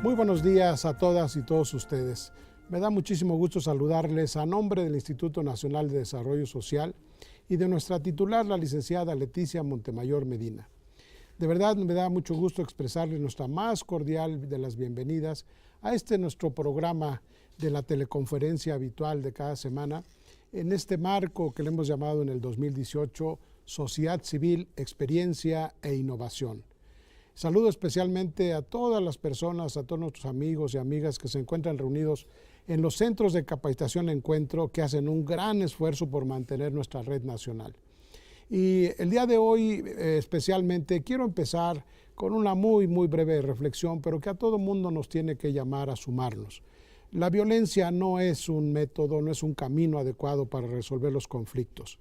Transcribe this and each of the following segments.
Muy buenos días a todas y todos ustedes. Me da muchísimo gusto saludarles a nombre del Instituto Nacional de Desarrollo Social y de nuestra titular, la licenciada Leticia Montemayor Medina. De verdad me da mucho gusto expresarles nuestra más cordial de las bienvenidas a nuestro programa de la teleconferencia habitual de cada semana, en este marco que le hemos llamado en el 2018 Sociedad Civil, Experiencia e Innovación. Saludo especialmente a todas las personas, a todos nuestros amigos y amigas que se encuentran reunidos en los centros de capacitación Encuentro, que hacen un gran esfuerzo por mantener nuestra red nacional. Y el día de hoy especialmente quiero empezar con una muy breve reflexión, pero que a todo mundo nos tiene que llamar a sumarnos. La violencia no es un método, no es un camino adecuado para resolver los conflictos.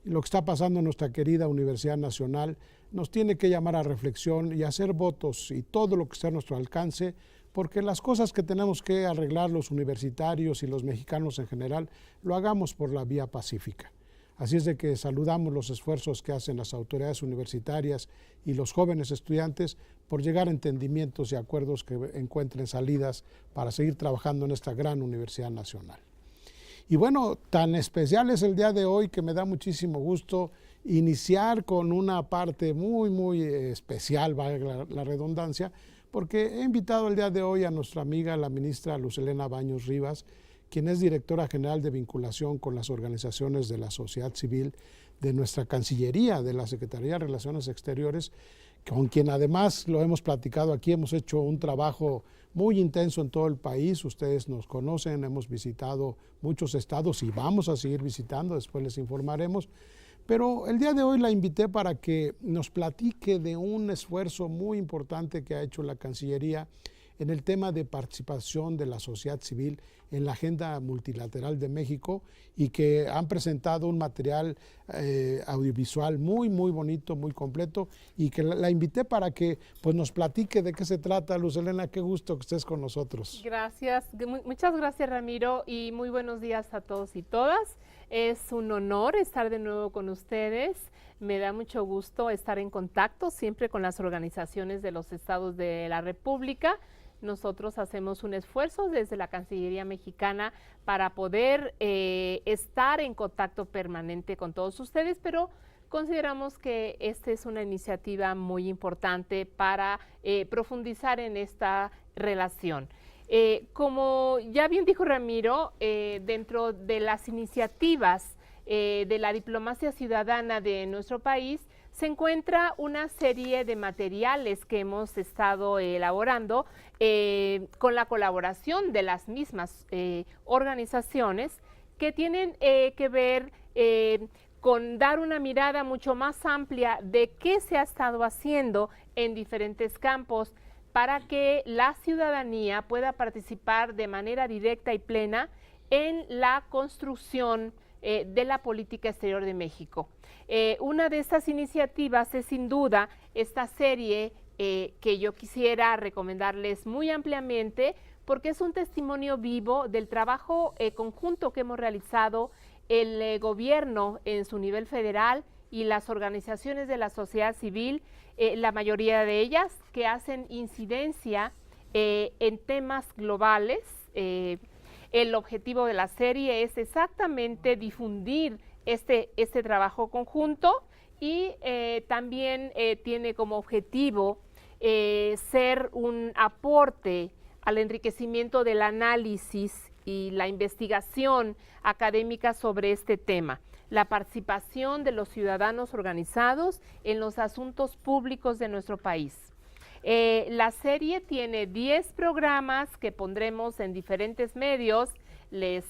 Lo que está pasando en nuestra querida Universidad Nacional nos tiene que llamar a reflexión y a hacer votos y todo lo que esté a nuestro alcance, porque las cosas que tenemos que arreglar los universitarios y los mexicanos en general, lo hagamos por la vía pacífica. Así es de que saludamos los esfuerzos que hacen las autoridades universitarias y los jóvenes estudiantes por llegar a entendimientos y acuerdos que encuentren salidas para seguir trabajando en esta gran Universidad Nacional. Y bueno, tan especial es el día de hoy que me da muchísimo gusto iniciar con una parte muy especial, valga la redundancia, porque he invitado el día de hoy a nuestra amiga, la ministra Luz Helena Baños Rivas, quien es directora general de vinculación con las organizaciones de la sociedad civil de nuestra Cancillería, de la Secretaría de Relaciones Exteriores, con quien además lo hemos platicado aquí, hemos hecho un trabajo muy intenso en todo el país. Ustedes nos conocen, hemos visitado muchos estados y vamos a seguir visitando, después les informaremos. Pero el día de hoy la invité para que nos platique de un esfuerzo muy importante que ha hecho la Cancillería en el tema de participación de la sociedad civil en la agenda multilateral de México, y que han presentado un material audiovisual muy bonito, muy completo, y que la invité para que pues, nos platique de qué se trata. Luz Helena, qué gusto que estés con nosotros. Gracias, muchas gracias, Ramiro, y muy buenos días a todos y todas. Es un honor estar de nuevo con ustedes. Me da mucho gusto estar en contacto siempre con las organizaciones de los estados de la República. Nosotros hacemos un esfuerzo desde la Cancillería mexicana para poder estar en contacto permanente con todos ustedes, pero consideramos que esta es una iniciativa muy importante para profundizar en esta relación. Como ya bien dijo Ramiro, dentro de las iniciativas de la diplomacia ciudadana de nuestro país, se encuentra una serie de materiales que hemos estado elaborando con la colaboración de las mismas organizaciones que tienen que ver con dar una mirada mucho más amplia de qué se ha estado haciendo en diferentes campos para que la ciudadanía pueda participar de manera directa y plena en la construcción de la política exterior de México. Una de estas iniciativas es sin duda esta serie que yo quisiera recomendarles muy ampliamente, porque es un testimonio vivo del trabajo conjunto que hemos realizado el gobierno en su nivel federal y las organizaciones de la sociedad civil, la mayoría de ellas que hacen incidencia en temas globales. El objetivo de la serie es exactamente difundir este trabajo conjunto, y también tiene como objetivo ser un aporte al enriquecimiento del análisis y la investigación académica sobre este tema, la participación de los ciudadanos organizados en los asuntos públicos de nuestro país. La serie tiene 10 programas que pondremos en diferentes medios. Les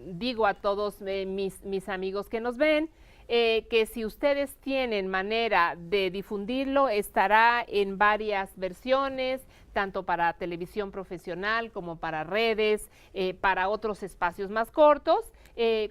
digo a todos mis amigos que nos ven que si ustedes tienen manera de difundirlo, estará en varias versiones, tanto para televisión profesional como para redes, para otros espacios más cortos.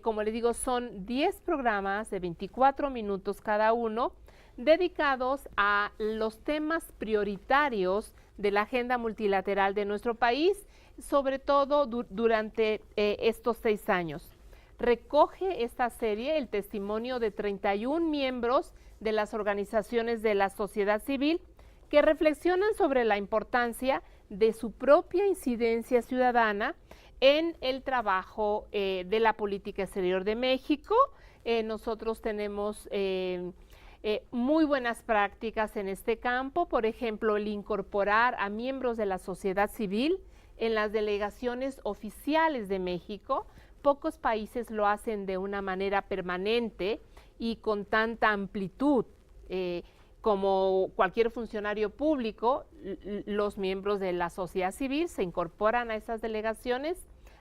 Como les digo, son 10 programas de 24 minutos cada uno, dedicados a los temas prioritarios de la agenda multilateral de nuestro país, sobre todo durante estos 6 años. Recoge esta serie el testimonio de 31 miembros de las organizaciones de la sociedad civil que reflexionan sobre la importancia de su propia incidencia ciudadana en el trabajo de la política exterior de México. Nosotros tenemos muy buenas prácticas en este campo, por ejemplo, el incorporar a miembros de la sociedad civil en las delegaciones oficiales de México. Pocos países lo hacen de una manera permanente y con tanta amplitud. Como cualquier funcionario público, los miembros de la sociedad civil se incorporan a esas delegaciones,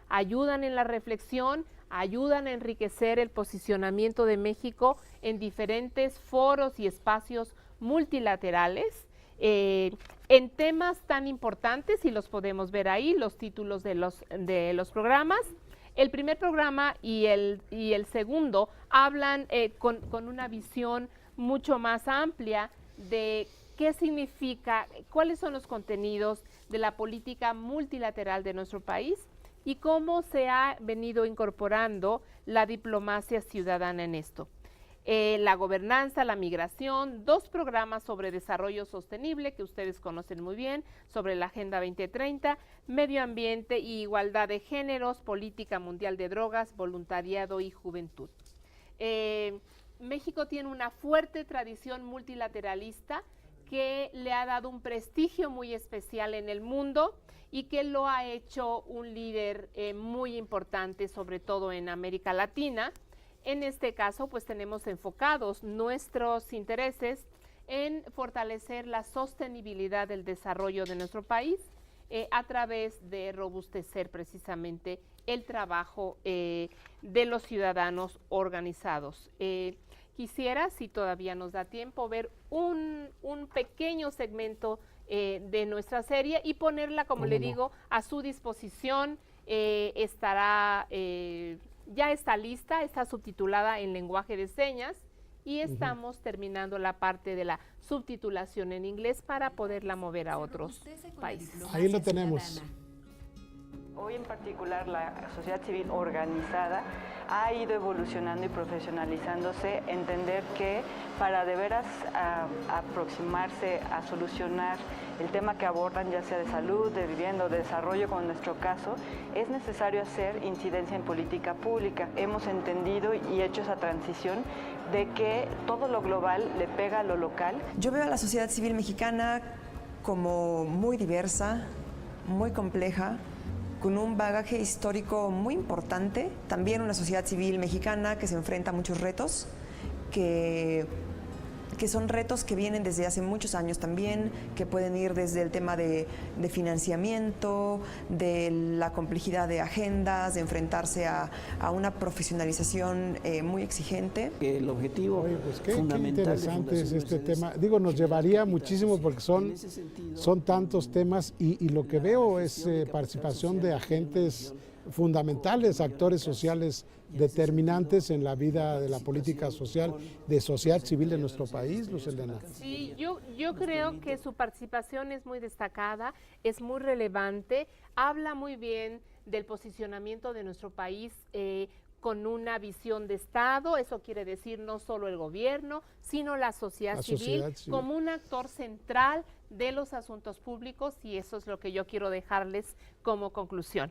ayudan en la reflexión, ayudan a enriquecer el posicionamiento de México en diferentes foros y espacios multilaterales, en temas tan importantes, y los podemos ver ahí, los títulos de los programas. El primer programa y el segundo hablan con una visión mucho más amplia de qué significa, cuáles son los contenidos de la política multilateral de nuestro país y cómo se ha venido incorporando la diplomacia ciudadana en esto. La gobernanza, la migración, 2 programas sobre desarrollo sostenible que ustedes conocen muy bien, sobre la Agenda 2030, medio ambiente y igualdad de géneros, política mundial de drogas, voluntariado y juventud. México tiene una fuerte tradición multilateralista que le ha dado un prestigio muy especial en el mundo y que lo ha hecho un líder muy importante, sobre todo en América Latina. En este caso, pues tenemos enfocados nuestros intereses en fortalecer la sostenibilidad del desarrollo de nuestro país a través de robustecer precisamente el trabajo de los ciudadanos organizados. Quisiera, si todavía nos da tiempo, ver un pequeño segmento de nuestra serie y ponerla, como le digo, a su disposición. Ya está lista, está subtitulada en lenguaje de señas y estamos terminando la parte de la subtitulación en inglés para poderla mover a otros países. Ahí lo tenemos. Hoy en particular la sociedad civil organizada ha ido evolucionando y profesionalizándose, entender que para de veras aproximarse a solucionar el tema que abordan, ya sea de salud, de vivienda o de desarrollo, como en nuestro caso, es necesario hacer incidencia en política pública. Hemos entendido y hecho esa transición de que todo lo global le pega a lo local. Yo veo a la sociedad civil mexicana como muy diversa, muy compleja, con un bagaje histórico muy importante, también una sociedad civil mexicana que se enfrenta a muchos retos, que son retos que vienen desde hace muchos años también, que pueden ir desde el tema de financiamiento, de la complejidad de agendas, de enfrentarse a una profesionalización muy exigente. El objetivo fundamental qué interesante es este tema. Digo, nos llevaría muchísimo porque son tantos temas y lo que veo es participación de agentes fundamentales, actores sociales determinantes en la vida de la política social, de sociedad civil de nuestro país, Luz Helena. Sí, yo creo que su participación es muy destacada, es muy relevante, habla muy bien del posicionamiento de nuestro país con una visión de Estado. Eso quiere decir no solo el gobierno, sino la sociedad civil como un actor central de los asuntos públicos, y eso es lo que yo quiero dejarles como conclusión.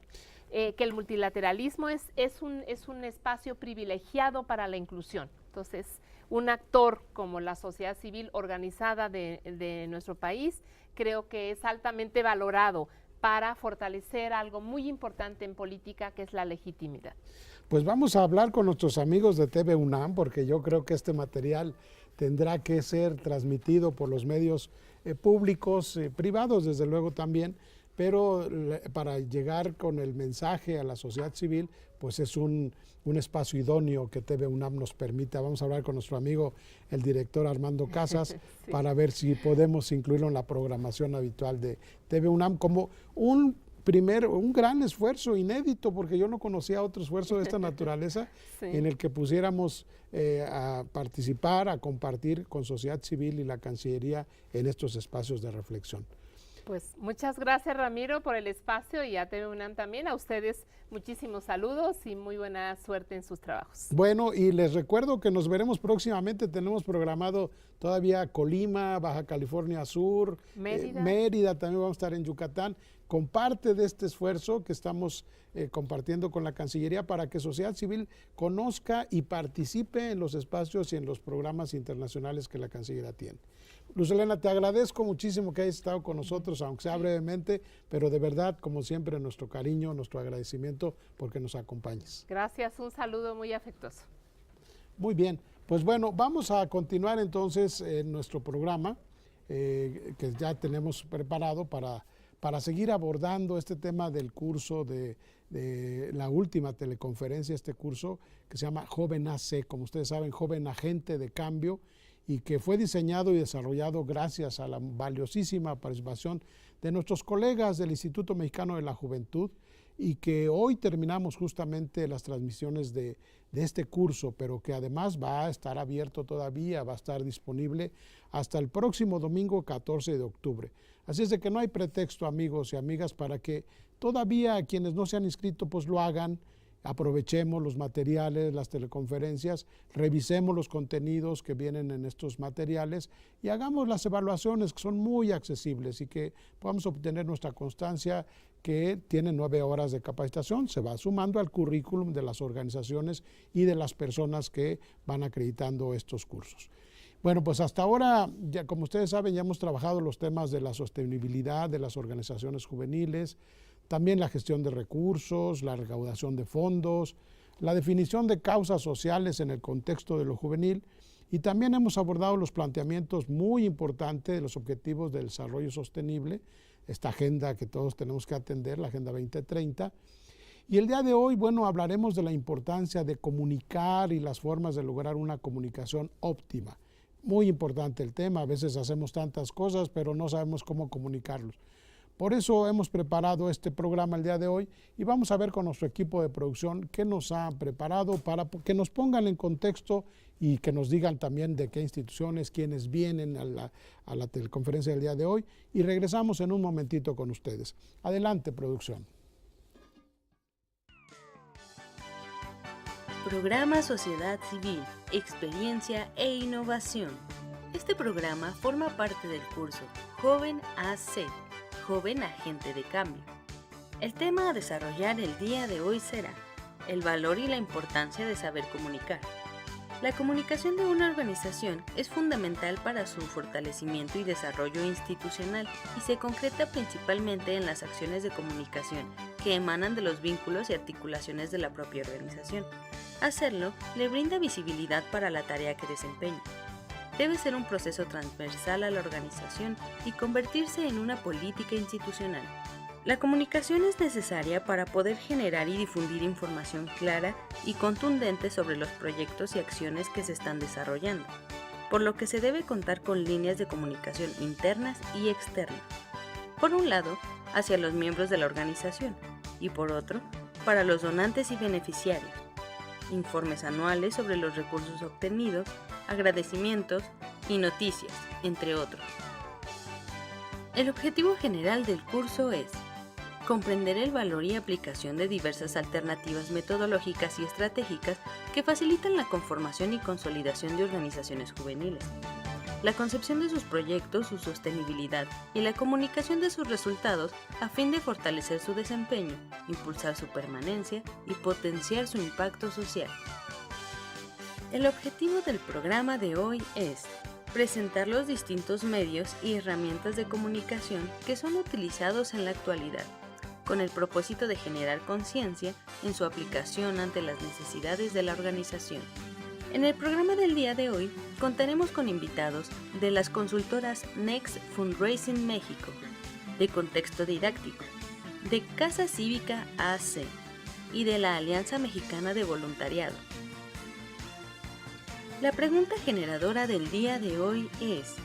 Que el multilateralismo es un espacio privilegiado para la inclusión. Entonces, un actor como la sociedad civil organizada de nuestro país, creo que es altamente valorado para fortalecer algo muy importante en política, que es la legitimidad. Pues vamos a hablar con nuestros amigos de TV UNAM, porque yo creo que este material tendrá que ser transmitido por los medios públicos, privados desde luego también, pero para llegar con el mensaje a la sociedad civil, pues es un espacio idóneo que TV UNAM nos permita. Vamos a hablar con nuestro amigo, el director Armando Casas, sí, para ver si podemos incluirlo en la programación habitual de TV UNAM como un gran esfuerzo inédito, porque yo no conocía otro esfuerzo de esta naturaleza, sí, en el que pusiéramos a participar, a compartir con sociedad civil y la Cancillería en estos espacios de reflexión. Pues muchas gracias, Ramiro, por el espacio, y a TV UNAM también. A ustedes muchísimos saludos y muy buena suerte en sus trabajos. Bueno, y les recuerdo que nos veremos próximamente. Tenemos programado todavía Colima, Baja California Sur, Mérida también vamos a estar en Yucatán. con parte de este esfuerzo que estamos compartiendo con la Cancillería para que sociedad civil conozca y participe en los espacios y en los programas internacionales que la Cancillería tiene. Luz Helena, te agradezco muchísimo que hayas estado con nosotros, aunque sea brevemente, pero de verdad, como siempre, nuestro cariño, nuestro agradecimiento porque nos acompañes. Gracias, un saludo muy afectuoso. Muy bien, pues bueno, vamos a continuar entonces nuestro programa que ya tenemos preparado para seguir abordando este tema del curso de la última teleconferencia, este curso que se llama Joven AC, como ustedes saben, Joven Agente de Cambio, y que fue diseñado y desarrollado gracias a la valiosísima participación de nuestros colegas del Instituto Mexicano de la Juventud, y que hoy terminamos justamente las transmisiones de este curso, pero que además va a estar abierto todavía, va a estar disponible hasta el próximo domingo 14 de octubre. Así es de que no hay pretexto, amigos y amigas, para que todavía quienes no se han inscrito pues lo hagan. Aprovechemos los materiales, las teleconferencias, revisemos los contenidos que vienen en estos materiales y hagamos las evaluaciones que son muy accesibles y que podamos obtener nuestra constancia, que tiene 9 horas de capacitación, se va sumando al currículum de las organizaciones y de las personas que van acreditando estos cursos. Bueno, pues hasta ahora, ya como ustedes saben, ya hemos trabajado los temas de la sostenibilidad de las organizaciones juveniles, también la gestión de recursos, la recaudación de fondos, la definición de causas sociales en el contexto de lo juvenil, y también hemos abordado los planteamientos muy importantes de los objetivos del desarrollo sostenible, esta agenda que todos tenemos que atender, la Agenda 2030. Y el día de hoy, bueno, hablaremos de la importancia de comunicar y las formas de lograr una comunicación óptima. Muy importante el tema, a veces hacemos tantas cosas, pero no sabemos cómo comunicarlos. Por eso hemos preparado este programa el día de hoy y vamos a ver con nuestro equipo de producción qué nos han preparado para que nos pongan en contexto y que nos digan también de qué instituciones, quiénes vienen a la teleconferencia del día de hoy, y regresamos en un momentito con ustedes. Adelante, producción. Programa Sociedad Civil, Experiencia e Innovación. Este programa forma parte del curso Joven AC, Joven Agente de Cambio. El tema a desarrollar el día de hoy será el valor y la importancia de saber comunicar. La comunicación de una organización es fundamental para su fortalecimiento y desarrollo institucional y se concreta principalmente en las acciones de comunicación que emanan de los vínculos y articulaciones de la propia organización. Hacerlo le brinda visibilidad para la tarea que desempeña. Debe ser un proceso transversal a la organización y convertirse en una política institucional. La comunicación es necesaria para poder generar y difundir información clara y contundente sobre los proyectos y acciones que se están desarrollando, por lo que se debe contar con líneas de comunicación internas y externas. Por un lado, hacia los miembros de la organización y por otro, para los donantes y beneficiarios. Informes anuales sobre los recursos obtenidos, agradecimientos y noticias, entre otros. El objetivo general del curso es comprender el valor y aplicación de diversas alternativas metodológicas y estratégicas que facilitan la conformación y consolidación de organizaciones juveniles, la concepción de sus proyectos, su sostenibilidad y la comunicación de sus resultados a fin de fortalecer su desempeño, impulsar su permanencia y potenciar su impacto social. El objetivo del programa de hoy es presentar los distintos medios y herramientas de comunicación que son utilizados en la actualidad, con el propósito de generar conciencia en su aplicación ante las necesidades de la organización. En el programa del día de hoy contaremos con invitados de las consultoras Next Fundraising México, de Contexto Didáctico, de Casa Cívica AC y de la Alianza Mexicana de Voluntariado. La pregunta generadora del día de hoy es: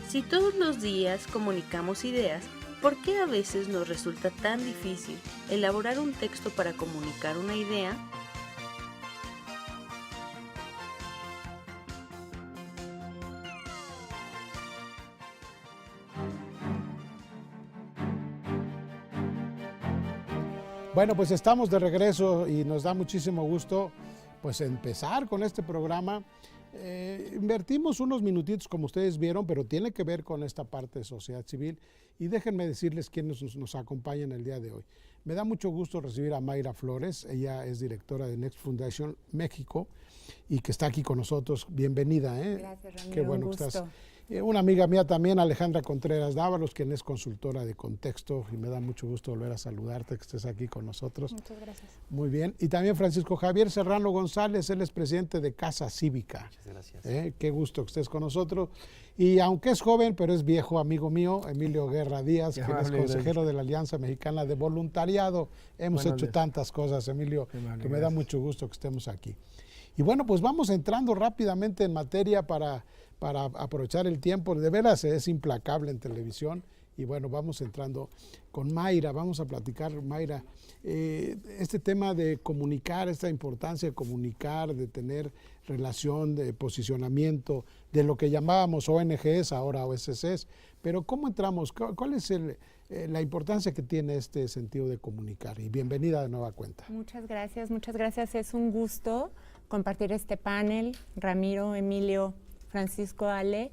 si todos los días comunicamos ideas, ¿por qué a veces nos resulta tan difícil elaborar un texto para comunicar una idea? Bueno, pues estamos de regreso y nos da muchísimo gusto pues empezar con este programa Invertimos unos minutitos, como ustedes vieron, pero tiene que ver con esta parte de sociedad civil. Y déjenme decirles quiénes nos acompañan el día de hoy. Me da mucho gusto recibir a Mayra Flores. Ella es directora de Next Foundation México y que está aquí con nosotros. Bienvenida. Gracias, Ramiro. Qué bueno un gusto. que estás. Una amiga mía también, Alejandra Contreras Dávalos, quien es consultora de Contexto, y me da mucho gusto volver a saludarte, que estés aquí con nosotros. Muchas gracias. Muy bien. Y también Francisco Javier Serrano González, él es presidente de Casa Cívica. Muchas gracias. Qué gusto que estés con nosotros. Y aunque es joven, pero es viejo amigo mío, Emilio Guerra Díaz, quien es consejero de la Alianza Mexicana de Voluntariado. Hemos hecho tantas cosas, Emilio, que me da mucho gusto que estemos aquí. Y bueno, pues vamos entrando rápidamente en materia para aprovechar el tiempo. De veras es implacable en televisión. Y bueno, vamos entrando con Mayra, vamos a platicar, Mayra, este tema de comunicar, esta importancia de comunicar, de tener relación, de posicionamiento, de lo que llamábamos ONGs, ahora OSCs, pero ¿cómo entramos? ¿Cuál es la importancia que tiene este sentido de comunicar? Y bienvenida de nueva cuenta. Muchas gracias. Es un gusto compartir este panel, Ramiro, Emilio, Francisco, Ale.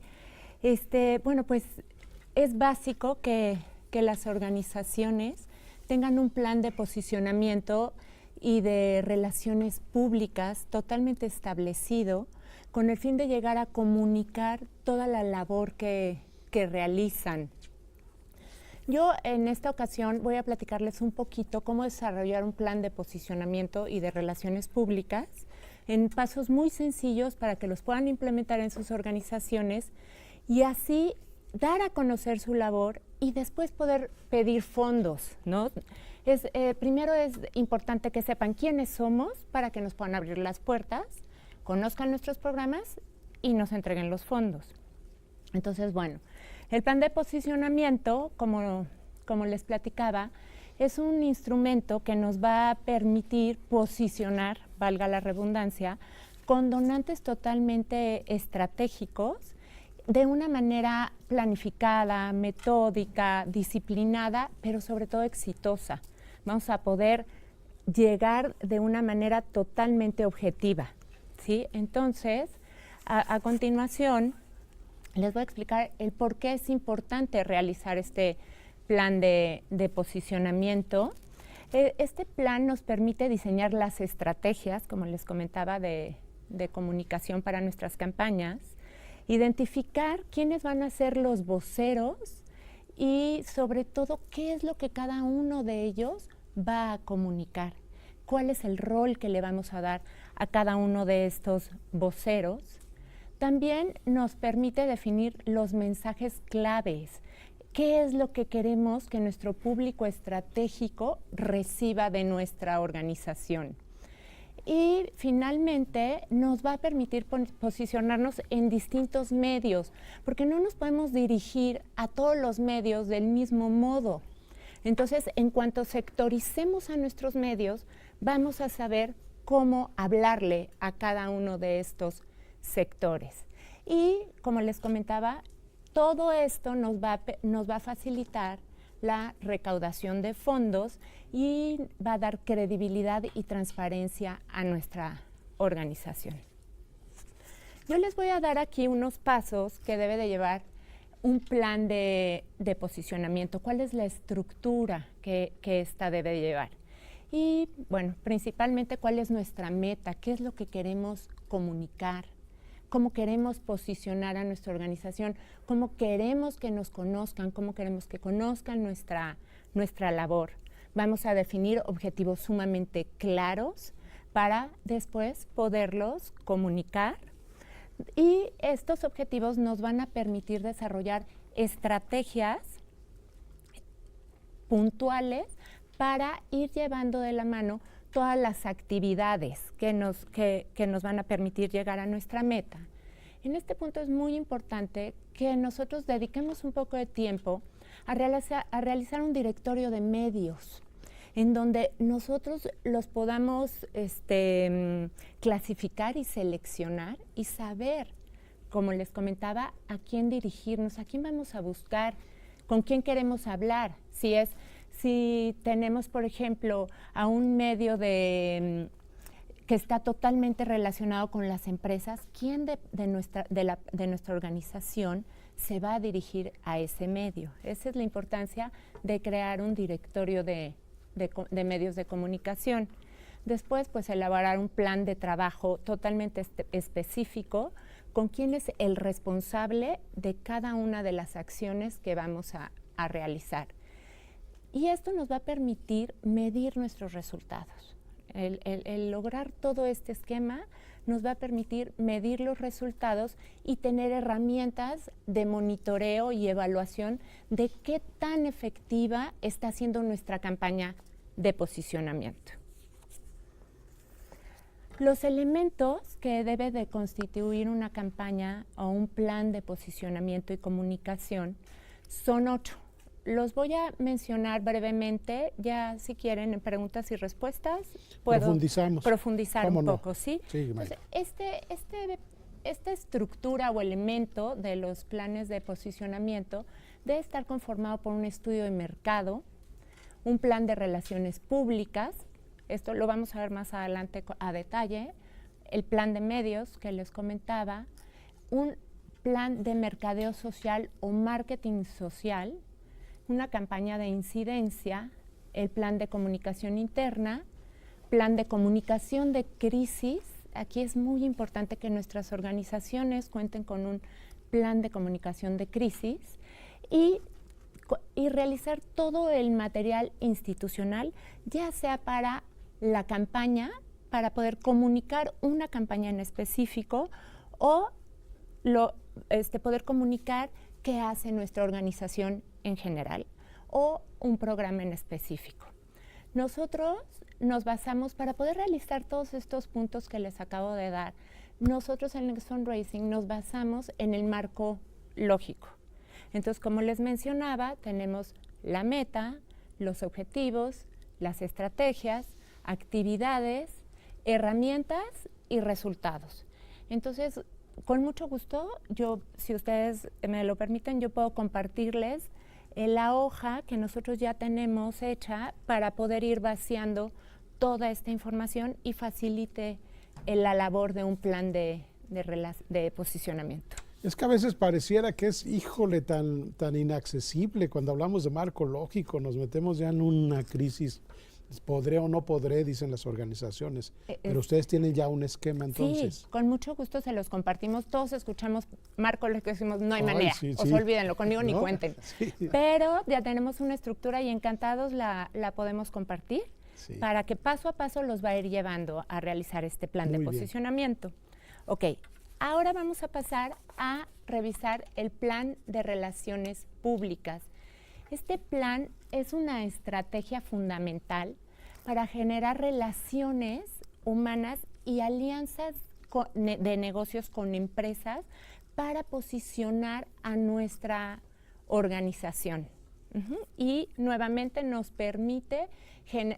Bueno, pues es básico que las organizaciones tengan un plan de posicionamiento y de relaciones públicas totalmente establecido con el fin de llegar a comunicar toda la labor que realizan. Yo en esta ocasión voy a platicarles un poquito cómo desarrollar un plan de posicionamiento y de relaciones públicas en pasos muy sencillos para que los puedan implementar en sus organizaciones y así dar a conocer su labor y después poder pedir fondos, ¿no? Primero es importante que sepan quiénes somos para que nos puedan abrir las puertas, conozcan nuestros programas y nos entreguen los fondos. Entonces, bueno, el plan de posicionamiento, como les platicaba, es un instrumento que nos va a permitir posicionar, valga la redundancia, con donantes totalmente estratégicos, de una manera planificada, metódica, disciplinada, pero sobre todo exitosa. Vamos a poder llegar de una manera totalmente objetiva, ¿sí? Entonces, a continuación, les voy a explicar el por qué es importante realizar este plan de posicionamiento. Este plan nos permite diseñar las estrategias, como les comentaba, de comunicación para nuestras campañas, identificar quiénes van a ser los voceros y sobre todo qué es lo que cada uno de ellos va a comunicar, cuál es el rol que le vamos a dar a cada uno de estos voceros. También nos permite definir los mensajes claves, qué es lo que queremos que nuestro público estratégico reciba de nuestra organización. Y finalmente nos va a permitir posicionarnos en distintos medios, porque no nos podemos dirigir a todos los medios del mismo modo. Entonces, en cuanto sectoricemos a nuestros medios, vamos a saber cómo hablarle a cada uno de estos sectores. Y, como les comentaba, todo esto nos va a facilitar la recaudación de fondos y va a dar credibilidad y transparencia a nuestra organización. Yo les voy a dar aquí unos pasos que debe de llevar un plan de posicionamiento, cuál es la estructura que ésta debe llevar. Y bueno, principalmente cuál es nuestra meta, qué es lo que queremos comunicar, cómo queremos posicionar a nuestra organización, cómo queremos que nos conozcan, cómo queremos que conozcan nuestra labor. Vamos a definir objetivos sumamente claros para después poderlos comunicar y estos objetivos nos van a permitir desarrollar estrategias puntuales para ir llevando de la mano todas las actividades que nos van a permitir llegar a nuestra meta. En este punto es muy importante que nosotros dediquemos un poco de tiempo a realizar un directorio de medios en donde nosotros los podamos clasificar y seleccionar y saber, como les comentaba, a quién dirigirnos, a quién vamos a buscar, con quién queremos hablar. Si tenemos, por ejemplo, a un medio que está totalmente relacionado con las empresas, quién de nuestra organización se va a dirigir a ese medio. Esa es la importancia de crear un directorio de medios de comunicación. Después, pues, elaborar un plan de trabajo totalmente específico con quién es el responsable de cada una de las acciones que vamos a realizar. Y esto nos va a permitir medir nuestros resultados. El lograr todo este esquema nos va a permitir medir los resultados y tener herramientas de monitoreo y evaluación de qué tan efectiva está siendo nuestra campaña de posicionamiento. Los elementos que debe de constituir una campaña o un plan de posicionamiento y comunicación son 8. Los voy a mencionar brevemente, ya si quieren en preguntas y respuestas puedo profundizar un poco, ¿sí? Sí, entonces, esta estructura o elemento de los planes de posicionamiento debe estar conformado por un estudio de mercado, un plan de relaciones públicas, esto lo vamos a ver más adelante a detalle, el plan de medios que les comentaba, un plan de mercadeo social o marketing social, una campaña de incidencia, el plan de comunicación interna, plan de comunicación de crisis. Aquí es muy importante que nuestras organizaciones cuenten con un plan de comunicación de crisis y realizar todo el material institucional, ya sea para la campaña, para poder comunicar una campaña en específico o poder comunicar qué hace nuestra organización en general o un programa en específico. Nosotros nos basamos, para poder realizar todos estos puntos que les acabo de dar, nosotros en Next Fundraising nos basamos en el marco lógico. Entonces, como les mencionaba, tenemos la meta, los objetivos, las estrategias, actividades, herramientas y resultados. Entonces, con mucho gusto, si ustedes me lo permiten, yo puedo compartirles la hoja que nosotros ya tenemos hecha para poder ir vaciando toda esta información y facilite la labor de un plan de posicionamiento. Es que a veces pareciera que es, híjole, tan inaccesible. Cuando hablamos de marco lógico, nos metemos ya en una crisis. ¿Podré o no podré?, dicen las organizaciones. Pero ustedes tienen ya un esquema, entonces. Sí, con mucho gusto se los compartimos. Todos escuchamos marco lógico y decimos, no hay manera. Olvídenlo, conmigo ni cuenten. Sí. Pero ya tenemos una estructura y encantados la podemos compartir para que paso a paso los va a ir llevando a realizar este plan de posicionamiento. Ok, ahora vamos a pasar a revisar el plan de relaciones públicas. Este plan es una estrategia fundamental para generar relaciones humanas y alianzas de negocios con empresas para posicionar a nuestra organización. Y nuevamente nos permite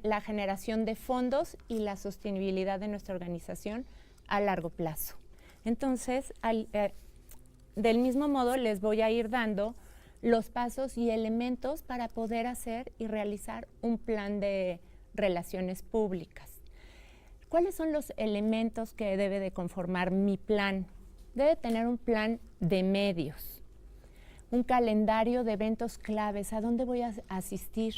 la generación de fondos y la sostenibilidad de nuestra organización a largo plazo. Entonces, del mismo modo les voy a ir dando los pasos y elementos para poder hacer y realizar un plan de relaciones públicas. ¿Cuáles son los elementos que debe de conformar mi plan? Debe tener un plan de medios, un calendario de eventos claves, a dónde voy a asistir.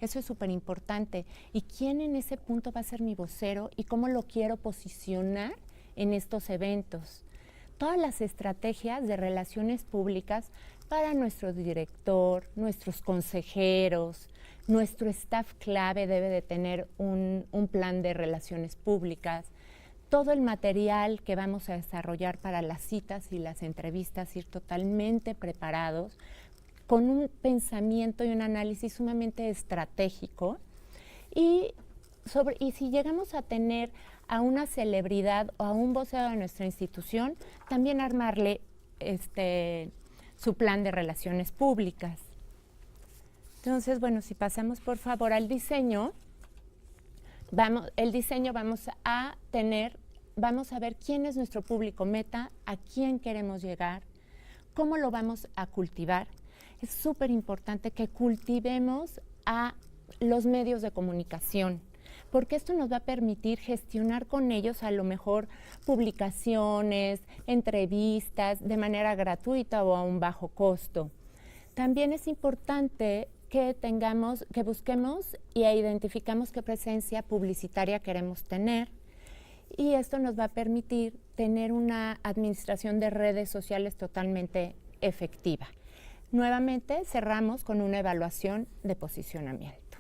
Eso es súper importante. ¿Y quién en ese punto va a ser mi vocero y cómo lo quiero posicionar en estos eventos? Todas las estrategias de relaciones públicas para nuestro director, nuestros consejeros, nuestro staff clave debe de tener un plan de relaciones públicas. Todo el material que vamos a desarrollar para las citas y las entrevistas, ir totalmente preparados, con un pensamiento y un análisis sumamente estratégico. Y si llegamos a tener a una celebridad o a un vocero de nuestra institución, también armarle su plan de relaciones públicas. Entonces, bueno, si pasamos por favor al diseño, vamos a ver quién es nuestro público meta, a quién queremos llegar, cómo lo vamos a cultivar. Es súper importante que cultivemos a los medios de comunicación porque esto nos va a permitir gestionar con ellos a lo mejor publicaciones, entrevistas de manera gratuita o a un bajo costo. También es importante que busquemos y identificamos qué presencia publicitaria queremos tener, y esto nos va a permitir tener una administración de redes sociales totalmente efectiva. Nuevamente cerramos con una evaluación de posicionamiento.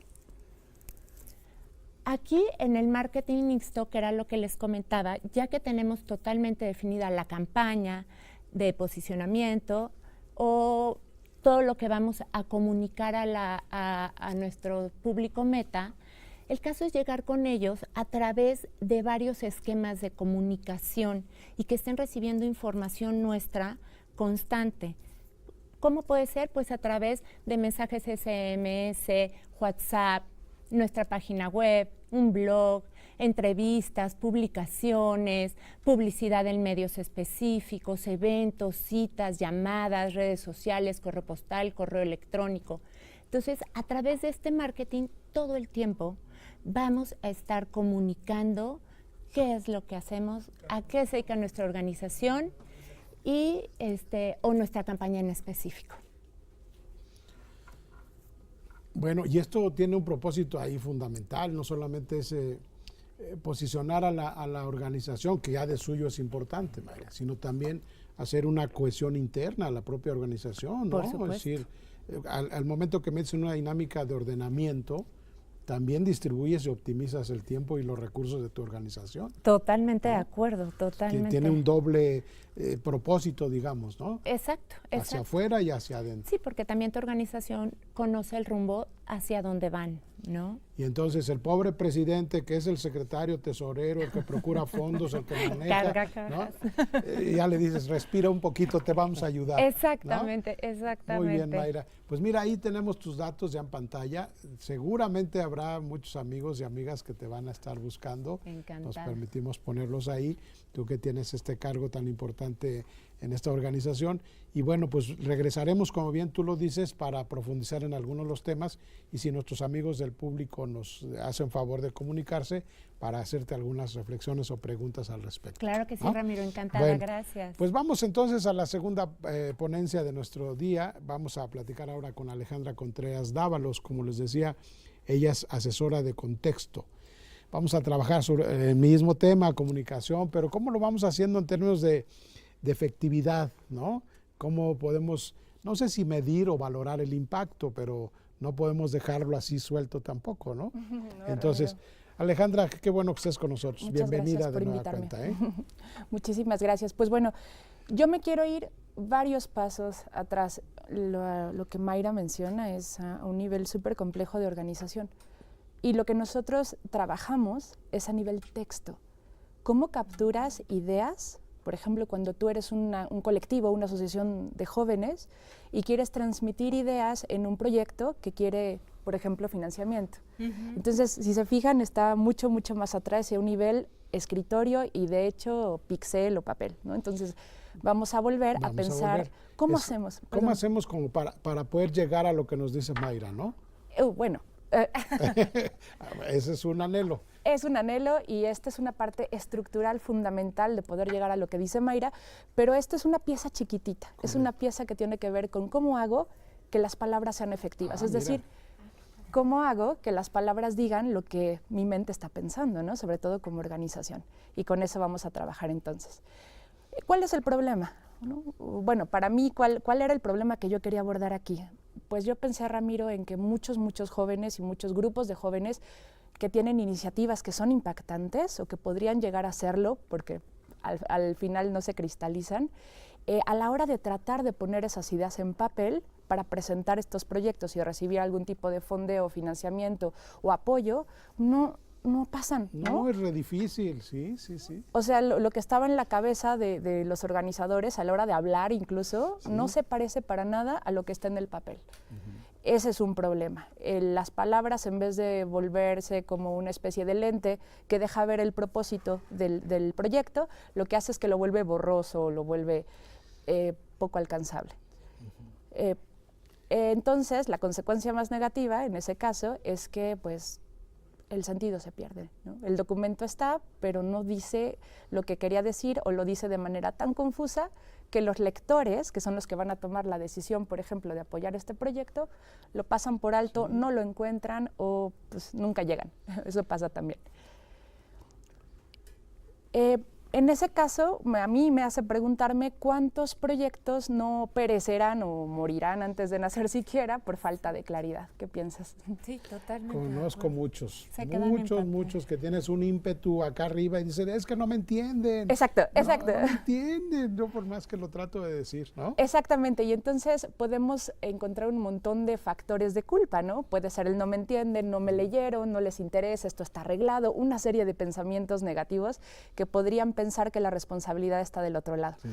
Aquí en el marketing mixto, que era lo que les comentaba, ya que tenemos totalmente definida la campaña de posicionamiento o todo lo que vamos a comunicar a nuestro público meta, el caso es llegar con ellos a través de varios esquemas de comunicación y que estén recibiendo información nuestra constante. ¿Cómo puede ser? Pues a través de mensajes SMS, WhatsApp, nuestra página web, un blog, entrevistas, publicaciones, publicidad en medios específicos, eventos, citas, llamadas, redes sociales, correo postal, correo electrónico. Entonces, a través de este marketing, todo el tiempo vamos a estar comunicando qué es lo que hacemos, a qué se dedica nuestra organización y o nuestra campaña en específico. Bueno, y esto tiene un propósito ahí fundamental, no solamente es posicionar a la organización, que ya de suyo es importante, Mayra, sino también hacer una cohesión interna a la propia organización, ¿no? Por supuesto. Es decir, al momento que metes en una dinámica de ordenamiento, también distribuyes y optimizas el tiempo y los recursos de tu organización. Totalmente ¿no? de acuerdo, totalmente. Tiene un doble propósito, digamos, ¿no? Exacto, Hacia exacto. afuera y hacia adentro. Sí, porque también tu organización conoce el rumbo hacia dónde van, ¿no? Y entonces el pobre presidente, que es el secretario tesorero, el que procura fondos, el que maneja, Carga cajas. ¿no? Ya le dices, respira un poquito, te vamos a ayudar. Exactamente, ¿no? exactamente. Muy bien, Mayra. Pues mira, ahí tenemos tus datos ya en pantalla. Seguramente habrá muchos amigos y amigas que te van a estar buscando. Encantada. Nos permitimos ponerlos ahí. Tú que tienes este cargo tan importante en esta organización. Y bueno, pues regresaremos, como bien tú lo dices, para profundizar en algunos de los temas, y si nuestros amigos del público nos hacen favor de comunicarse, para hacerte algunas reflexiones o preguntas al respecto. Claro que sí, ¿no? Ramiro, encantada, Bueno, gracias. Pues vamos entonces a la segunda ponencia de nuestro día. Vamos a platicar ahora con Alejandra Contreras Dávalos. Como les decía, ella es asesora de contexto. Vamos a trabajar sobre el mismo tema, comunicación, pero ¿cómo lo vamos haciendo en términos de efectividad, ¿no? ¿Cómo podemos, no sé si medir o valorar el impacto, pero no podemos dejarlo así suelto tampoco, ¿no? No, Entonces, Alejandra, qué bueno que estés con nosotros. Muchas Bienvenida gracias por de nueva invitarme. cuenta, ¿eh? Muchísimas gracias. Pues bueno, yo me quiero ir varios pasos atrás. Lo que Mayra menciona es a un nivel súper complejo de organización. Y lo que nosotros trabajamos es a nivel texto. ¿Cómo capturas ideas? Por ejemplo, cuando tú eres un colectivo, una asociación de jóvenes y quieres transmitir ideas en un proyecto que quiere, por ejemplo, financiamiento. Entonces, si se fijan, está mucho, mucho más atrás, a un nivel escritorio y de hecho pixel o papel, ¿no? Entonces, vamos a volver a pensar, ¿cómo hacemos? ¿Cómo Perdón. hacemos como para poder llegar a lo que nos dice Mayra, ¿no? Bueno, Ese es un anhelo. es un anhelo y esta es una parte estructural fundamental de poder llegar a lo que dice Mayra, pero esto es una pieza chiquitita, Correcto. es una pieza que tiene que ver con cómo hago que las palabras sean efectivas, es decir, cómo hago que las palabras digan lo que mi mente está pensando, ¿no? Sobre todo como organización, y con eso vamos a trabajar entonces. ¿Cuál es el problema? ¿No? Bueno, para mí, ¿cuál era el problema que yo quería abordar aquí? Pues yo pensé, Ramiro, en que muchos jóvenes y muchos grupos de jóvenes que tienen iniciativas que son impactantes o que podrían llegar a serlo, porque al final no se cristalizan, a la hora de tratar de poner esas ideas en papel para presentar estos proyectos y recibir algún tipo de fondeo, financiamiento o apoyo, no pasan, ¿no? No, es re difícil, sí. O sea, lo que estaba en la cabeza de los organizadores a la hora de hablar incluso, no se parece para nada a lo que está en el papel. Ese es un problema. Las palabras, en vez de volverse como una especie de lente que deja ver el propósito del proyecto, lo que hace es que lo vuelve borroso, lo vuelve poco alcanzable. Entonces, la consecuencia más negativa en ese caso es que, pues, el sentido se pierde, ¿no? El documento está, pero no dice lo que quería decir o lo dice de manera tan confusa que los lectores, que son los que van a tomar la decisión, por ejemplo, de apoyar este proyecto, lo pasan por alto, no lo encuentran o pues, nunca llegan. Eso pasa también. En ese caso, a mí me hace preguntarme cuántos proyectos no perecerán o morirán antes de nacer siquiera por falta de claridad. ¿Qué piensas? Sí, totalmente. Conozco muchos que tienes un ímpetu acá arriba y dicen, es que no me entienden. Exacto. No me entienden, no por más que lo trato de decir, ¿no? Exactamente, y entonces podemos encontrar un montón de factores de culpa, ¿no? Puede ser el no me entienden, no me leyeron, no les interesa, esto está arreglado, una serie de pensamientos negativos que podrían pensar que la responsabilidad está del otro lado. Sí.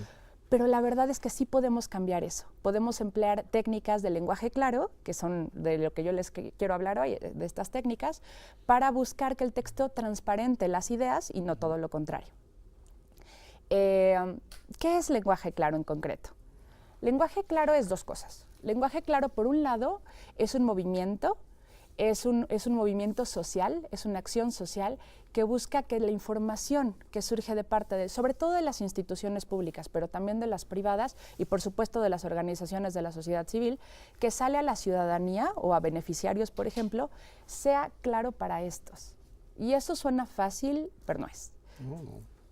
Pero la verdad es que sí podemos cambiar eso. Podemos emplear técnicas de lenguaje claro, que son de lo que yo les quiero hablar hoy, de estas técnicas, para buscar que el texto transparente las ideas y no todo lo contrario. ¿Qué es lenguaje claro en concreto? Lenguaje claro es dos cosas. Lenguaje claro, por un lado, es un movimiento, es un movimiento social, es una acción social que busca que la información que surge de parte de, sobre todo de las instituciones públicas, pero también de las privadas y por supuesto de las organizaciones de la sociedad civil, que sale a la ciudadanía o a beneficiarios, por ejemplo, sea claro para estos. Y eso suena fácil, pero no es. No.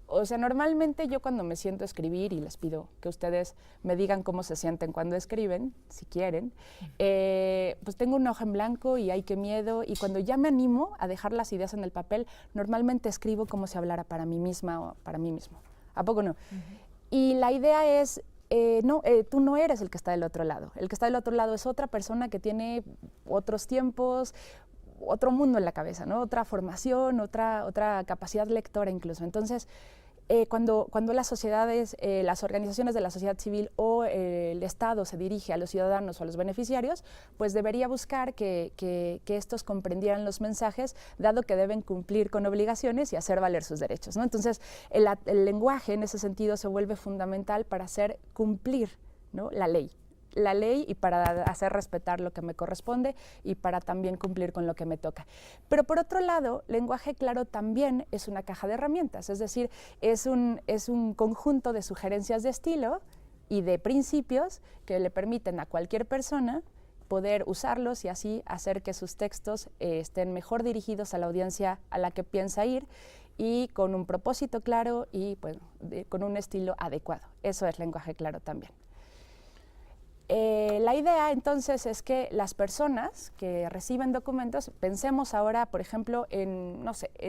O sea, normalmente yo cuando me siento a escribir, y les pido que ustedes me digan cómo se sienten cuando escriben, si quieren, pues tengo una hoja en blanco y ay, qué miedo, y cuando ya me animo a dejar las ideas en el papel, normalmente escribo como si hablara para mí misma o para mí mismo. ¿A poco no? Y la idea es, tú no eres el que está del otro lado. El que está del otro lado es otra persona que tiene otros tiempos, otro mundo en la cabeza, ¿no? Otra formación, otra capacidad lectora incluso. Entonces, cuando las sociedades, las organizaciones de la sociedad civil o el Estado se dirige a los ciudadanos o a los beneficiarios, pues debería buscar que estos comprendieran los mensajes, dado que deben cumplir con obligaciones y hacer valer sus derechos, ¿no? Entonces, el lenguaje en ese sentido se vuelve fundamental para hacer cumplir, ¿no?, la ley y para hacer respetar lo que me corresponde y para también cumplir con lo que me toca. Pero por otro lado, lenguaje claro también es una caja de herramientas, es decir, es un conjunto de sugerencias de estilo y de principios que le permiten a cualquier persona poder usarlos y así hacer que sus textos estén mejor dirigidos a la audiencia a la que piensa ir y con un propósito claro y pues, con un estilo adecuado. Eso es lenguaje claro también. La idea entonces es que las personas que reciben documentos, pensemos ahora por ejemplo en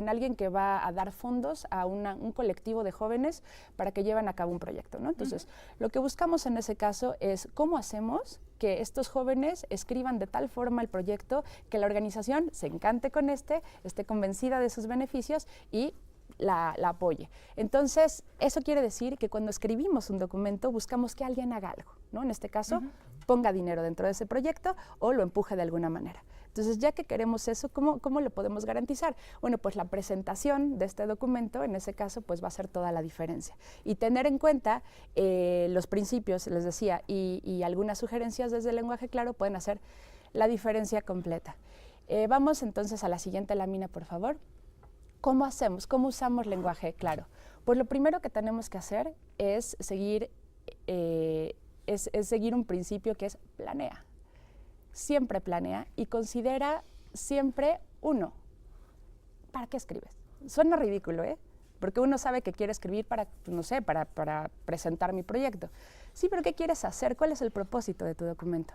alguien que va a dar fondos a un colectivo de jóvenes para que lleven a cabo un proyecto, ¿no? Entonces, lo que buscamos en ese caso es cómo hacemos que estos jóvenes escriban de tal forma el proyecto que la organización se encante con esté convencida de sus beneficios y la apoye. Entonces, eso quiere decir que cuando escribimos un documento buscamos que alguien haga algo, ¿no? En este caso, ponga dinero dentro de ese proyecto o lo empuje de alguna manera. Entonces, ya que queremos eso, ¿cómo lo podemos garantizar? Bueno, pues la presentación de este documento, en ese caso, pues va a ser toda la diferencia. Y tener en cuenta los principios, les decía, y algunas sugerencias desde el lenguaje claro pueden hacer la diferencia completa. Vamos entonces a la siguiente lámina, por favor. ¿Cómo hacemos? ¿Cómo usamos lenguaje claro? Pues lo primero que tenemos que hacer es seguir un principio que es planea. Siempre planea y considera siempre uno. ¿Para qué escribes? Suena ridículo, ¿eh? Porque uno sabe que quiere escribir para presentar mi proyecto. Sí, pero ¿qué quieres hacer? ¿Cuál es el propósito de tu documento?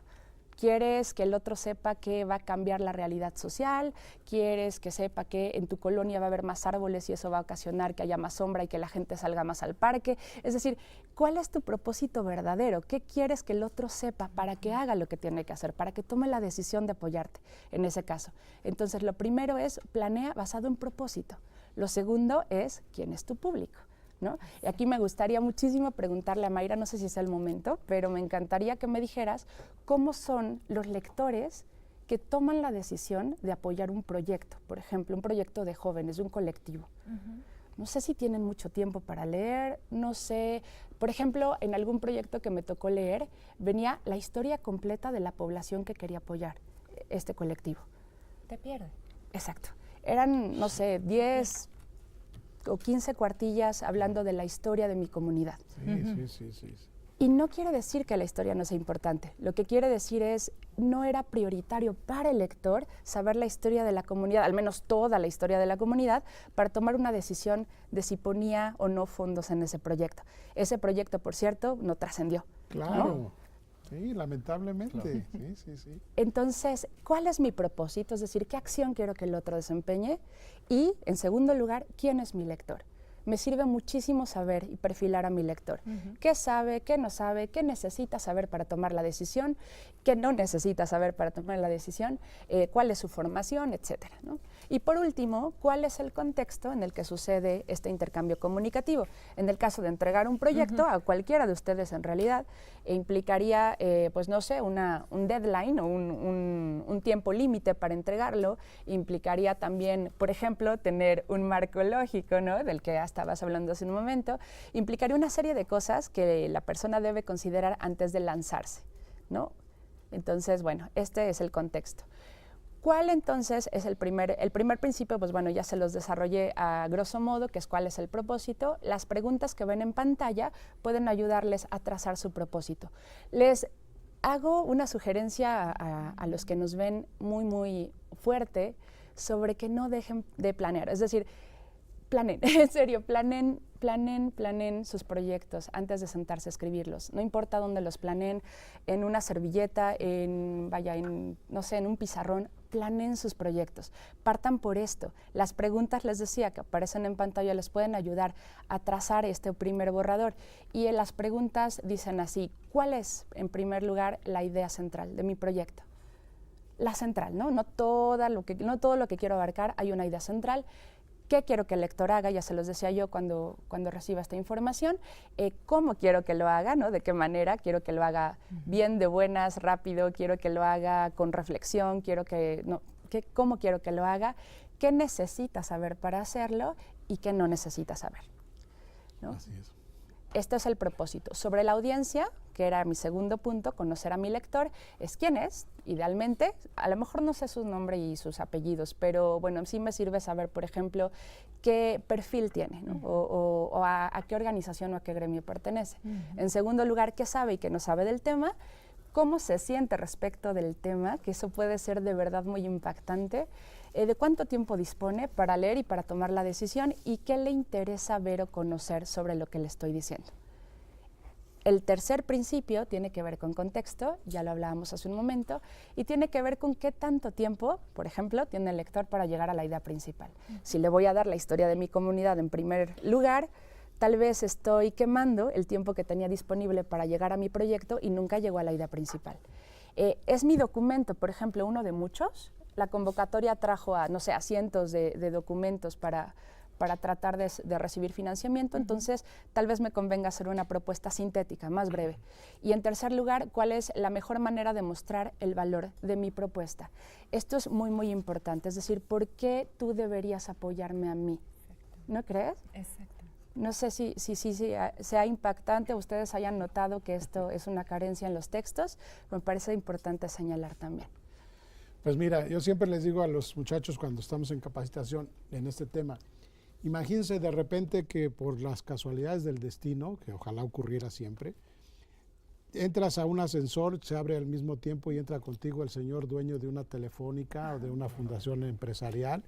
¿Quieres que el otro sepa que va a cambiar la realidad social? ¿Quieres que sepa que en tu colonia va a haber más árboles y eso va a ocasionar que haya más sombra y que la gente salga más al parque? Es decir, ¿cuál es tu propósito verdadero? ¿Qué quieres que el otro sepa para que haga lo que tiene que hacer, para que tome la decisión de apoyarte en ese caso? Entonces, lo primero es planea basado en propósito. Lo segundo es quién es tu público, ¿no? Y aquí me gustaría muchísimo preguntarle a Mayra, no sé si es el momento, pero me encantaría que me dijeras cómo son los lectores que toman la decisión de apoyar un proyecto, por ejemplo, un proyecto de jóvenes, de un colectivo. No sé si tienen mucho tiempo para leer, no sé, por ejemplo, en algún proyecto que me tocó leer, venía la historia completa de la población que quería apoyar este colectivo. Te pierde. Exacto. Eran, no sé, 10 o 15 cuartillas hablando de la historia de mi comunidad. Sí. Y no quiere decir que la historia no sea importante. Lo que quiere decir es, no era prioritario para el lector saber la historia de la comunidad, al menos toda la historia de la comunidad, para tomar una decisión de si ponía o no fondos en ese proyecto. Ese proyecto, por cierto, no trascendió. Claro. ¿No? Sí, lamentablemente. Claro. Sí. Entonces, ¿cuál es mi propósito? Es decir, ¿qué acción quiero que el otro desempeñe? Y, en segundo lugar, ¿quién es mi lector? Me sirve muchísimo saber y perfilar a mi lector. ¿Qué sabe, qué no sabe, qué necesita saber para tomar la decisión, qué no necesita saber para tomar la decisión, cuál es su formación, etcétera, ¿no? Y por último, ¿cuál es el contexto en el que sucede este intercambio comunicativo? En el caso de entregar un proyecto a cualquiera de ustedes en realidad, implicaría, pues no sé, un deadline o un tiempo límite para entregarlo, implicaría también, por ejemplo, tener un marco lógico, ¿no? Del que estabas hablando hace un momento, implicaría una serie de cosas que la persona debe considerar antes de lanzarse, ¿no? Entonces, bueno, este es el contexto. ¿Cuál entonces es el primer principio? Pues bueno, ya se los desarrollé a grosso modo, que es cuál es el propósito. Las preguntas que ven en pantalla pueden ayudarles a trazar su propósito. Les hago una sugerencia a los que nos ven muy, muy fuerte sobre que no dejen de planear. Es decir, planen, en serio, planen sus proyectos antes de sentarse a escribirlos. No importa dónde los planen, en una servilleta, no sé, en un pizarrón, planen sus proyectos. Partan por esto. Las preguntas, les decía, que aparecen en pantalla les pueden ayudar a trazar este primer borrador. Y en las preguntas dicen así, ¿cuál es, en primer lugar, la idea central de mi proyecto? La central, ¿no? No todo lo que quiero abarcar, hay una idea central. ¿Qué quiero que el lector haga? Ya se los decía yo cuando reciba esta información. ¿Cómo quiero que lo haga? ¿No? ¿De qué manera? Quiero que lo haga bien, de buenas, rápido. Quiero que lo haga con reflexión. ¿Cómo quiero que lo haga? ¿Qué necesita saber para hacerlo? Y qué no necesita saber, ¿no? Así es. Este es el propósito. Sobre la audiencia, que era mi segundo punto, conocer a mi lector, es quién es, idealmente. A lo mejor no sé su nombre y sus apellidos, pero bueno, sí me sirve saber, por ejemplo, qué perfil tiene, ¿no? O a qué organización o a qué gremio pertenece. En segundo lugar, qué sabe y qué no sabe del tema, cómo se siente respecto del tema, que eso puede ser de verdad muy impactante, de cuánto tiempo dispone para leer y para tomar la decisión y qué le interesa ver o conocer sobre lo que le estoy diciendo. El tercer principio tiene que ver con contexto, ya lo hablábamos hace un momento, y tiene que ver con qué tanto tiempo, por ejemplo, tiene el lector para llegar a la idea principal. Si le voy a dar la historia de mi comunidad en primer lugar, tal vez estoy quemando el tiempo que tenía disponible para llegar a mi proyecto y nunca llego a la idea principal. Es mi documento, por ejemplo, uno de muchos. La convocatoria trajo a cientos de documentos para tratar de recibir financiamiento, entonces tal vez me convenga hacer una propuesta sintética, más breve. Y en tercer lugar, ¿cuál es la mejor manera de mostrar el valor de mi propuesta? Esto es muy, muy importante, es decir, ¿por qué tú deberías apoyarme a mí? ¿No crees? Exacto. No sé si sea impactante, ustedes hayan notado que esto es una carencia en los textos, me parece importante señalar también. Pues mira, yo siempre les digo a los muchachos cuando estamos en capacitación en este tema, imagínense de repente que por las casualidades del destino, que ojalá ocurriera siempre, entras a un ascensor, se abre al mismo tiempo y entra contigo el señor dueño de una telefónica o de una fundación empresarial,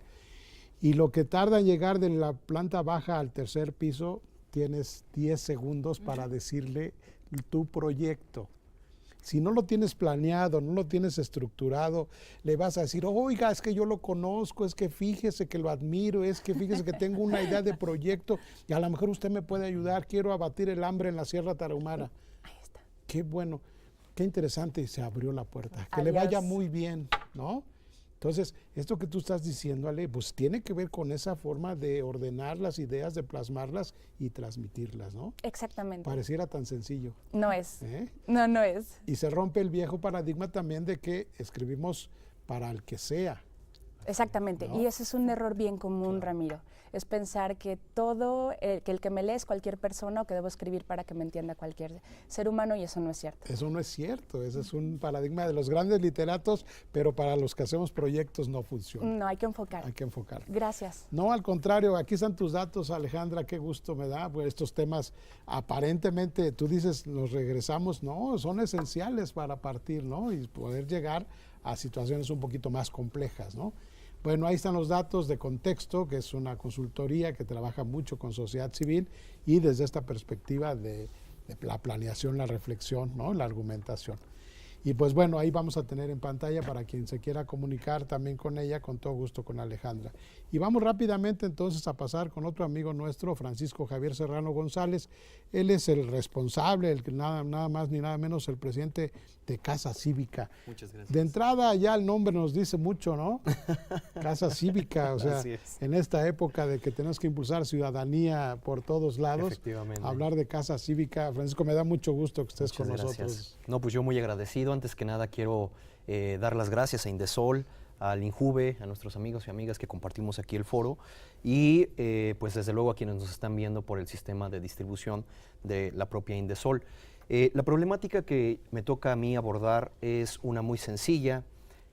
y lo que tarda en llegar de la planta baja al tercer piso, tienes 10 segundos para decirle tu proyecto. Si no lo tienes planeado, no lo tienes estructurado, le vas a decir, oiga, es que yo lo conozco, es que fíjese que lo admiro, es que fíjese que tengo una idea de proyecto y a lo mejor usted me puede ayudar, quiero abatir el hambre en la Sierra Tarahumara. Ahí está. Qué bueno, qué interesante, y se abrió la puerta. Que Adiós. le vaya muy bien, ¿no? Entonces, esto que tú estás diciendo, Ale, pues tiene que ver con esa forma de ordenar las ideas, de plasmarlas y transmitirlas, ¿no? Exactamente. Pareciera tan sencillo. No es. ¿Eh? No es. Y se rompe el viejo paradigma también de que escribimos para el que sea. Exactamente, ¿no? Y ese es un error bien común, Ramiro. Es pensar que que el que me lee es cualquier persona o que debo escribir para que me entienda cualquier ser humano, y eso no es cierto. Eso no es cierto, ese es un paradigma de los grandes literatos, pero para los que hacemos proyectos no funciona. No, hay que enfocar. Hay que enfocar. Gracias. No, al contrario, aquí están tus datos, Alejandra, qué gusto me da, pues estos temas aparentemente, tú dices, nos regresamos, no, son esenciales para partir, ¿no? Y poder llegar a situaciones un poquito más complejas, ¿no? Bueno, ahí están los datos de Contexto, que es una consultoría que trabaja mucho con sociedad civil y desde esta perspectiva de la planeación, la reflexión, ¿no? La argumentación. Y pues bueno, ahí vamos a tener en pantalla para quien se quiera comunicar también con ella, con todo gusto con Alejandra. Y vamos rápidamente entonces a pasar con otro amigo nuestro, Francisco Javier Serrano González. Él es el responsable, el que nada más ni nada menos, el presidente de Casa Cívica. Muchas gracias. De entrada ya el nombre nos dice mucho, ¿no? Casa Cívica, o sea, en esta época de que tenemos que impulsar ciudadanía por todos lados, hablar de Casa Cívica. Francisco, me da mucho gusto que estés Muchas con gracias. nosotros. No, pues yo muy agradecido. Antes que nada quiero dar las gracias a Indesol, al Injuve, a nuestros amigos y amigas que compartimos aquí el foro y pues desde luego a quienes nos están viendo por el sistema de distribución de la propia Indesol. La problemática que me toca a mí abordar es una muy sencilla,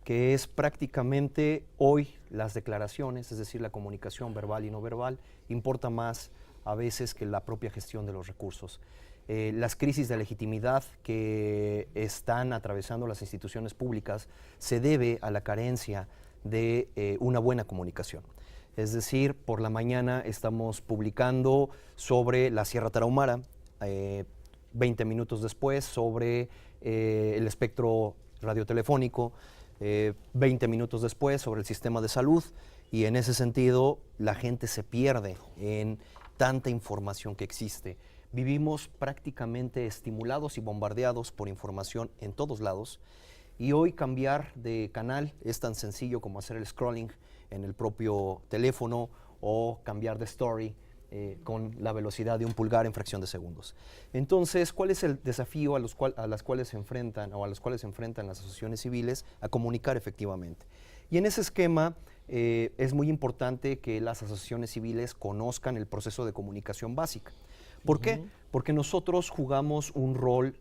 que es prácticamente hoy las declaraciones, es decir, la comunicación verbal y no verbal, importa más a veces que la propia gestión de los recursos. Las crisis de legitimidad que están atravesando las instituciones públicas se debe a la carencia de una buena comunicación. Es decir, por la mañana estamos publicando sobre la Sierra Tarahumara, 20 minutos después sobre el espectro radiotelefónico, 20 minutos después sobre el sistema de salud, y en ese sentido la gente se pierde en tanta información que existe. Vivimos prácticamente estimulados y bombardeados por información en todos lados, y hoy cambiar de canal es tan sencillo como hacer el scrolling en el propio teléfono o cambiar de story con la velocidad de un pulgar en fracción de segundos. Entonces, ¿cuál es el desafío a los cuales se enfrentan las asociaciones civiles? A comunicar efectivamente. Y en ese esquema es muy importante que las asociaciones civiles conozcan el proceso de comunicación básica. ¿Por qué? Porque nosotros jugamos un rol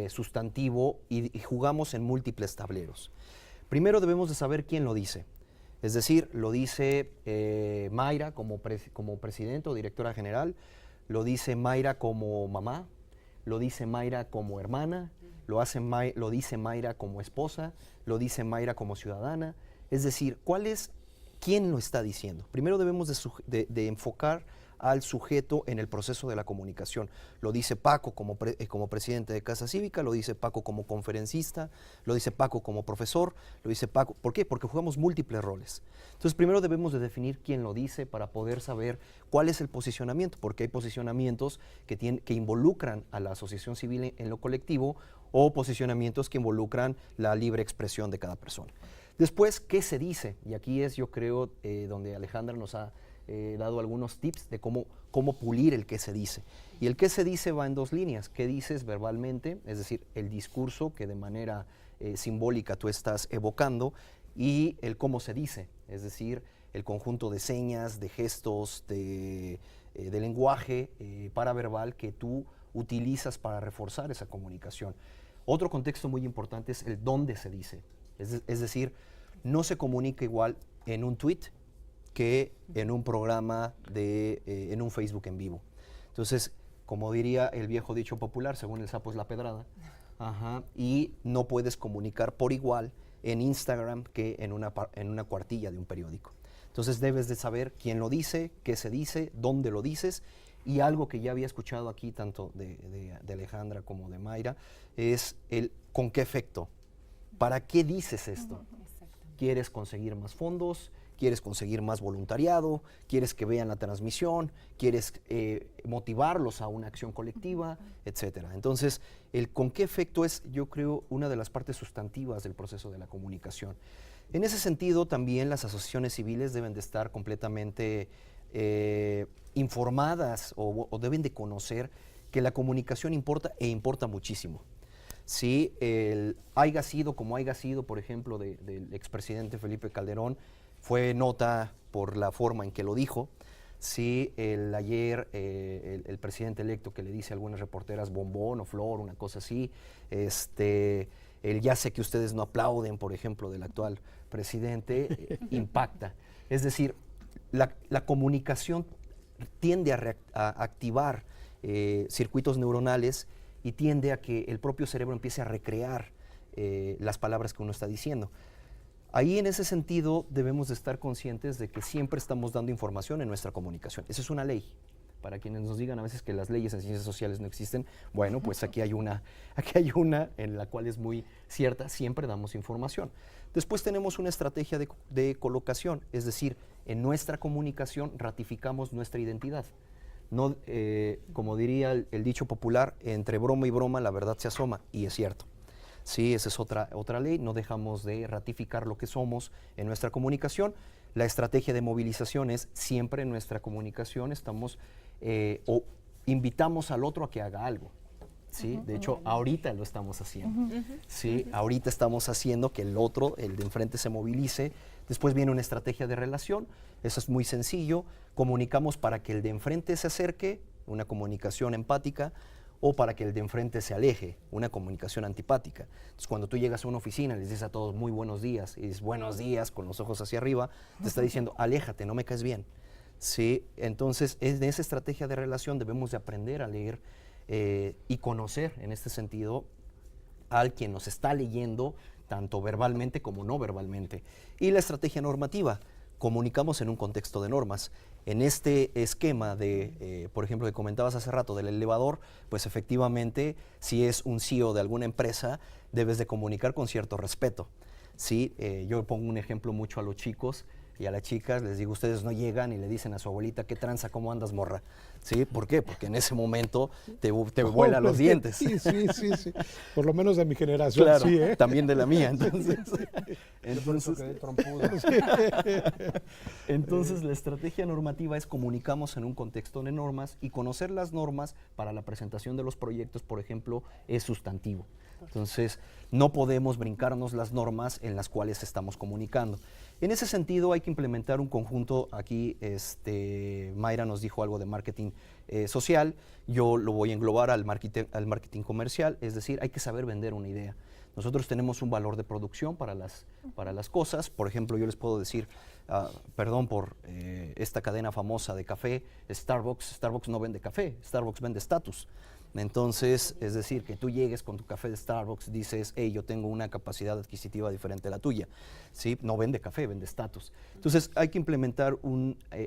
sustantivo y jugamos en múltiples tableros. Primero debemos de saber quién lo dice. Es decir, lo dice Mayra como presidente o directora general, lo dice Mayra como mamá, lo dice Mayra como hermana, lo dice Mayra como esposa, lo dice Mayra como ciudadana. Es decir, ¿quién lo está diciendo? Primero debemos de enfocar al sujeto en el proceso de la comunicación. Lo dice Paco como presidente de Casa Cívica, lo dice Paco como conferencista, lo dice Paco como profesor, lo dice Paco. ¿Por qué? Porque jugamos múltiples roles. Entonces, primero debemos de definir quién lo dice para poder saber cuál es el posicionamiento, porque hay posicionamientos que involucran a la asociación civil en lo colectivo o posicionamientos que involucran la libre expresión de cada persona. Después, ¿qué se dice? Y aquí es, yo creo, donde Alejandra nos ha dado algunos tips de cómo pulir el qué se dice. Y el qué se dice va en dos líneas. ¿Qué dices verbalmente? Es decir, el discurso que de manera simbólica tú estás evocando, y el cómo se dice, es decir, el conjunto de señas, de gestos, de lenguaje paraverbal que tú utilizas para reforzar esa comunicación. Otro contexto muy importante es el dónde se dice. Es decir, no se comunica igual en un tweet que en un programa en un Facebook en vivo. Entonces, como diría el viejo dicho popular, según el sapo es la pedrada, y no puedes comunicar por igual en Instagram que en una cuartilla de un periódico. Entonces debes de saber quién lo dice, qué se dice, dónde lo dices, y algo que ya había escuchado aquí tanto de Alejandra como de Mayra es el con qué efecto. ¿Para qué dices esto? ¿Quieres conseguir más fondos? ¿Quieres conseguir más voluntariado? ¿Quieres que vean la transmisión? ¿Quieres motivarlos a una acción colectiva? Etcétera. Entonces, el con qué efecto es, yo creo, una de las partes sustantivas del proceso de la comunicación. En ese sentido, también las asociaciones civiles deben de estar completamente informadas o deben de conocer que la comunicación importa e importa muchísimo. Si haya sido como haya sido, por ejemplo, del expresidente Felipe Calderón, fue nota por la forma en que lo dijo. Sí, ayer el presidente electo que le dice a algunas reporteras bombón o flor, una cosa así, ya sé que ustedes no aplauden, por ejemplo, del actual presidente, impacta. Es decir, la comunicación tiende a activar circuitos neuronales y tiende a que el propio cerebro empiece a recrear las palabras que uno está diciendo. Ahí, en ese sentido, debemos de estar conscientes de que siempre estamos dando información en nuestra comunicación. Esa es una ley. Para quienes nos digan a veces que las leyes en ciencias sociales no existen, bueno, pues aquí hay una en la cual es muy cierta, siempre damos información. Después tenemos una estrategia de colocación, es decir, en nuestra comunicación ratificamos nuestra identidad. No, como diría el dicho popular, entre broma y broma la verdad se asoma, y es cierto. Sí, esa es otra ley, no dejamos de ratificar lo que somos en nuestra comunicación. La estrategia de movilización es siempre en nuestra comunicación estamos o invitamos al otro a que haga algo. ¿Sí? De hecho, ahorita lo estamos haciendo. ¿Sí? Ahorita estamos haciendo que el otro, el de enfrente, se movilice. Después viene una estrategia de relación, eso es muy sencillo. Comunicamos para que el de enfrente se acerque, una comunicación empática, o para que el de enfrente se aleje, una comunicación antipática. Entonces, cuando tú llegas a una oficina, les dices a todos muy buenos días, y dices buenos días con los ojos hacia arriba, te está diciendo aléjate, no me caes bien. ¿Sí? Entonces, en esa estrategia de relación debemos de aprender a leer y conocer, en este sentido, al quien nos está leyendo, tanto verbalmente como no verbalmente. Y la estrategia normativa, comunicamos en un contexto de normas. En este esquema de, por ejemplo, que comentabas hace rato del elevador, pues efectivamente, si es un CEO de alguna empresa, debes de comunicar con cierto respeto. ¿Sí? Yo pongo un ejemplo mucho a los chicos y a las chicas, les digo, ustedes no llegan y le dicen a su abuelita, ¿qué tranza, cómo andas, morra? ¿Sí? ¿Por qué? Porque en ese momento te vuelan los dientes. Sí. Por lo menos de mi generación, claro, sí, ¿eh? También de la mía, entonces. Entonces, la estrategia normativa es comunicamos en un contexto de normas, y conocer las normas para la presentación de los proyectos, por ejemplo, es sustantivo. Entonces, no podemos brincarnos las normas en las cuales estamos comunicando. En ese sentido, hay que implementar un conjunto. Aquí Mayra nos dijo algo de marketing social, yo lo voy a englobar al marketing comercial, es decir, hay que saber vender una idea. Nosotros tenemos un valor de producción para las cosas. Por ejemplo, yo les puedo decir, perdón por esta cadena famosa de café, Starbucks no vende café, Starbucks vende estatus. Entonces, es decir, que tú llegues con tu café de Starbucks, dices, hey, yo tengo una capacidad adquisitiva diferente a la tuya. ¿Sí? No vende café, vende estatus. Entonces, hay que implementar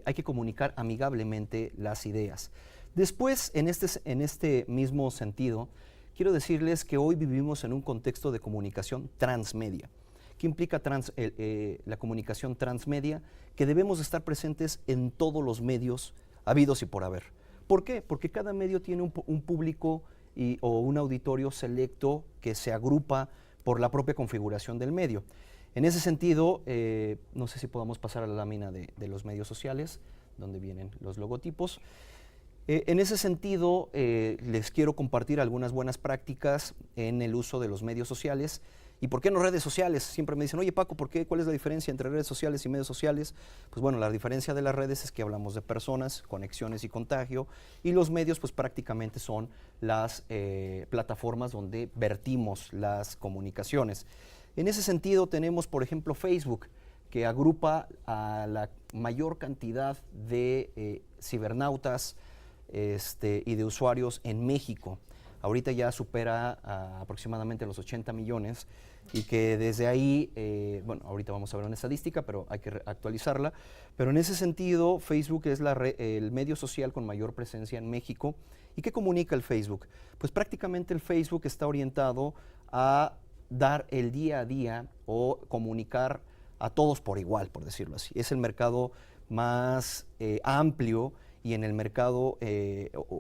hay que comunicar amigablemente las ideas. Después, en este mismo sentido, quiero decirles que hoy vivimos en un contexto de comunicación transmedia. ¿Qué implica la comunicación transmedia? Que debemos estar presentes en todos los medios habidos y por haber. ¿Por qué? Porque cada medio tiene un público o un auditorio selecto que se agrupa por la propia configuración del medio. En ese sentido, no sé si podamos pasar a la lámina de los medios sociales, donde vienen los logotipos. En ese sentido, les quiero compartir algunas buenas prácticas en el uso de los medios sociales. ¿Y por qué no redes sociales? Siempre me dicen, oye Paco, ¿cuál es la diferencia entre redes sociales y medios sociales? Pues bueno, la diferencia de las redes es que hablamos de personas, conexiones y contagio, y los medios pues prácticamente son las plataformas donde vertimos las comunicaciones. En ese sentido tenemos, por ejemplo, Facebook, que agrupa a la mayor cantidad de cibernautas y de usuarios en México. Ahorita ya supera aproximadamente los 80 millones, y que desde ahí, bueno, ahorita vamos a ver una estadística, pero hay que actualizarla. Pero en ese sentido, Facebook es el medio social con mayor presencia en México. ¿Y qué comunica el Facebook? Pues prácticamente el Facebook está orientado a dar el día a día o comunicar a todos por igual, por decirlo así. Es el mercado más amplio, y en el mercado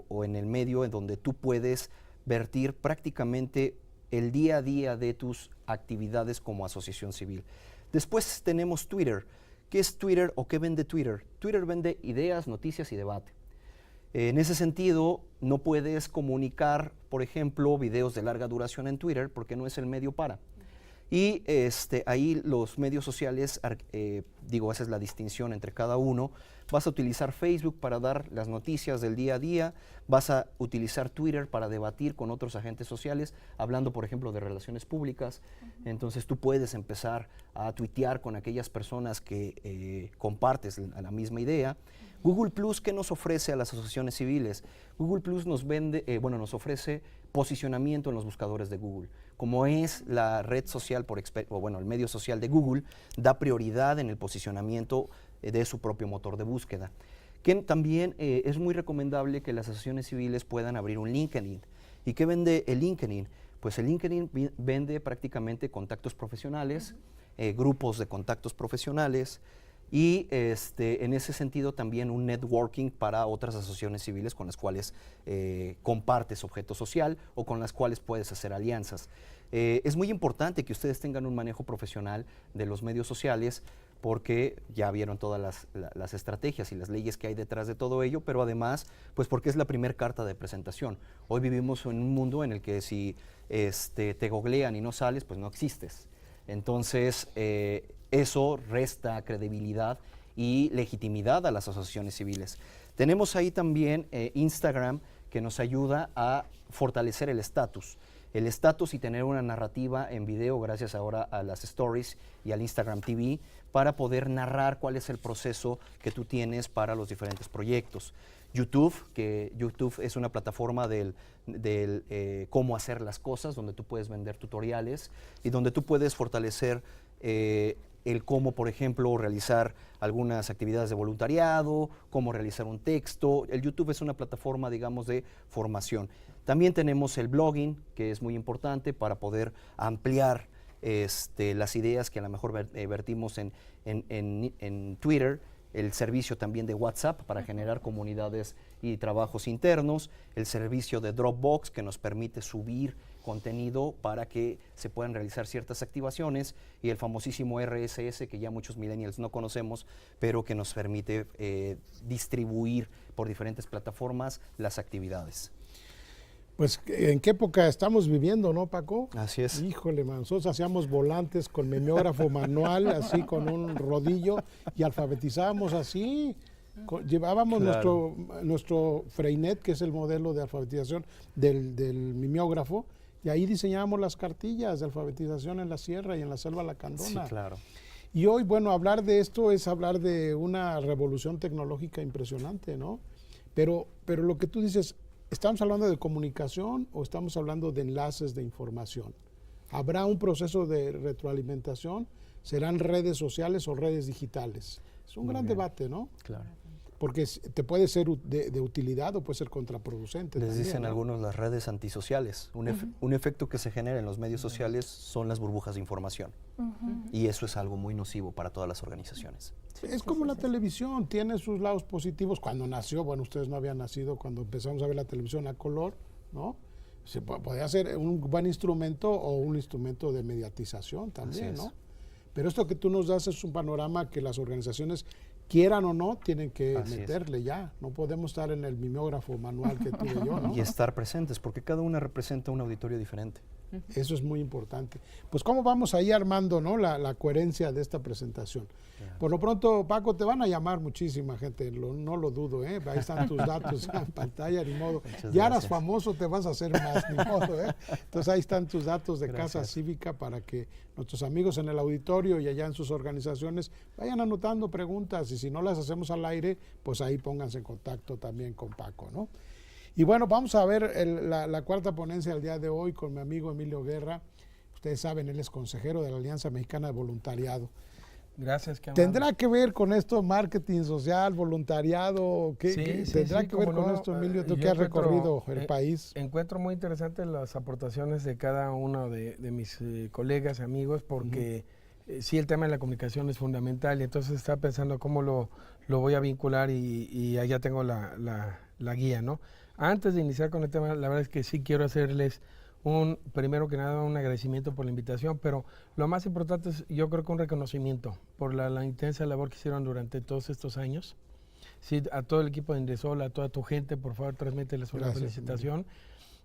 o en el medio en donde tú puedes vertir prácticamente el día a día de tus actividades como asociación civil. Después tenemos Twitter. ¿Qué es Twitter o qué vende Twitter? Twitter vende ideas, noticias y debate. En ese sentido, no puedes comunicar, por ejemplo, videos de larga duración en Twitter porque no es el medio para. Y ahí los medios sociales, esa es la distinción entre cada uno. Vas a utilizar Facebook para dar las noticias del día a día, vas a utilizar Twitter para debatir con otros agentes sociales, hablando, por ejemplo, de relaciones públicas. Entonces tú puedes empezar a tuitear con aquellas personas que compartes la misma idea. Google Plus, ¿qué nos ofrece a las asociaciones civiles? Google Plus nos ofrece posicionamiento en los buscadores de Google. Como es la red social el medio social de Google, da prioridad en el posicionamiento de su propio motor de búsqueda. Que también es muy recomendable que las asociaciones civiles puedan abrir un LinkedIn. ¿Y qué vende el LinkedIn? Pues el LinkedIn vende prácticamente contactos profesionales, grupos de contactos profesionales, y en ese sentido también un networking para otras asociaciones civiles con las cuales compartes objeto social o con las cuales puedes hacer alianzas. Es muy importante que ustedes tengan un manejo profesional de los medios sociales, porque ya vieron todas las estrategias y las leyes que hay detrás de todo ello, pero además, pues porque es la primer carta de presentación. Hoy vivimos en un mundo en el que si te googlean y no sales, pues no existes. Entonces, eso resta credibilidad y legitimidad a las asociaciones civiles. Tenemos ahí también Instagram, que nos ayuda a fortalecer el estatus. El estatus y tener una narrativa en video gracias ahora a las stories y al Instagram TV para poder narrar cuál es el proceso que tú tienes para los diferentes proyectos. YouTube, que YouTube es una plataforma del cómo hacer las cosas, donde tú puedes vender tutoriales y donde tú puedes fortalecer el cómo, por ejemplo, realizar algunas actividades de voluntariado, cómo realizar un texto. El YouTube es una plataforma, digamos, de formación. También tenemos el blogging, que es muy importante para poder ampliar las ideas que a lo mejor vertimos en Twitter, el servicio también de WhatsApp para generar comunidades y trabajos internos, el servicio de Dropbox que nos permite subir contenido para que se puedan realizar ciertas activaciones, y el famosísimo RSS que ya muchos millennials no conocemos, pero que nos permite distribuir por diferentes plataformas las actividades. Pues, ¿en qué época estamos viviendo, no, Paco? Así es. Híjole, nosotros hacíamos volantes con mimeógrafo manual, así con un rodillo, y alfabetizábamos así. Llevábamos nuestro Freinet, que es el modelo de alfabetización del mimeógrafo, y ahí diseñábamos las cartillas de alfabetización en la sierra y en la selva lacandona. Sí, claro. Y hoy, bueno, hablar de esto es hablar de una revolución tecnológica impresionante, ¿no? Pero lo que tú dices, ¿estamos hablando de comunicación o estamos hablando de enlaces de información? ¿Habrá un proceso de retroalimentación? ¿Serán redes sociales o redes digitales? Es un gran debate, ¿no? Claro. Porque te puede ser de utilidad o puede ser contraproducente. Les también, dicen ¿no? algunos las redes antisociales. Un efecto que se genera en los medios sociales son las burbujas de información. Y eso es algo muy nocivo para todas las organizaciones. Es como la televisión, tiene sus lados positivos. Cuando nació, bueno, ustedes no habían nacido cuando empezamos a ver la televisión a color, ¿no? Se podía ser un buen instrumento o un instrumento de mediatización también, ¿no? Pero esto que tú nos das es un panorama que las organizaciones, quieran o no, tienen que meterle ya. No podemos estar en el mimeógrafo manual que tuve yo, ¿no? Y estar presentes, porque cada una representa un auditorio diferente. Eso es muy importante. Pues cómo vamos ahí armando, ¿no? la coherencia de esta presentación. Claro. Por lo pronto, Paco, te van a llamar muchísima gente, no lo dudo, ¿eh? Ahí están tus datos en pantalla, ni modo. Ya eras famoso, te vas a hacer más, ni modo, ¿eh? Entonces ahí están tus datos de Casa Cívica para que nuestros amigos en el auditorio y allá en sus organizaciones vayan anotando preguntas, y si no las hacemos al aire, pues ahí pónganse en contacto también con Paco, ¿no? Y bueno, vamos a ver la cuarta ponencia del día de hoy con mi amigo Emilio Guerra. Ustedes saben, él es consejero de la Alianza Mexicana de Voluntariado. Gracias. ¿Tendrá que ver con esto marketing social, voluntariado? ¿Tendrá que ver con esto, Emilio? Tú que has recorrido el país. Encuentro muy interesantes las aportaciones de cada uno de mis colegas, amigos, porque sí, el tema de la comunicación es fundamental, y entonces estaba pensando cómo lo voy a vincular, y allá tengo la guía, ¿no? Antes de iniciar con el tema, la verdad es que sí quiero hacerles primero que nada un agradecimiento por la invitación, pero lo más importante es, yo creo que un reconocimiento por la intensa labor que hicieron durante todos estos años. Sí, a todo el equipo de Indesol, a toda tu gente, por favor, transmíteles una felicitación.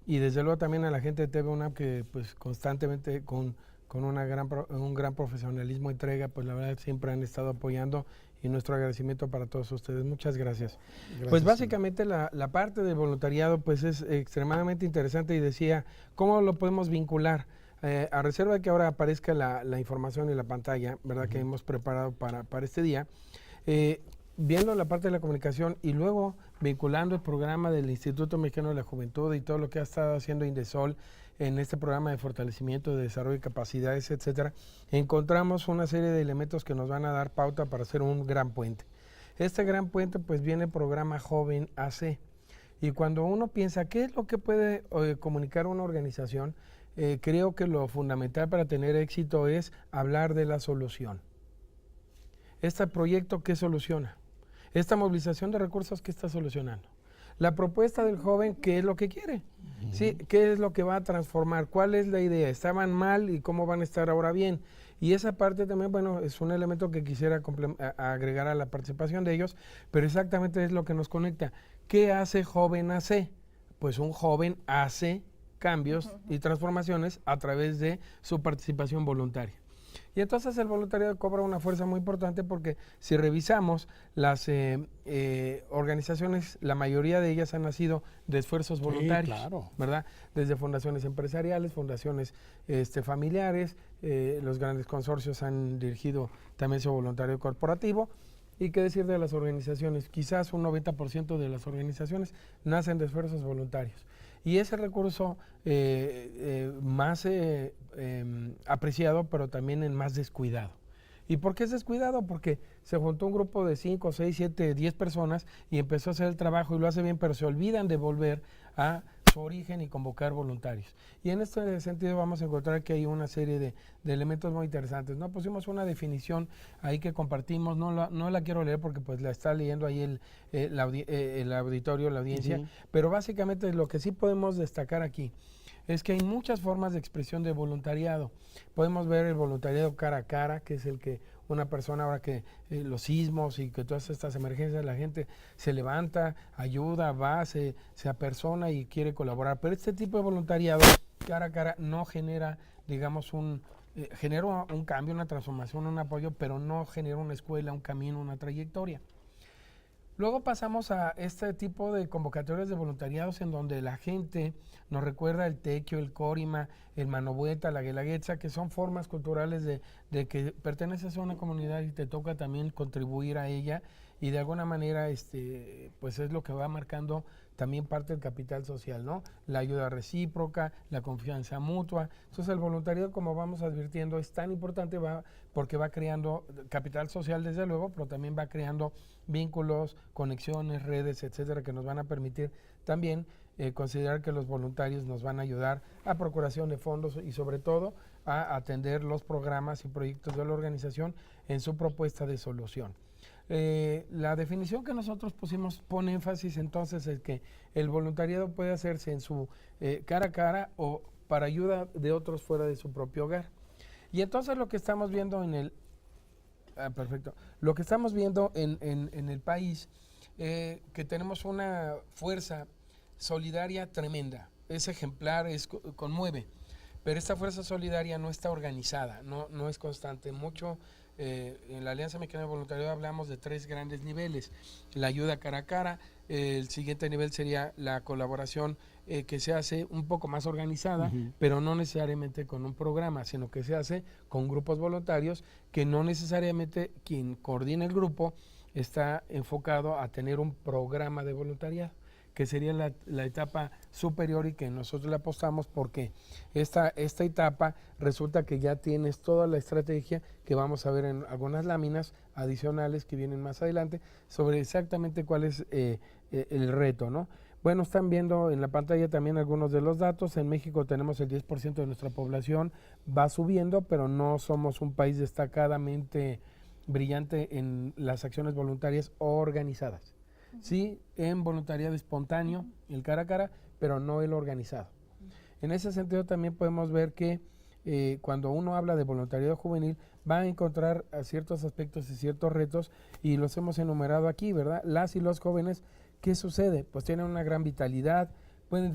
Y desde luego también a la gente de TV UNAM, que pues constantemente con con un gran profesionalismo, entrega, pues la verdad siempre han estado apoyando y nuestro agradecimiento para todos ustedes. Muchas gracias. Pues básicamente la parte del voluntariado pues es extremadamente interesante y decía, ¿cómo lo podemos vincular? A reserva de que ahora aparezca la información en la pantalla, ¿verdad? Que hemos preparado para este día, viendo la parte de la comunicación y luego vinculando el programa del Instituto Mexicano de la Juventud y todo lo que ha estado haciendo Indesol en este programa de fortalecimiento, de desarrollo de capacidades, etcétera, encontramos una serie de elementos que nos van a dar pauta para hacer un gran puente. Este gran puente pues viene el programa Joven AC, y cuando uno piensa qué es lo que puede comunicar una organización, creo que lo fundamental para tener éxito es hablar de la solución. Este proyecto, ¿qué soluciona? Esta movilización de recursos, ¿qué está solucionando? La propuesta del joven, ¿qué es lo que quiere? ¿Sí? ¿Qué es lo que va a transformar? ¿Cuál es la idea? ¿Estaban mal y cómo van a estar ahora bien? Y esa parte también, bueno, es un elemento que quisiera agregar a la participación de ellos, pero exactamente es lo que nos conecta. ¿Qué hace Joven AC? Pues un joven hace cambios y transformaciones a través de su participación voluntaria. Y entonces el voluntariado cobra una fuerza muy importante porque si revisamos las organizaciones, la mayoría de ellas han nacido de esfuerzos voluntarios, claro, ¿verdad? Desde fundaciones empresariales, fundaciones familiares, los grandes consorcios han dirigido también su voluntariado corporativo. ¿Y qué decir de las organizaciones? Quizás un 90% de las organizaciones nacen de esfuerzos voluntarios. Y ese recurso más apreciado, pero también en más descuidado. ¿Y por qué es descuidado? Porque se juntó un grupo de 5, 6, 7, 10 personas y empezó a hacer el trabajo y lo hace bien, pero se olvidan de volver a su origen y convocar voluntarios. Y en este sentido vamos a encontrar que hay una serie de elementos muy interesantes, ¿no? Pusimos una definición ahí que compartimos, no la quiero leer porque pues la está leyendo ahí el auditorio, la audiencia, pero básicamente lo que sí podemos destacar aquí es que hay muchas formas de expresión de voluntariado. Podemos ver el voluntariado cara a cara, que es el que una persona ahora que los sismos y que todas estas emergencias, la gente se levanta, ayuda, va, se apersona y quiere colaborar. Pero este tipo de voluntariado cara a cara no genera, digamos, genera un cambio, una transformación, un apoyo, pero no genera una escuela, un camino, una trayectoria. Luego pasamos a este tipo de convocatorias de voluntariados en donde la gente nos recuerda el tequio, el córima, el manovuelta, la guelaguetza, que son formas culturales de que perteneces a una comunidad y te toca también contribuir a ella, y de alguna manera pues es lo que va marcando también parte del capital social, ¿no? La ayuda recíproca, la confianza mutua. Entonces el voluntariado, como vamos advirtiendo, es tan importante porque va creando capital social desde luego, pero también va creando vínculos, conexiones, redes, etcétera, que nos van a permitir también considerar que los voluntarios nos van a ayudar a procuración de fondos y sobre todo a atender los programas y proyectos de la organización en su propuesta de solución. La definición que nosotros pusimos pone énfasis entonces en que el voluntariado puede hacerse en su cara a cara o para ayuda de otros fuera de su propio hogar. Y entonces lo que estamos viendo lo que estamos viendo en el país, que tenemos una fuerza solidaria tremenda, es ejemplar, conmueve, pero esta fuerza solidaria no está organizada, no es constante. En la Alianza Mexicana de Voluntariado hablamos de 3 grandes niveles: la ayuda cara a cara, el siguiente nivel sería la colaboración que se hace un poco más organizada, pero no necesariamente con un programa, sino que se hace con grupos voluntarios que no necesariamente quien coordina el grupo está enfocado a tener un programa de voluntariado, que sería la etapa superior y que nosotros le apostamos porque esta etapa resulta que ya tienes toda la estrategia que vamos a ver en algunas láminas adicionales que vienen más adelante sobre exactamente cuál es el reto, ¿no? Bueno, están viendo en la pantalla también algunos de los datos. En México tenemos el 10% de nuestra población, va subiendo, pero no somos un país destacadamente brillante en las acciones voluntarias organizadas. Sí, en voluntariado espontáneo, el cara a cara, pero no el organizado. En ese sentido también podemos ver que cuando uno habla de voluntariado juvenil va a encontrar ciertos aspectos y ciertos retos y los hemos enumerado aquí, ¿verdad? Las y los jóvenes, ¿qué sucede? Pues tienen una gran vitalidad, pueden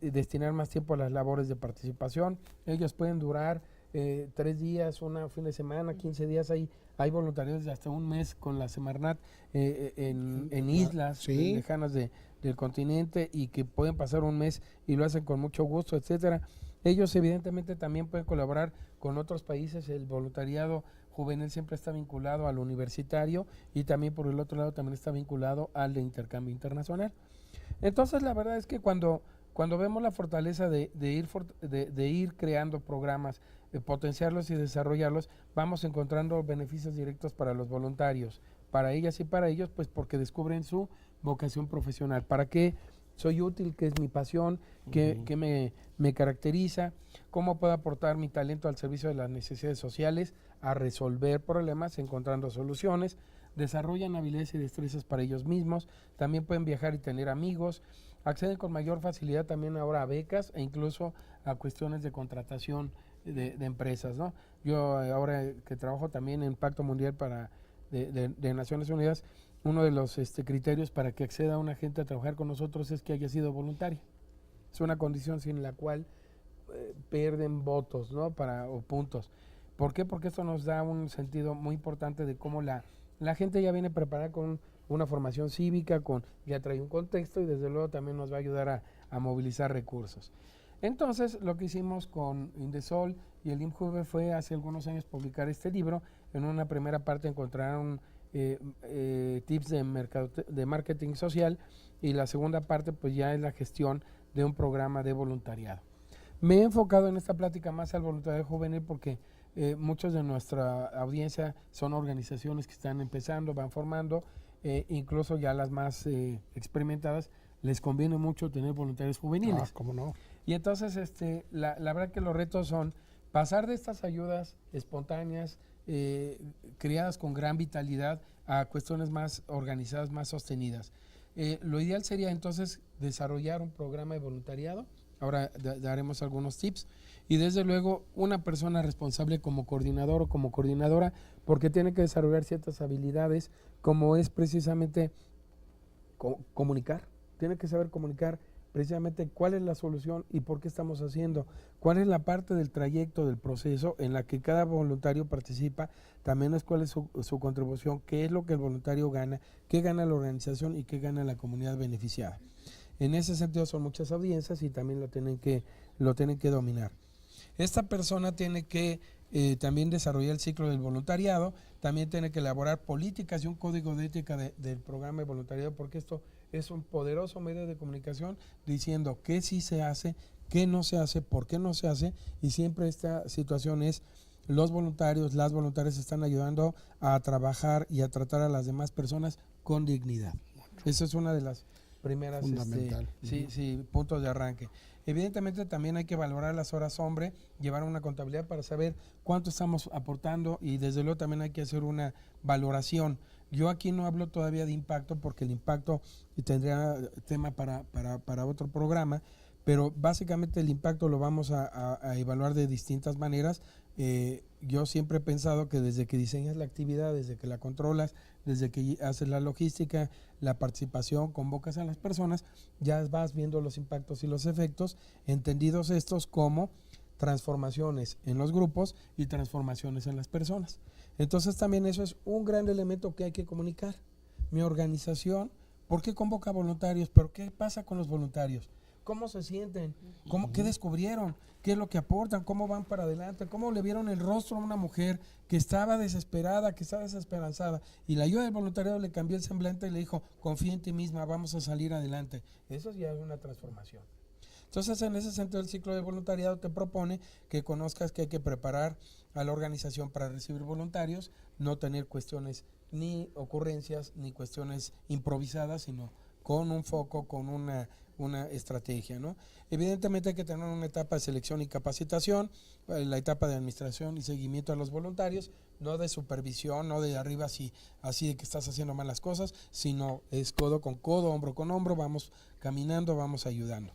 destinar más tiempo a las labores de participación, ellos pueden durar 3 días, un fin de semana, 15 días, hay voluntarios de hasta un mes con la Semarnat en islas lejanas del continente y que pueden pasar un mes y lo hacen con mucho gusto, etcétera. Ellos evidentemente también pueden colaborar con otros países. El voluntariado juvenil siempre está vinculado al universitario y también por el otro lado también está vinculado al de intercambio internacional. Entonces la verdad es que cuando vemos la fortaleza de ir creando programas, de potenciarlos y desarrollarlos, vamos encontrando beneficios directos para los voluntarios, para ellas y para ellos, pues porque descubren su vocación profesional. ¿Para qué soy útil? ¿Qué es mi pasión? ¿Qué me caracteriza? ¿Cómo puedo aportar mi talento al servicio de las necesidades sociales, a resolver problemas, encontrando soluciones? Desarrollan habilidades y destrezas para ellos mismos, también pueden viajar y tener amigos, acceden con mayor facilidad también ahora a becas e incluso a cuestiones de contratación de empresas, ¿no? Yo ahora que trabajo también en Pacto Mundial de Naciones Unidas, uno de los criterios para que acceda una gente a trabajar con nosotros es que haya sido voluntario. Es una condición sin la cual pierden votos, ¿no? O puntos. ¿Por qué? Porque esto nos da un sentido muy importante de cómo la gente ya viene preparada con una formación cívica, ya trae un contexto y desde luego también nos va a ayudar a movilizar recursos. Entonces, lo que hicimos con Indesol y el IMJUVE fue hace algunos años publicar este libro. En una primera parte encontraron tips de marketing social y la segunda parte pues ya es la gestión de un programa de voluntariado. Me he enfocado en esta plática más al voluntariado juvenil porque muchos de nuestra audiencia son organizaciones que están empezando, van formando, incluso ya las más experimentadas les conviene mucho tener voluntarios juveniles. ¿Cómo no? Y entonces la verdad que los retos son pasar de estas ayudas espontáneas, criadas con gran vitalidad, a cuestiones más organizadas, más sostenidas. Lo ideal sería entonces desarrollar un programa de voluntariado. Ahora daremos algunos tips. Y desde luego una persona responsable como coordinador o como coordinadora, porque tiene que desarrollar ciertas habilidades, como es precisamente comunicar. Tiene que saber comunicar precisamente cuál es la solución y por qué estamos haciendo, cuál es la parte del trayecto, del proceso en la que cada voluntario participa, también es cuál es su contribución, qué es lo que el voluntario gana, qué gana la organización y qué gana la comunidad beneficiada. En ese sentido son muchas audiencias y también lo tienen que dominar. Esta persona tiene que también desarrollar el ciclo del voluntariado, también tiene que elaborar políticas y un código de ética del programa de voluntariado, porque esto es un poderoso medio de comunicación diciendo qué sí se hace, qué no se hace, por qué no se hace, y siempre esta situación es los voluntarios, las voluntarias están ayudando a trabajar y a tratar a las demás personas con dignidad. Esa es una de las primeras puntos de arranque. Evidentemente también hay que valorar las horas hombre, llevar una contabilidad para saber cuánto estamos aportando y desde luego también hay que hacer una valoración. Yo aquí no hablo todavía de impacto porque el impacto tendría tema para otro programa, pero básicamente el impacto lo vamos a evaluar de distintas maneras. Yo siempre he pensado que desde que diseñas la actividad, desde que la controlas, desde que haces la logística, la participación, convocas a las personas, ya vas viendo los impactos y los efectos, entendidos estos como transformaciones en los grupos y transformaciones en las personas. Entonces también eso es un gran elemento que hay que comunicar. Mi organización, ¿por qué convoca voluntarios? ¿Pero qué pasa con los voluntarios? ¿Cómo se sienten? ¿Qué descubrieron? ¿Qué es lo que aportan? ¿Cómo van para adelante? ¿Cómo le vieron el rostro a una mujer que estaba desesperada, que estaba desesperanzada? Y la ayuda del voluntariado le cambió el semblante y le dijo, confía en ti misma, vamos a salir adelante. Eso ya es una transformación. Entonces, en ese sentido, el ciclo de voluntariado te propone que conozcas que hay que preparar a la organización para recibir voluntarios, no tener cuestiones ni ocurrencias, ni cuestiones improvisadas, sino con un foco, con una estrategia, ¿no? Evidentemente hay que tener una etapa de selección y capacitación, la etapa de administración y seguimiento a los voluntarios, no de supervisión, no de arriba así de que estás haciendo malas cosas, sino es codo con codo, hombro con hombro, vamos caminando, vamos ayudando.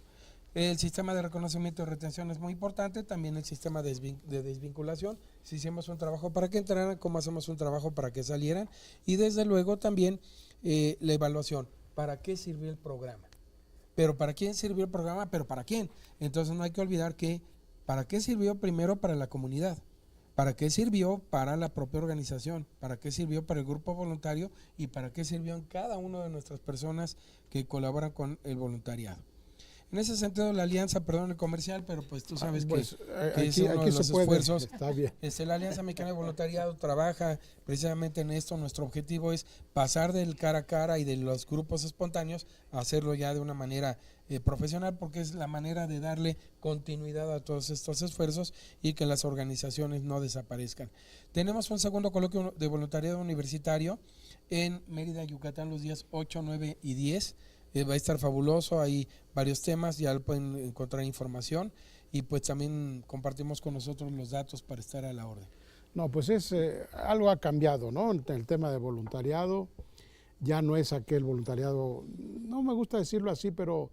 El sistema de reconocimiento y retención es muy importante, también el sistema de desvinculación, si hicimos un trabajo para que entraran, cómo hacemos un trabajo para que salieran, y desde luego también la evaluación, ¿para qué sirvió el programa? Pero ¿para quién sirvió el programa? ¿Pero para quién? Entonces no hay que olvidar que ¿Para qué sirvió? Primero para la comunidad. ¿Para qué sirvió? Para la propia organización. ¿Para qué sirvió? Para el grupo voluntario. ¿Y para qué sirvió en cada una de nuestras personas que colaboran con el voluntariado? En ese sentido, la alianza, perdón el comercial, pero pues tú sabes que es uno de los esfuerzos. Está bien. La Alianza Mexicana de Voluntariado trabaja precisamente en esto. Nuestro objetivo es pasar del cara a cara y de los grupos espontáneos a hacerlo ya de una manera profesional, porque es la manera de darle continuidad a todos estos esfuerzos y que las organizaciones no desaparezcan. Tenemos un segundo coloquio de voluntariado universitario en Mérida, Yucatán, los días 8, 9 y 10. Va a estar fabuloso, hay varios temas, ya pueden encontrar información y pues también compartimos con nosotros los datos para estar a la orden. No, pues algo ha cambiado, ¿no? El tema de voluntariado ya no es aquel voluntariado, no me gusta decirlo así, pero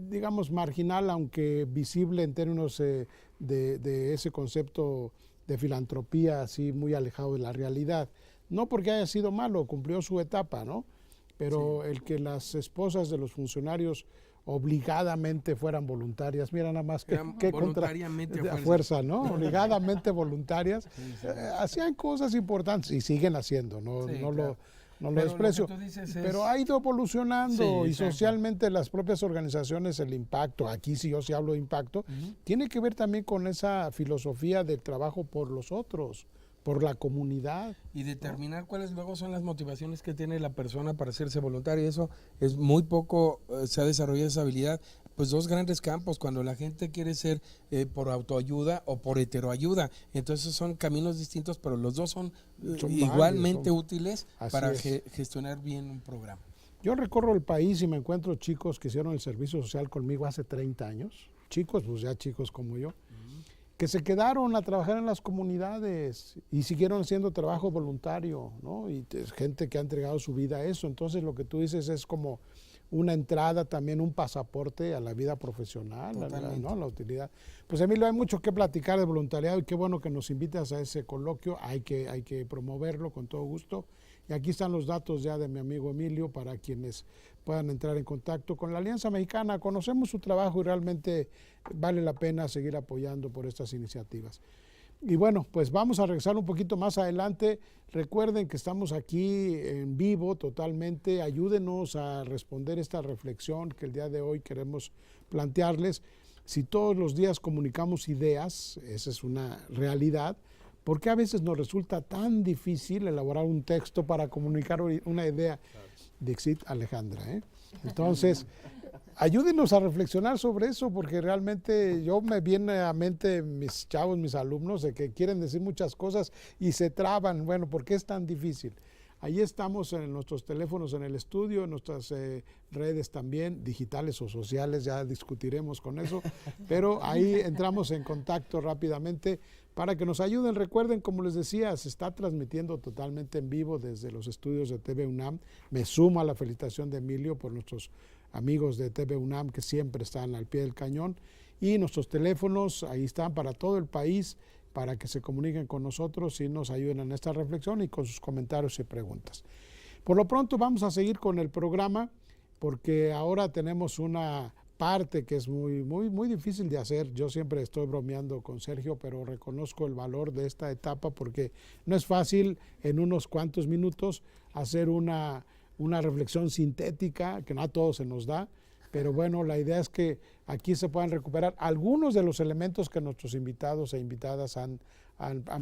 digamos marginal, aunque visible en términos de ese concepto de filantropía así muy alejado de la realidad. No porque haya sido malo, cumplió su etapa, ¿no? Pero sí, el que las esposas de los funcionarios obligadamente fueran voluntarias, mira nada más que voluntariamente a fuerza, ¿no? Obligadamente voluntarias, hacían cosas importantes y siguen haciendo, no lo desprecio, pero ha ido evolucionando y socialmente las propias organizaciones, el impacto, aquí sí yo sí hablo de impacto, tiene que ver también con esa filosofía del trabajo por los otros, por la comunidad. Y determinar cuáles luego son las motivaciones que tiene la persona para hacerse voluntaria. Eso es muy poco, se ha desarrollado esa habilidad. Pues dos grandes campos, cuando la gente quiere ser por autoayuda o por heteroayuda. Entonces son caminos distintos, pero los dos son igualmente útiles para gestionar bien un programa. Yo recorro el país y me encuentro chicos que hicieron el servicio social conmigo hace 30 años. Chicos, pues ya chicos como yo, que se quedaron a trabajar en las comunidades y siguieron haciendo trabajo voluntario, ¿no? Y gente que ha entregado su vida a eso. Entonces lo que tú dices es como una entrada, también un pasaporte a la vida profesional, ¿no? La utilidad. Pues Emilio, hay mucho que platicar de voluntariado y qué bueno que nos invitas a ese coloquio, hay que promoverlo con todo gusto. Y aquí están los datos ya de mi amigo Emilio para quienes puedan entrar en contacto con la Alianza Mexicana. Conocemos su trabajo y realmente vale la pena seguir apoyando por estas iniciativas. Y bueno, pues vamos a regresar un poquito más adelante. Recuerden que estamos aquí en vivo totalmente. Ayúdenos a responder esta reflexión que el día de hoy queremos plantearles. Si todos los días comunicamos ideas, esa es una realidad, ¿por qué a veces nos resulta tan difícil elaborar un texto para comunicar una idea? Dixit Alejandra, Entonces, ayúdenos a reflexionar sobre eso, porque realmente yo me viene a mente mis chavos, mis alumnos, de que quieren decir muchas cosas y se traban. Bueno, ¿por qué es tan difícil? Ahí estamos en nuestros teléfonos en el estudio, en nuestras redes también, digitales o sociales, ya discutiremos con eso, pero ahí entramos en contacto rápidamente para que nos ayuden. Recuerden, como les decía, se está transmitiendo totalmente en vivo desde los estudios de TV UNAM. Me sumo a la felicitación de Emilio por nuestros amigos de TV UNAM que siempre están al pie del cañón. Y nuestros teléfonos ahí están para todo el país, para que se comuniquen con nosotros y nos ayuden en esta reflexión y con sus comentarios y preguntas. Por lo pronto vamos a seguir con el programa, porque ahora tenemos una parte que es muy difícil de hacer. Yo siempre estoy bromeando con Sergio, pero reconozco el valor de esta etapa porque no es fácil en unos cuantos minutos hacer una reflexión sintética, que no a todos se nos da, pero bueno, la idea es que aquí se puedan recuperar algunos de los elementos que nuestros invitados e invitadas han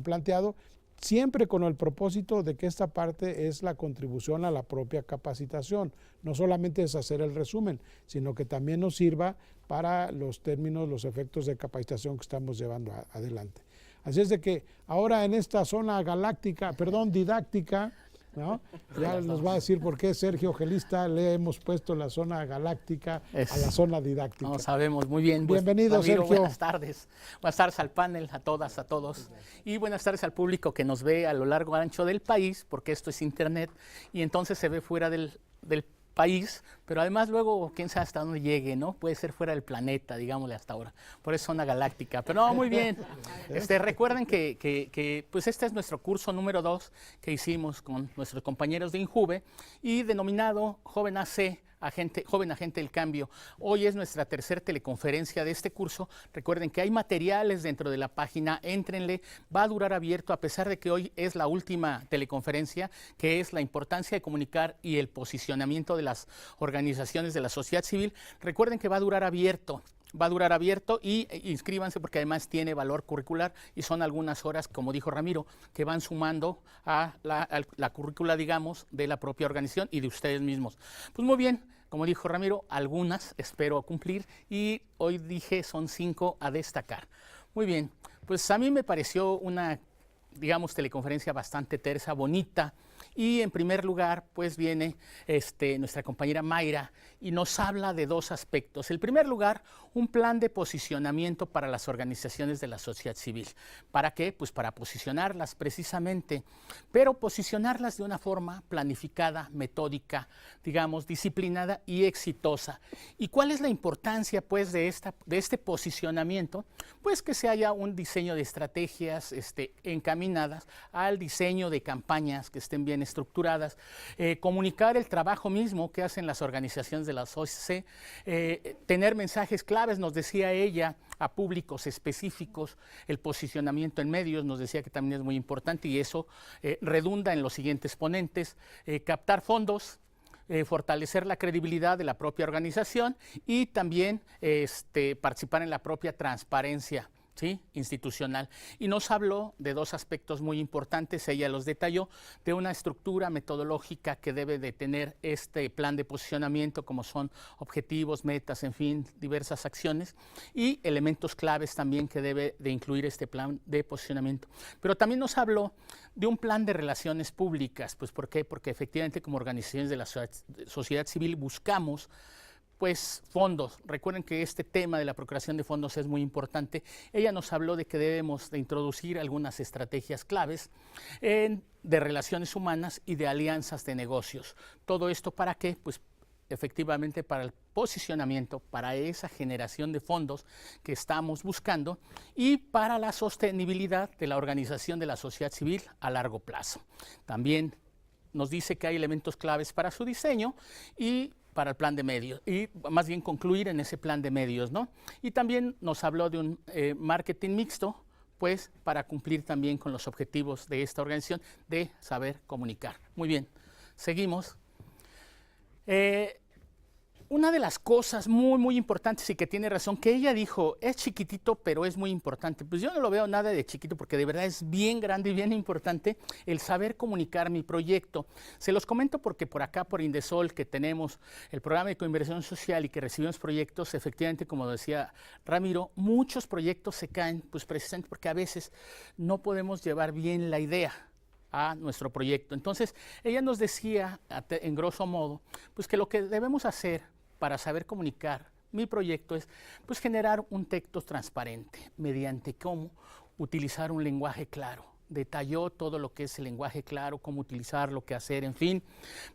planteado, siempre con el propósito de que esta parte es la contribución a la propia capacitación. No solamente es hacer el resumen, sino que también nos sirva para los términos, los efectos de capacitación que estamos llevando adelante. Así es de que ahora en esta zona didáctica, ¿no? Ya nos va a decir por qué Sergio Gelista le hemos puesto la zona galáctica a la zona didáctica. No sabemos, muy bien. Bienvenido, Ramiro, Sergio. Buenas tardes. Buenas tardes al panel, a todas, a todos. Y buenas tardes al público que nos ve a lo largo y ancho del país, porque esto es internet y entonces se ve fuera del país, pero además luego quién sabe hasta dónde llegue, ¿no? Puede ser fuera del planeta, digámosle hasta ahora, por eso zona galáctica, pero no, muy bien. Recuerden que pues este es nuestro curso número 2 que hicimos con nuestros compañeros de INJUVE y denominado Joven AC Joven Agente del Cambio. Hoy es nuestra tercera teleconferencia de este curso. Recuerden que hay materiales dentro de la página, éntrenle, va a durar abierto a pesar de que hoy es la última teleconferencia, que es la importancia de comunicar y el posicionamiento de las organizaciones de la sociedad civil. Recuerden que va a durar abierto. Y inscríbanse porque además tiene valor curricular y son algunas horas, como dijo Ramiro, que van sumando a la currícula, digamos, de la propia organización y de ustedes mismos. Pues muy bien, como dijo Ramiro, algunas espero cumplir y hoy dije son 5 a destacar. Muy bien, pues a mí me pareció una, digamos, teleconferencia bastante tersa, bonita. Y en primer lugar, pues viene nuestra compañera Mayra y nos habla de 2 aspectos. En primer lugar, un plan de posicionamiento para las organizaciones de la sociedad civil. ¿Para qué? Pues para posicionarlas precisamente, pero posicionarlas de una forma planificada, metódica, digamos, disciplinada y exitosa. ¿Y cuál es la importancia, pues, de este posicionamiento? Pues que se haya un diseño de estrategias encaminadas al diseño de campañas que estén bien estructuradas, comunicar el trabajo mismo que hacen las organizaciones de las OCC, tener mensajes claves, nos decía ella, a públicos específicos, el posicionamiento en medios, nos decía que también es muy importante y eso redunda en los siguientes ponentes, captar fondos, fortalecer la credibilidad de la propia organización y también participar en la propia transparencia, ¿sí?, institucional. Y nos habló de 2 aspectos muy importantes, ella los detalló, de una estructura metodológica que debe de tener este plan de posicionamiento, como son objetivos, metas, en fin, diversas acciones, y elementos claves también que debe de incluir este plan de posicionamiento. Pero también nos habló de un plan de relaciones públicas. Pues ¿por qué? Porque efectivamente como organizaciones de la sociedad civil buscamos pues fondos. Recuerden que este tema de la procuración de fondos es muy importante. Ella nos habló de que debemos de introducir algunas estrategias claves de relaciones humanas y de alianzas de negocios. ¿Todo esto para qué? Pues efectivamente para el posicionamiento, para esa generación de fondos que estamos buscando y para la sostenibilidad de la organización de la sociedad civil a largo plazo. También nos dice que hay elementos claves para su diseño y para el plan de medios, y más bien concluir en ese plan de medios, ¿no? Y también nos habló de un marketing mixto, pues para cumplir también con los objetivos de esta organización de saber comunicar. Muy bien, seguimos. Una de las cosas muy, muy importantes y que tiene razón, que ella dijo, es chiquitito, pero es muy importante. Pues yo no lo veo nada de chiquito porque de verdad es bien grande y bien importante el saber comunicar mi proyecto. Se los comento porque por acá, por Indesol, que tenemos el programa de coinversión social y que recibimos proyectos, efectivamente, como decía Ramiro, muchos proyectos se caen, pues precisamente porque a veces no podemos llevar bien la idea a nuestro proyecto. Entonces, ella nos decía, en grosso modo, pues que lo que debemos hacer para saber comunicar mi proyecto es pues generar un texto transparente, mediante cómo utilizar un lenguaje claro. Detalló todo lo que es el lenguaje claro, cómo utilizarlo, qué hacer, en fin.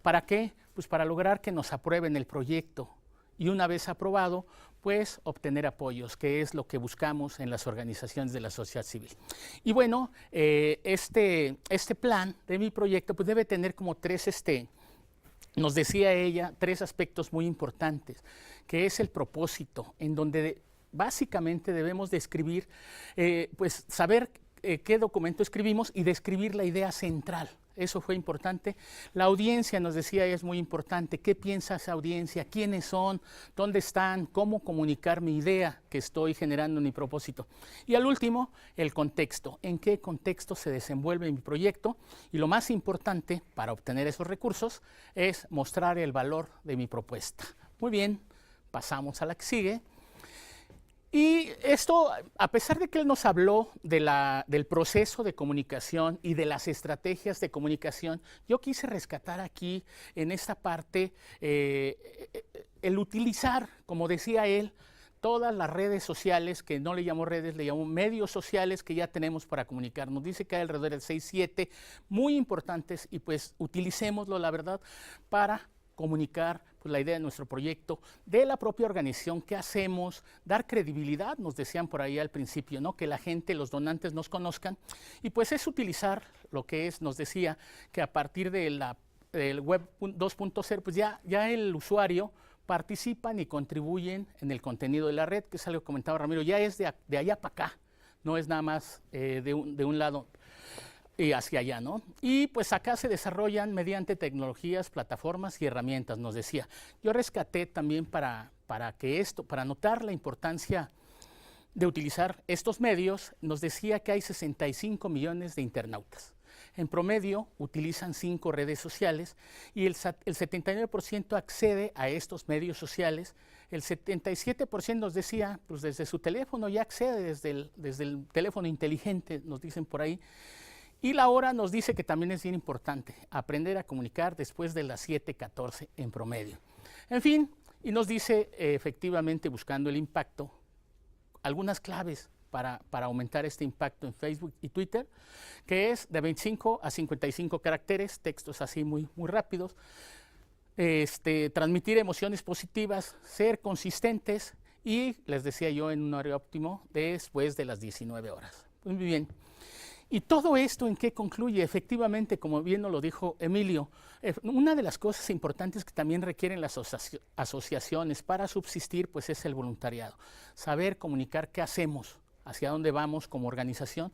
¿Para qué? Pues para lograr que nos aprueben el proyecto y una vez aprobado, pues obtener apoyos, que es lo que buscamos en las organizaciones de la sociedad civil. Y bueno, este plan de mi proyecto pues debe tener como 3 nos decía ella, 3 aspectos muy importantes, que es el propósito, en donde básicamente debemos de escribir, pues saber qué documento escribimos y describir la idea central. Eso fue importante. La audiencia, nos decía ella, es muy importante. ¿Qué piensa esa audiencia? ¿Quiénes son? ¿Dónde están? ¿Cómo comunicar mi idea que estoy generando en mi propósito? Y al último, el contexto. ¿En qué contexto se desenvuelve mi proyecto? Y lo más importante para obtener esos recursos es mostrar el valor de mi propuesta. Muy bien, pasamos a la que sigue. Y esto, a pesar de que él nos habló del proceso de comunicación y de las estrategias de comunicación, yo quise rescatar aquí, en esta parte, el utilizar, como decía él, todas las redes sociales, que no le llamó redes, le llamó medios sociales que ya tenemos para comunicarnos. Dice que hay alrededor de 6, 7 muy importantes y pues utilicémoslo, la verdad, para comunicar pues, la idea de nuestro proyecto, de la propia organización, qué hacemos, dar credibilidad, nos decían por ahí al principio, ¿no? Que la gente, los donantes nos conozcan, y pues es utilizar lo que es, nos decía, que a partir de la el web 2.0, pues ya el usuario participan y contribuyen en el contenido de la red, que es algo que comentaba Ramiro, ya es de allá para acá, no es nada más de un lado y hacia allá, ¿no? Y pues acá se desarrollan mediante tecnologías, plataformas y herramientas, nos decía. Yo rescaté también para notar la importancia de utilizar estos medios, nos decía que hay 65 millones de internautas. En promedio utilizan 5 redes sociales y el 79% accede a estos medios sociales. El 77% nos decía, pues desde su teléfono ya accede, desde el teléfono inteligente, nos dicen por ahí. Y la hora nos dice que también es bien importante, aprender a comunicar después de las 7:14 en promedio. En fin, y nos dice efectivamente, buscando el impacto, algunas claves para aumentar este impacto en Facebook y Twitter, que es de 25 a 55 caracteres, textos así muy rápidos, transmitir emociones positivas, ser consistentes y, les decía yo, en un horario óptimo después de las 19 horas. Muy bien. ¿Y todo esto en qué concluye? Efectivamente, como bien nos lo dijo Emilio, una de las cosas importantes que también requieren las asociaciones para subsistir, pues es el voluntariado. Saber comunicar qué hacemos, hacia dónde vamos como organización.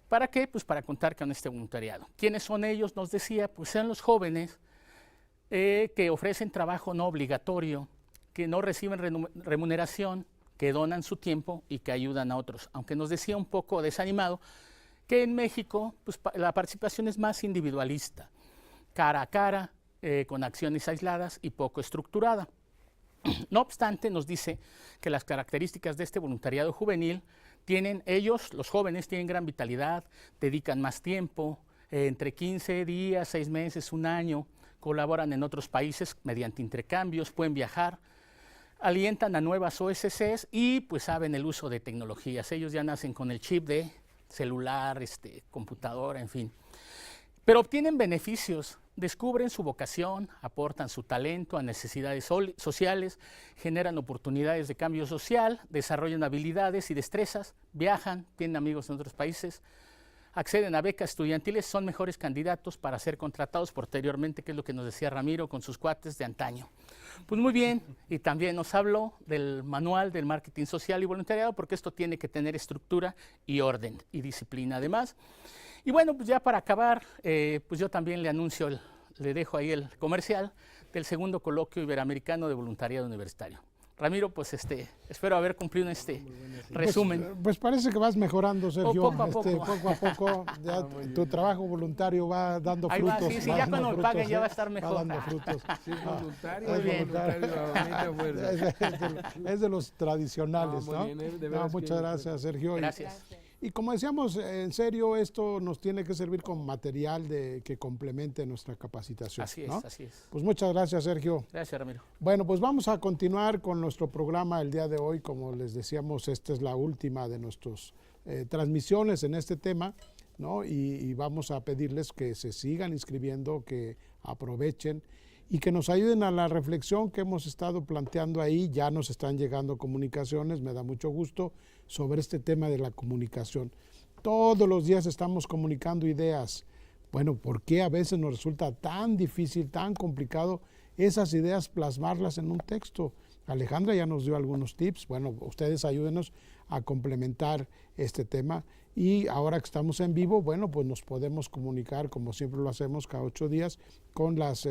¿Para qué? Pues para contar con este voluntariado. ¿Quiénes son ellos? Nos decía, pues son los jóvenes que ofrecen trabajo no obligatorio, que no reciben remuneración, que donan su tiempo y que ayudan a otros. Aunque nos decía un poco desanimado, que en México pues, la participación es más individualista, cara a cara, con acciones aisladas y poco estructurada. No obstante, nos dice que las características de este voluntariado juvenil ellos, los jóvenes, tienen gran vitalidad, dedican más tiempo, entre 15 días, 6 meses, 1 año, colaboran en otros países mediante intercambios, pueden viajar, alientan a nuevas OSCs y pues saben el uso de tecnologías. Ellos ya nacen con el chip de celular, computadora, en fin. Pero obtienen beneficios, descubren su vocación, aportan su talento a necesidades sociales, generan oportunidades de cambio social, desarrollan habilidades y destrezas, viajan, tienen amigos en otros países, acceden a becas estudiantiles, son mejores candidatos para ser contratados posteriormente, que es lo que nos decía Ramiro con sus cuates de antaño. Pues muy bien, y también nos habló del manual del marketing social y voluntariado, porque esto tiene que tener estructura y orden y disciplina además. Y bueno, pues ya para acabar, pues yo también le dejo ahí el comercial del segundo coloquio iberoamericano de voluntariado universitario. Ramiro, pues espero haber cumplido resumen. Pues parece que vas mejorando, Sergio. Poco a poco. Poco a poco, ya tu trabajo voluntario va dando ahí frutos. Va, sí, ya cuando me paguen ya va a estar mejor. Va dando frutos. Sí, voluntario. Muy bien. Es de los tradicionales, ¿no? Bien, muchas gracias, Sergio. Gracias. Y como decíamos, en serio, esto nos tiene que servir como material que complemente nuestra capacitación. Así es, ¿no? así es. Pues muchas gracias, Sergio. Gracias, Ramiro. Bueno, pues vamos a continuar con nuestro programa el día de hoy. Como les decíamos, esta es la última de nuestras transmisiones en este tema, ¿no? Y vamos a pedirles que se sigan inscribiendo, que aprovechen y que nos ayuden a la reflexión que hemos estado planteando ahí. Ya nos están llegando comunicaciones, me da mucho gusto, sobre este tema de la comunicación. Todos los días estamos comunicando ideas. Bueno, ¿por qué a veces nos resulta tan difícil, tan complicado esas ideas plasmarlas en un texto? Alejandra ya nos dio algunos tips. Bueno, ustedes ayúdenos a complementar este tema. Y ahora que estamos en vivo, bueno, pues nos podemos comunicar, como siempre lo hacemos cada 8 días, con las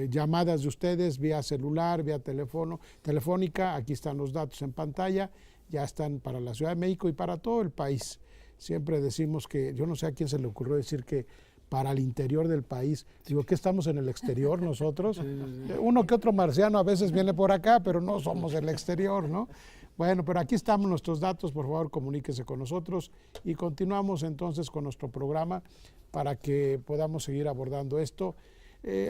llamadas de ustedes vía celular, vía telefónica. Aquí están los datos en pantalla, ya están para la Ciudad de México y para todo el país. Siempre decimos que, yo no sé a quién se le ocurrió decir que para el interior del país. Digo, ¿qué estamos en el exterior nosotros? Sí. Uno que otro marciano a veces viene por acá, pero no somos el exterior, ¿no? Bueno, pero aquí estamos nuestros datos, por favor comuníquese con nosotros y continuamos entonces con nuestro programa para que podamos seguir abordando esto.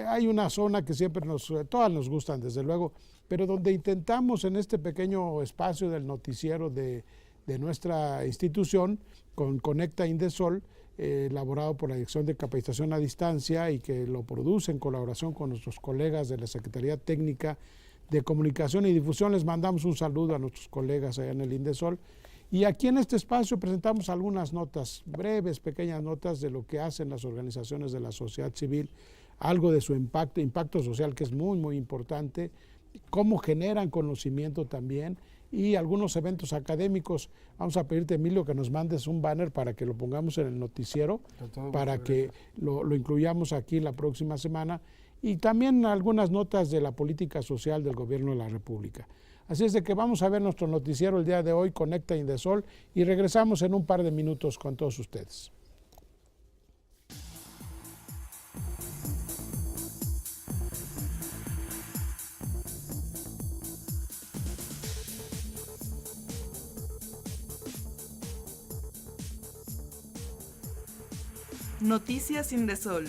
Hay una zona que siempre todas nos gustan desde luego, pero donde intentamos en este pequeño espacio del noticiero de nuestra institución, con Conecta Indesol, elaborado por la Dirección de Capacitación a Distancia y que lo produce en colaboración con nuestros colegas de la Secretaría Técnica de Comunicación y Difusión. Les mandamos un saludo a nuestros colegas allá en el Indesol. Y aquí en este espacio presentamos algunas notas, breves, pequeñas notas de lo que hacen las organizaciones de la sociedad civil algo de su impacto social, que es muy, muy importante, cómo generan conocimiento también, y algunos eventos académicos. Vamos a pedirte, Emilio, que nos mandes un banner para que lo pongamos en el noticiero, para que lo incluyamos aquí la próxima semana, y también algunas notas de la política social del Gobierno de la República. Así es de que vamos a ver nuestro noticiero el día de hoy, Conecta Indesol, y regresamos en un par de minutos con todos ustedes. Noticias Indesol.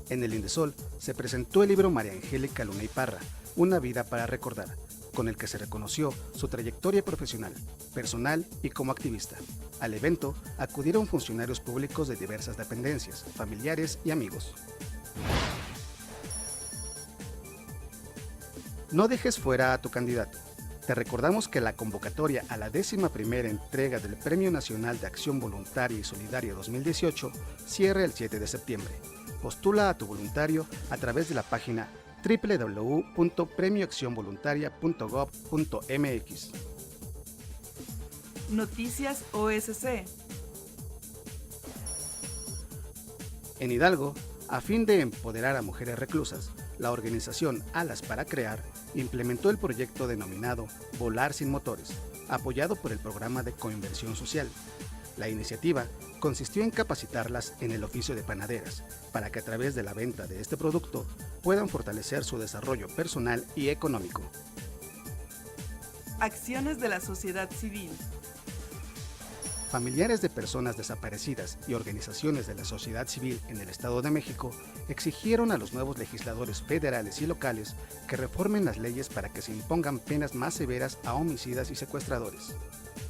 En el Indesol se presentó el libro María Angélica Luna y Parra, Una vida para recordar, con el que se reconoció su trayectoria profesional, personal y como activista. Al evento acudieron funcionarios públicos de diversas dependencias, familiares y amigos. No dejes fuera a tu candidato. Te recordamos que la convocatoria a la 11ª entrega del Premio Nacional de Acción Voluntaria y Solidaria 2018 cierra el 7 de septiembre. Postula a tu voluntario a través de la página www.premioaccionvoluntaria.gov.mx. Noticias OSC. En Hidalgo, a fin de empoderar a mujeres reclusas, la organización Alas para Crear implementó el proyecto denominado Volar sin Motores, apoyado por el programa de coinversión social. La iniciativa consistió en capacitarlas en el oficio de panaderas, para que a través de la venta de este producto puedan fortalecer su desarrollo personal y económico. Acciones de la sociedad civil. Familiares de personas desaparecidas y organizaciones de la sociedad civil en el Estado de México exigieron a los nuevos legisladores federales y locales que reformen las leyes para que se impongan penas más severas a homicidas y secuestradores.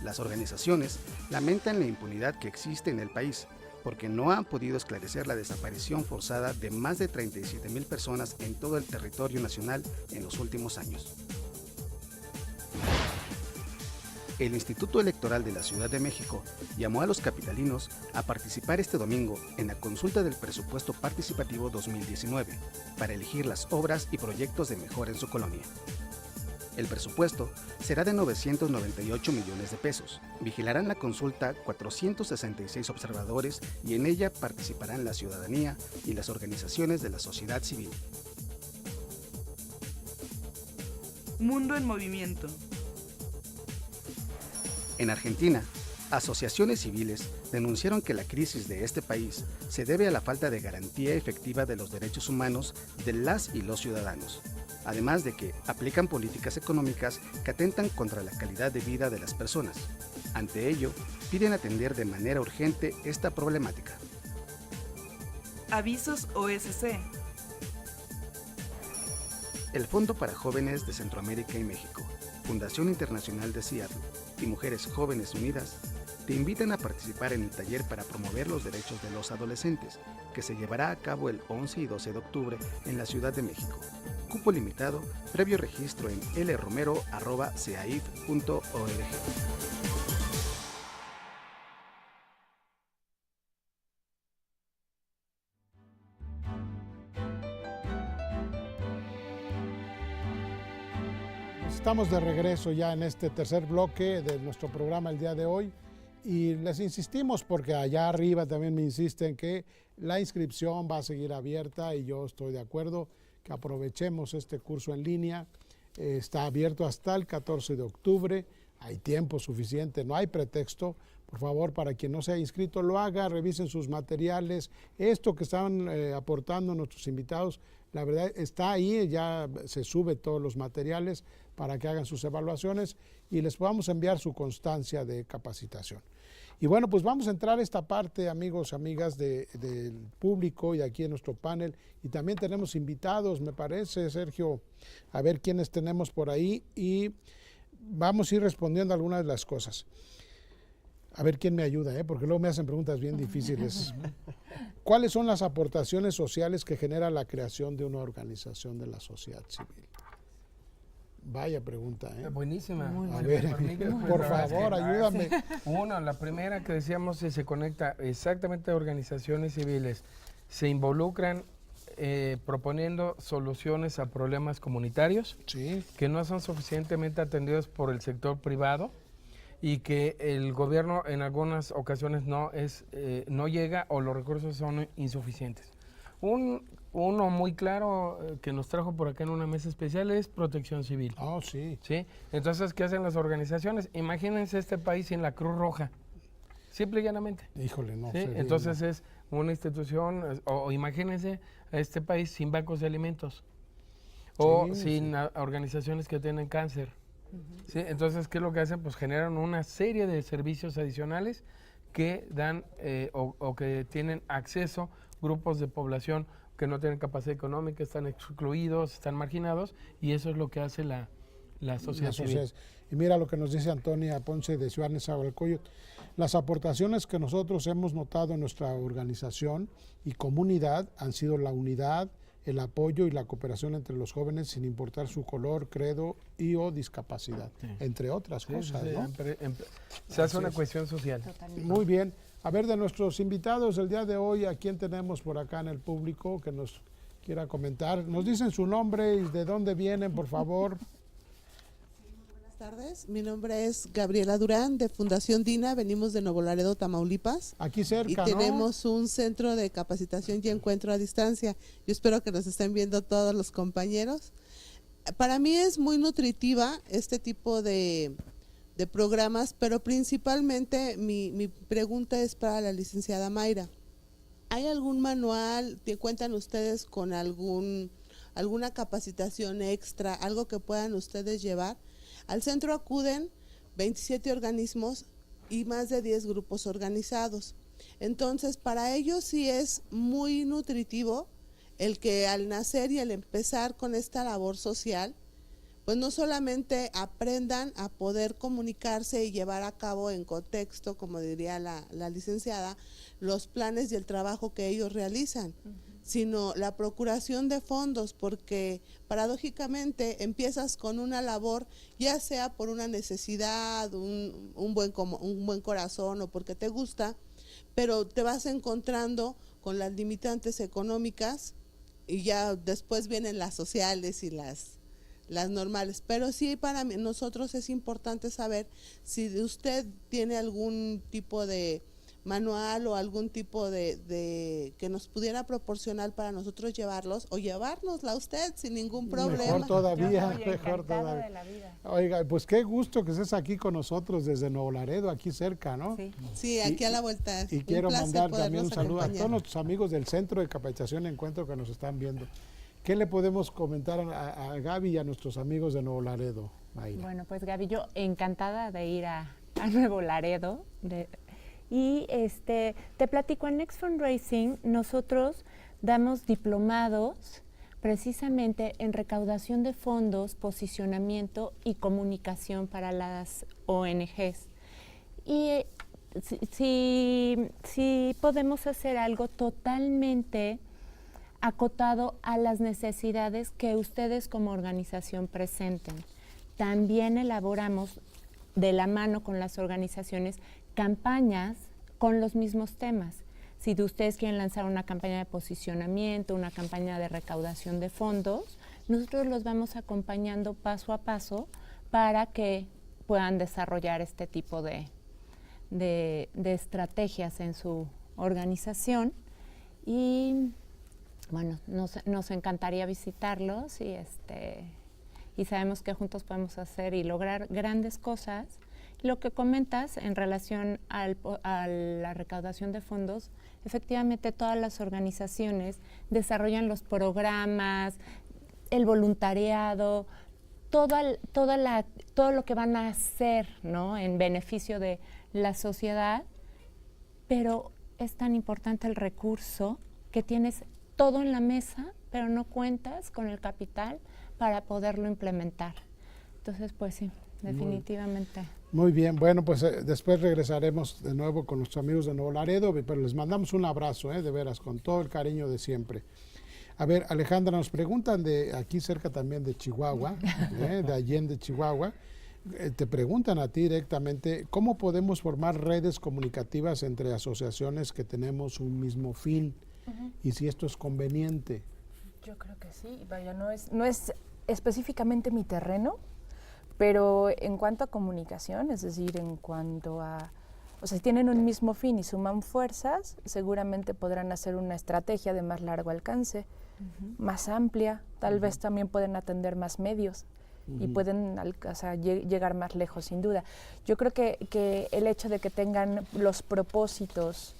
Las organizaciones lamentan la impunidad que existe en el país, porque no han podido esclarecer la desaparición forzada de más de 37,000 personas en todo el territorio nacional en los últimos años. El Instituto Electoral de la Ciudad de México llamó a los capitalinos a participar este domingo en la consulta del Presupuesto Participativo 2019 para elegir las obras y proyectos de mejora en su colonia. El presupuesto será de 998 millones de pesos. Vigilarán la consulta 466 observadores y en ella participarán la ciudadanía y las organizaciones de la sociedad civil. Mundo en movimiento. En Argentina, asociaciones civiles denunciaron que la crisis de este país se debe a la falta de garantía efectiva de los derechos humanos de las y los ciudadanos, además de que aplican políticas económicas que atentan contra la calidad de vida de las personas. Ante ello, piden atender de manera urgente esta problemática. Avisos OSC. El Fondo para Jóvenes de Centroamérica y México, Fundación Internacional de Seattle y Mujeres Jóvenes Unidas te invitan a participar en el taller para promover los derechos de los adolescentes, que se llevará a cabo el 11 y 12 de octubre en la Ciudad de México. Cupo limitado, previo registro en lromero@caif.org. Estamos de regreso ya en este tercer bloque de nuestro programa el día de hoy y les insistimos porque allá arriba también me insisten que la inscripción va a seguir abierta y yo estoy de acuerdo que aprovechemos este curso en línea. Está abierto hasta el 14 de octubre, hay tiempo suficiente, no hay pretexto. Por favor, para quien no se haya inscrito, lo haga, revisen sus materiales. Esto que están aportando nuestros invitados, la verdad está ahí, ya se sube todos los materiales para que hagan sus evaluaciones y les podamos enviar su constancia de capacitación. Y bueno, pues vamos a entrar a esta parte, amigos, amigas del público y aquí en nuestro panel. Y también tenemos invitados, me parece, Sergio, a ver quiénes tenemos por ahí y vamos a ir respondiendo algunas de las cosas. A ver quién me ayuda, porque luego me hacen preguntas bien difíciles. ¿Cuáles son las aportaciones sociales que genera la creación de una organización de la sociedad civil? Vaya pregunta, ¿eh? Buenísima. A ver, por favor, ayúdame. Uno, la primera que decíamos se conecta exactamente a organizaciones civiles. Se involucran proponiendo soluciones a problemas comunitarios que no son suficientemente atendidos por el sector privado y que el gobierno en algunas ocasiones no llega o los recursos son insuficientes. Uno muy claro que nos trajo por acá en una mesa especial es Protección Civil. Sí. Entonces, ¿qué hacen las organizaciones? Imagínense este país sin la Cruz Roja. Simple y llanamente. Híjole, no. Entonces es una institución, o imagínense a este país sin bancos de alimentos, o sin organizaciones que tienen cáncer. Entonces, ¿qué es lo que hacen? Pues generan una serie de servicios adicionales que dan o que tienen acceso grupos de población que no tienen capacidad económica, están excluidos, están marginados, y eso es lo que hace la sociedad civil. Y mira lo que nos dice Antonia Ponce de Ciudad Nezahualcóyotl. Las aportaciones que nosotros hemos notado en nuestra organización y comunidad han sido la unidad, el apoyo y la cooperación entre los jóvenes sin importar su color, credo y o discapacidad, entre otras cosas, ¿no? Se hace una cuestión social. Totalmente. Muy bien. A ver, de nuestros invitados el día de hoy, ¿a quién tenemos por acá en el público que nos quiera comentar? Nos dicen su nombre y de dónde vienen, por favor. Buenas tardes, mi nombre es Gabriela Durán de Fundación DINA, venimos de Nuevo Laredo, Tamaulipas. Aquí cerca, y tenemos un centro de capacitación y encuentro a distancia. Yo espero que nos estén viendo todos los compañeros. Para mí es muy nutritiva este tipo de programas, pero principalmente mi pregunta es para la licenciada Mayra. ¿Hay algún manual, cuentan ustedes con alguna capacitación extra, algo que puedan ustedes llevar? Al centro acuden 27 organismos y más de 10 grupos organizados. Entonces, para ellos sí es muy nutritivo el que al nacer y al empezar con esta labor social, pues no solamente aprendan a poder comunicarse y llevar a cabo en contexto, como diría la licenciada, los planes y el trabajo que ellos realizan, sino la procuración de fondos, porque paradójicamente empiezas con una labor, ya sea por una necesidad, un buen corazón o porque te gusta, pero te vas encontrando con las limitantes económicas y ya después vienen las sociales y las normales, pero sí para nosotros es importante saber si usted tiene algún tipo de manual o algún tipo de que nos pudiera proporcionar para nosotros llevarlos o llevárnosla a usted sin ningún problema. Mejor todavía, mejor todavía. De la vida. Oiga, pues qué gusto que estés aquí con nosotros desde Nuevo Laredo, aquí cerca, ¿no? Sí, aquí a la vuelta. Y quiero mandar también un saludo a todos nuestros amigos del Centro de Capacitación y Encuentro que nos están viendo. ¿Qué le podemos comentar a Gaby y a nuestros amigos de Nuevo Laredo, Mayra? Bueno, pues Gaby, yo encantada de ir a Nuevo Laredo. Y te platico, en Next Fundraising nosotros damos diplomados precisamente en recaudación de fondos, posicionamiento y comunicación para las ONGs. Y si podemos hacer algo totalmente acotado a las necesidades que ustedes como organización presenten. También elaboramos de la mano con las organizaciones campañas con los mismos temas. Si ustedes quieren lanzar una campaña de posicionamiento, una campaña de recaudación de fondos, nosotros los vamos acompañando paso a paso para que puedan desarrollar este tipo de estrategias en su organización. Y bueno, nos encantaría visitarlos y sabemos que juntos podemos hacer y lograr grandes cosas. Lo que comentas en relación a la recaudación de fondos, efectivamente todas las organizaciones desarrollan los programas, el voluntariado, todo lo que van a hacer, ¿no?, en beneficio de la sociedad, pero es tan importante el recurso que tienes todo en la mesa, pero no cuentas con el capital para poderlo implementar. Entonces, pues sí, definitivamente. Muy bien, bueno, pues después regresaremos de nuevo con nuestros amigos de Nuevo Laredo, pero les mandamos un abrazo, de veras, con todo el cariño de siempre. A ver, Alejandra, nos preguntan de aquí cerca también de Chihuahua, de Allende, Chihuahua. Te preguntan a ti directamente, ¿cómo podemos formar redes comunicativas entre asociaciones que tenemos un mismo fin? Y si esto es conveniente. Yo creo que sí, vaya, no es específicamente mi terreno, pero en cuanto a comunicación, es decir, en cuanto a, o sea, si tienen un mismo fin y suman fuerzas, seguramente podrán hacer una estrategia de más largo alcance, más amplia, tal vez también pueden atender más medios y pueden llegar más lejos, sin duda. Yo creo que el hecho de que tengan los propósitos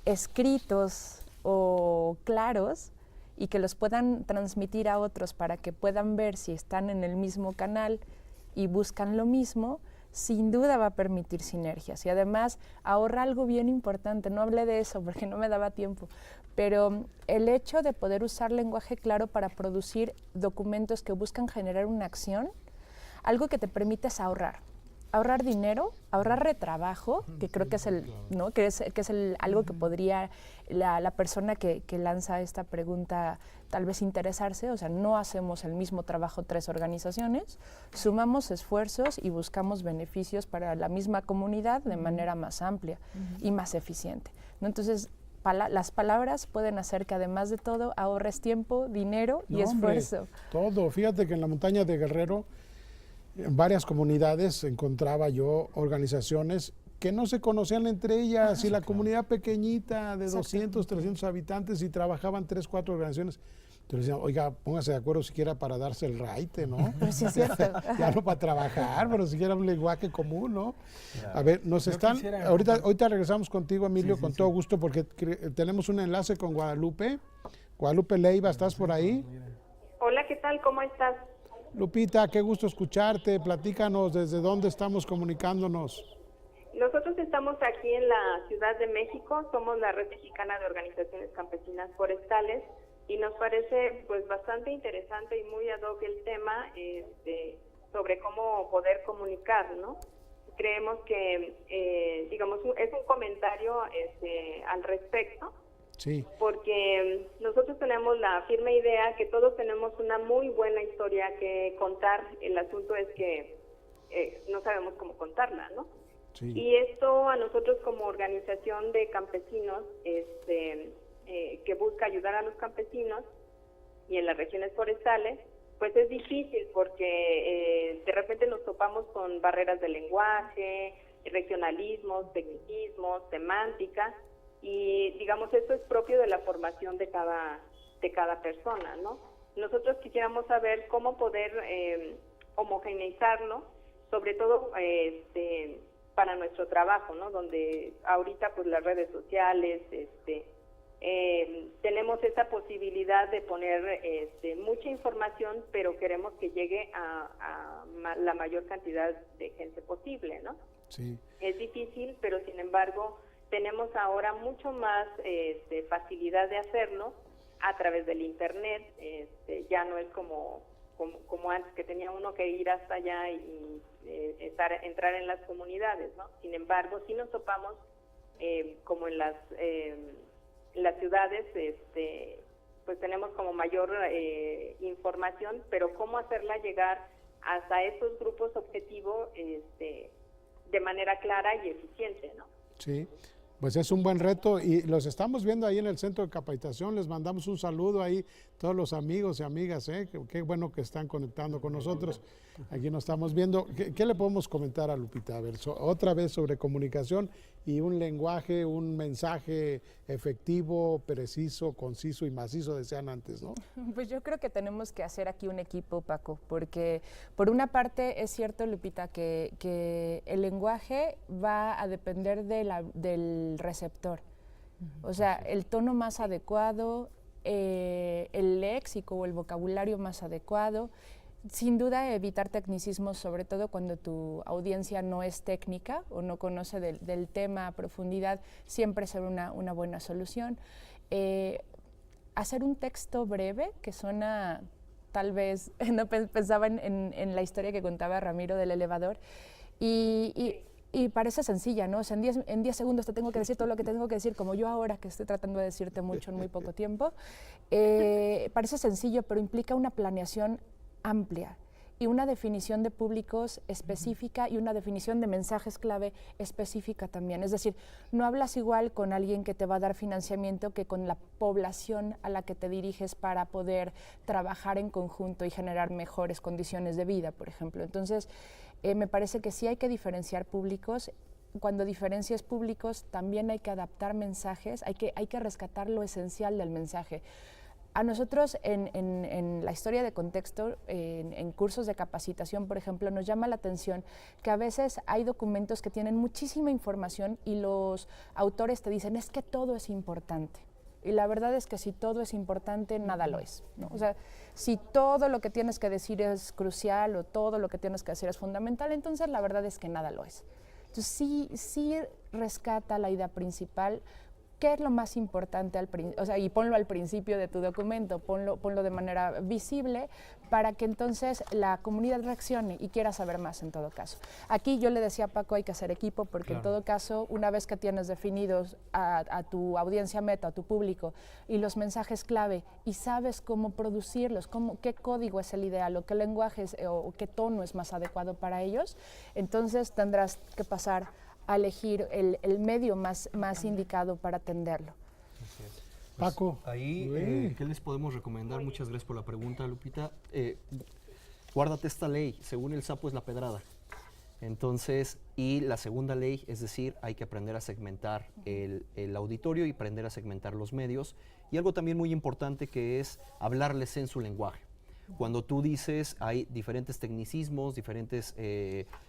escritos o claros y que los puedan transmitir a otros para que puedan ver si están en el mismo canal y buscan lo mismo, sin duda va a permitir sinergias y además ahorra algo bien importante. No hablé de eso porque no me daba tiempo, pero el hecho de poder usar lenguaje claro para producir documentos que buscan generar una acción, algo que te permite es ahorrar dinero, ahorrar retrabajo, que creo que es algo que podría la persona que lanza esta pregunta tal vez interesarse. O sea, no hacemos el mismo trabajo 3 organizaciones, sumamos esfuerzos y buscamos beneficios para la misma comunidad de manera más amplia y más eficiente, ¿no? Entonces, las palabras pueden hacer que además de todo ahorres tiempo, dinero y esfuerzo. Todo. Fíjate que en la montaña de Guerrero, en varias comunidades encontraba yo organizaciones que no se conocían entre ellas y la comunidad pequeñita de 200, 300 habitantes y trabajaban 3, 4 organizaciones. Entonces decían, oiga, póngase de acuerdo siquiera para darse el raite, ¿no? Pero sí es cierto. Ya no para trabajar, pero siquiera un lenguaje común, ¿no? A ver, ahorita regresamos contigo, Emilio, con todo gusto, porque tenemos un enlace con Guadalupe. Guadalupe Leiva, ¿estás por ahí? Hola, ¿qué tal? ¿Cómo estás? Lupita, qué gusto escucharte. Platícanos desde dónde estamos comunicándonos. Nosotros estamos aquí en la Ciudad de México, somos la Red Mexicana de Organizaciones Campesinas Forestales y nos parece pues bastante interesante y muy ad hoc el tema sobre cómo poder comunicar, ¿no? Creemos que, digamos, es un comentario al respecto. Sí. Porque nosotros tenemos la firme idea que todos tenemos una muy buena historia que contar. El asunto es que no sabemos cómo contarla, ¿no? Sí. Y esto a nosotros como organización de campesinos que busca ayudar a los campesinos y en las regiones forestales, pues es difícil porque de repente nos topamos con barreras de lenguaje, regionalismos, tecnicismos, semántica. Y digamos, esto es propio de la formación de cada persona, ¿no? Nosotros quisiéramos saber cómo poder homogeneizarlo, sobre todo para nuestro trabajo, ¿no? Donde ahorita pues las redes sociales, tenemos esa posibilidad de poner mucha información, pero queremos que llegue a la mayor cantidad de gente posible, ¿no? Sí. Es difícil, pero sin embargo tenemos ahora mucho más facilidad de hacerlo a través del internet. Ya no es como antes, que tenía uno que ir hasta allá y entrar en las comunidades, ¿no? Sin embargo, sí nos topamos como en las ciudades, pues tenemos como mayor información, pero cómo hacerla llegar hasta esos grupos objetivos de manera clara y eficiente, ¿no? Sí. Pues es un buen reto y los estamos viendo ahí en el centro de capacitación. Les mandamos un saludo ahí, todos los amigos y amigas, qué bueno que están conectando con nosotros. Aquí nos estamos viendo. ¿Qué le podemos comentar a Lupita? A ver, otra vez sobre comunicación y un lenguaje, un mensaje efectivo, preciso, conciso y macizo, decían antes, ¿no? Pues yo creo que tenemos que hacer aquí un equipo, Paco, porque por una parte es cierto, Lupita, que el lenguaje va a depender del receptor. O sea, el tono más adecuado, el léxico o el vocabulario más adecuado. Sin duda evitar tecnicismos, sobre todo cuando tu audiencia no es técnica o no conoce del tema a profundidad, siempre será una buena solución. Hacer un texto breve que suena, tal vez, no pensaba en la historia que contaba Ramiro del elevador, y Y parece sencilla, ¿no? O sea, en 10 segundos te tengo que decir todo lo que tengo que decir, como yo ahora que estoy tratando de decirte mucho en muy poco tiempo. Parece sencillo, pero implica una planeación amplia y una definición de públicos específica y una definición de mensajes clave específica también. Es decir, no hablas igual con alguien que te va a dar financiamiento que con la población a la que te diriges para poder trabajar en conjunto y generar mejores condiciones de vida, por ejemplo. Entonces, me parece que sí hay que diferenciar públicos. Cuando diferencias públicos, también hay que adaptar mensajes, hay que rescatar lo esencial del mensaje. A nosotros en la historia de contexto, en cursos de capacitación, por ejemplo, nos llama la atención que a veces hay documentos que tienen muchísima información y los autores te dicen, es que todo es importante. Y la verdad es que si todo es importante, nada lo es, ¿no? O sea, si todo lo que tienes que decir es crucial o todo lo que tienes que hacer es fundamental, entonces la verdad es que nada lo es. Entonces sí rescata la idea principal. ¿Qué es lo más importante y ponlo al principio de tu documento, ponlo de manera visible para que entonces la comunidad reaccione y quiera saber más en todo caso? Aquí yo le decía a Paco, hay que hacer equipo porque en todo caso, una vez que tienes definidos a tu audiencia meta, a tu público y los mensajes clave y sabes cómo producirlos, qué código es el ideal o qué lenguaje o qué tono es más adecuado para ellos, entonces tendrás que pasar a elegir el medio más indicado para atenderlo. Paco. Ahí, ¿qué les podemos recomendar? Muchas gracias por la pregunta, Lupita. Guárdate esta ley, según el sapo es la pedrada. Entonces, y la segunda ley, es decir, hay que aprender a segmentar el auditorio y aprender a segmentar los medios. Y algo también muy importante que es hablarles en su lenguaje. Cuando tú dices, hay diferentes tecnicismos, diferentes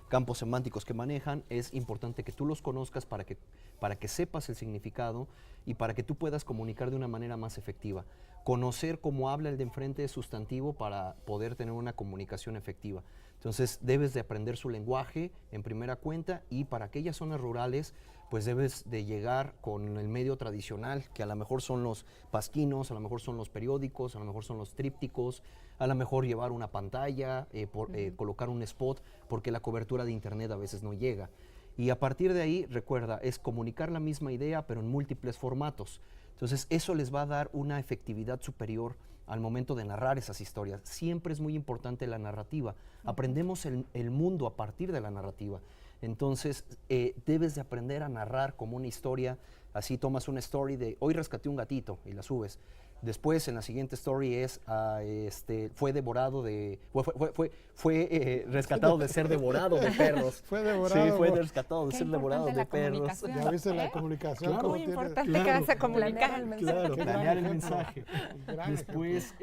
campos semánticos que manejan, es importante que tú los conozcas para que sepas el significado y para que tú puedas comunicar de una manera más efectiva. Conocer cómo habla el de enfrente es sustantivo para poder tener una comunicación efectiva. Entonces, debes de aprender su lenguaje en primera cuenta y para aquellas zonas rurales, pues debes de llegar con el medio tradicional, que a lo mejor son los pasquinos, a lo mejor son los periódicos, a lo mejor son los trípticos, a lo mejor llevar una pantalla, colocar un spot, porque la cobertura de internet a veces no llega. Y a partir de ahí, recuerda, es comunicar la misma idea, pero en múltiples formatos. Entonces, eso les va a dar una efectividad superior al momento de narrar esas historias. Siempre es muy importante la narrativa. Aprendemos el mundo a partir de la narrativa. Entonces, debes de aprender a narrar como una historia. Así tomas una story de, hoy rescaté un gatito y la subes. Después, en la siguiente story es, fue devorado de, fue rescatado de ser devorado de perros. Fue devorado. Sí, fue rescatado de ser devorado de perros. Ya viste la comunicación. Claro, muy importante que vas a comunicar el mensaje. Claro, planear el mensaje. Después,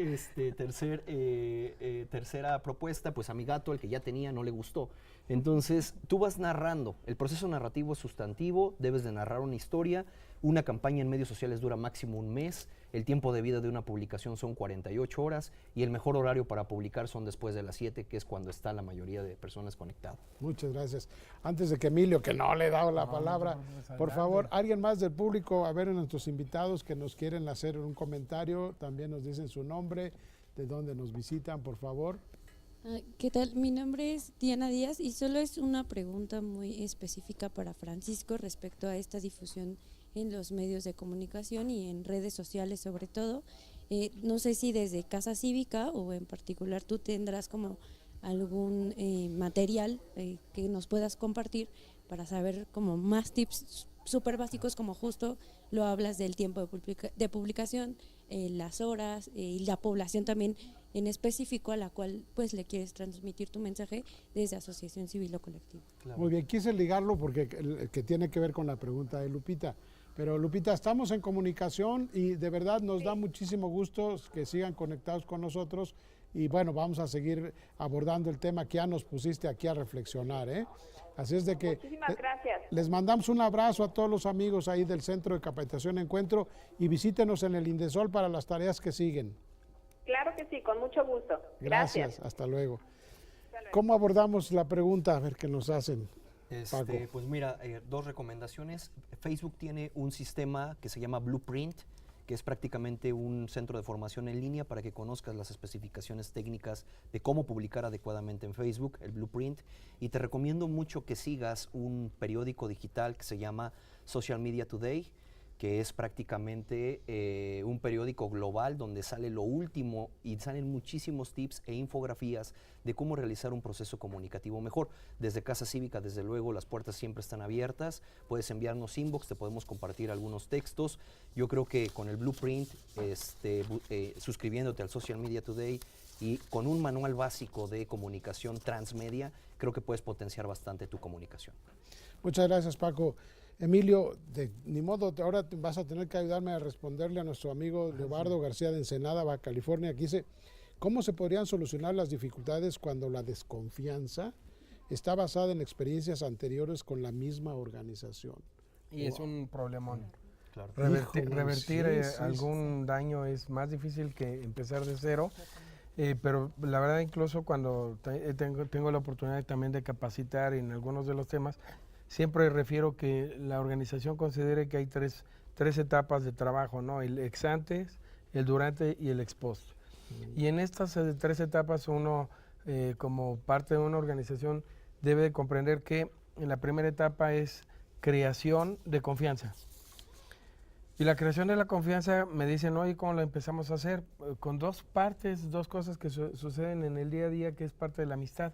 tercera propuesta, pues a mi gato, el que ya tenía, no le gustó. Entonces, tú vas narrando. El proceso narrativo es sustantivo, debes de narrar una historia. Una campaña en medios sociales dura máximo un mes. El tiempo de vida de una publicación son 48 horas y el mejor horario para publicar son después de las 7, que es cuando está la mayoría de personas conectadas. Muchas gracias. Antes de que Emilio, que no le he dado la palabra, por favor, alguien más del público, a ver, en nuestros invitados que nos quieren hacer un comentario, también nos dicen su nombre, de dónde nos visitan, por favor. ¿Qué tal? Mi nombre es Diana Díaz y solo es una pregunta muy específica para Francisco respecto a esta difusión en los medios de comunicación y en redes sociales sobre todo. No sé si desde Casa Cívica o en particular tú tendrás como algún material que nos puedas compartir para saber como más tips súper básicos, como justo lo hablas del tiempo de publicación, las horas y la población también en específico a la cual pues le quieres transmitir tu mensaje desde asociación civil o colectiva. Claro. Muy bien, quise ligarlo porque que tiene que ver con la pregunta de Lupita. Pero Lupita, estamos en comunicación y de verdad nos da muchísimo gusto que sigan conectados con nosotros y bueno, vamos a seguir abordando el tema que ya nos pusiste aquí a reflexionar, ¿eh? Así es de que muchísimas gracias. Les mandamos un abrazo a todos los amigos ahí del Centro de Capacitación Encuentro y visítenos en el Indesol para las tareas que siguen. Claro que sí, con mucho gusto. Gracias. Hasta luego. ¿Cómo abordamos la pregunta? A ver qué nos hacen. Pues mira, dos recomendaciones. Facebook tiene un sistema que se llama Blueprint, que es prácticamente un centro de formación en línea para que conozcas las especificaciones técnicas de cómo publicar adecuadamente en Facebook, el Blueprint, y te recomiendo mucho que sigas un periódico digital que se llama Social Media Today, que es prácticamente un periódico global donde sale lo último y salen muchísimos tips e infografías de cómo realizar un proceso comunicativo mejor. Desde Casa Cívica, desde luego, las puertas siempre están abiertas. Puedes enviarnos inbox, te podemos compartir algunos textos. Yo creo que con el Blueprint, suscribiéndote al Social Media Today y con un manual básico de comunicación transmedia, creo que puedes potenciar bastante tu comunicación. Muchas gracias, Paco. Emilio, ni modo, ahora vas a tener que ayudarme a responderle a nuestro amigo Leobardo García de Ensenada, Baja California, que dice, ¿cómo se podrían solucionar las dificultades cuando la desconfianza está basada en experiencias anteriores con la misma organización? Y es un problemón. Claro. Revertir algún daño es más difícil que empezar de cero, pero la verdad incluso cuando tengo la oportunidad también de capacitar en algunos de los temas, siempre refiero que la organización considere que hay tres etapas de trabajo, ¿no? El ex antes, el durante y el ex post. Y en estas 3 etapas uno, como parte de una organización, debe de comprender que en la primera etapa es creación de confianza. Y la creación de la confianza, me dicen, oye, ¿cómo lo empezamos a hacer? Con 2 partes, 2 cosas que suceden en el día a día, que es parte de la amistad.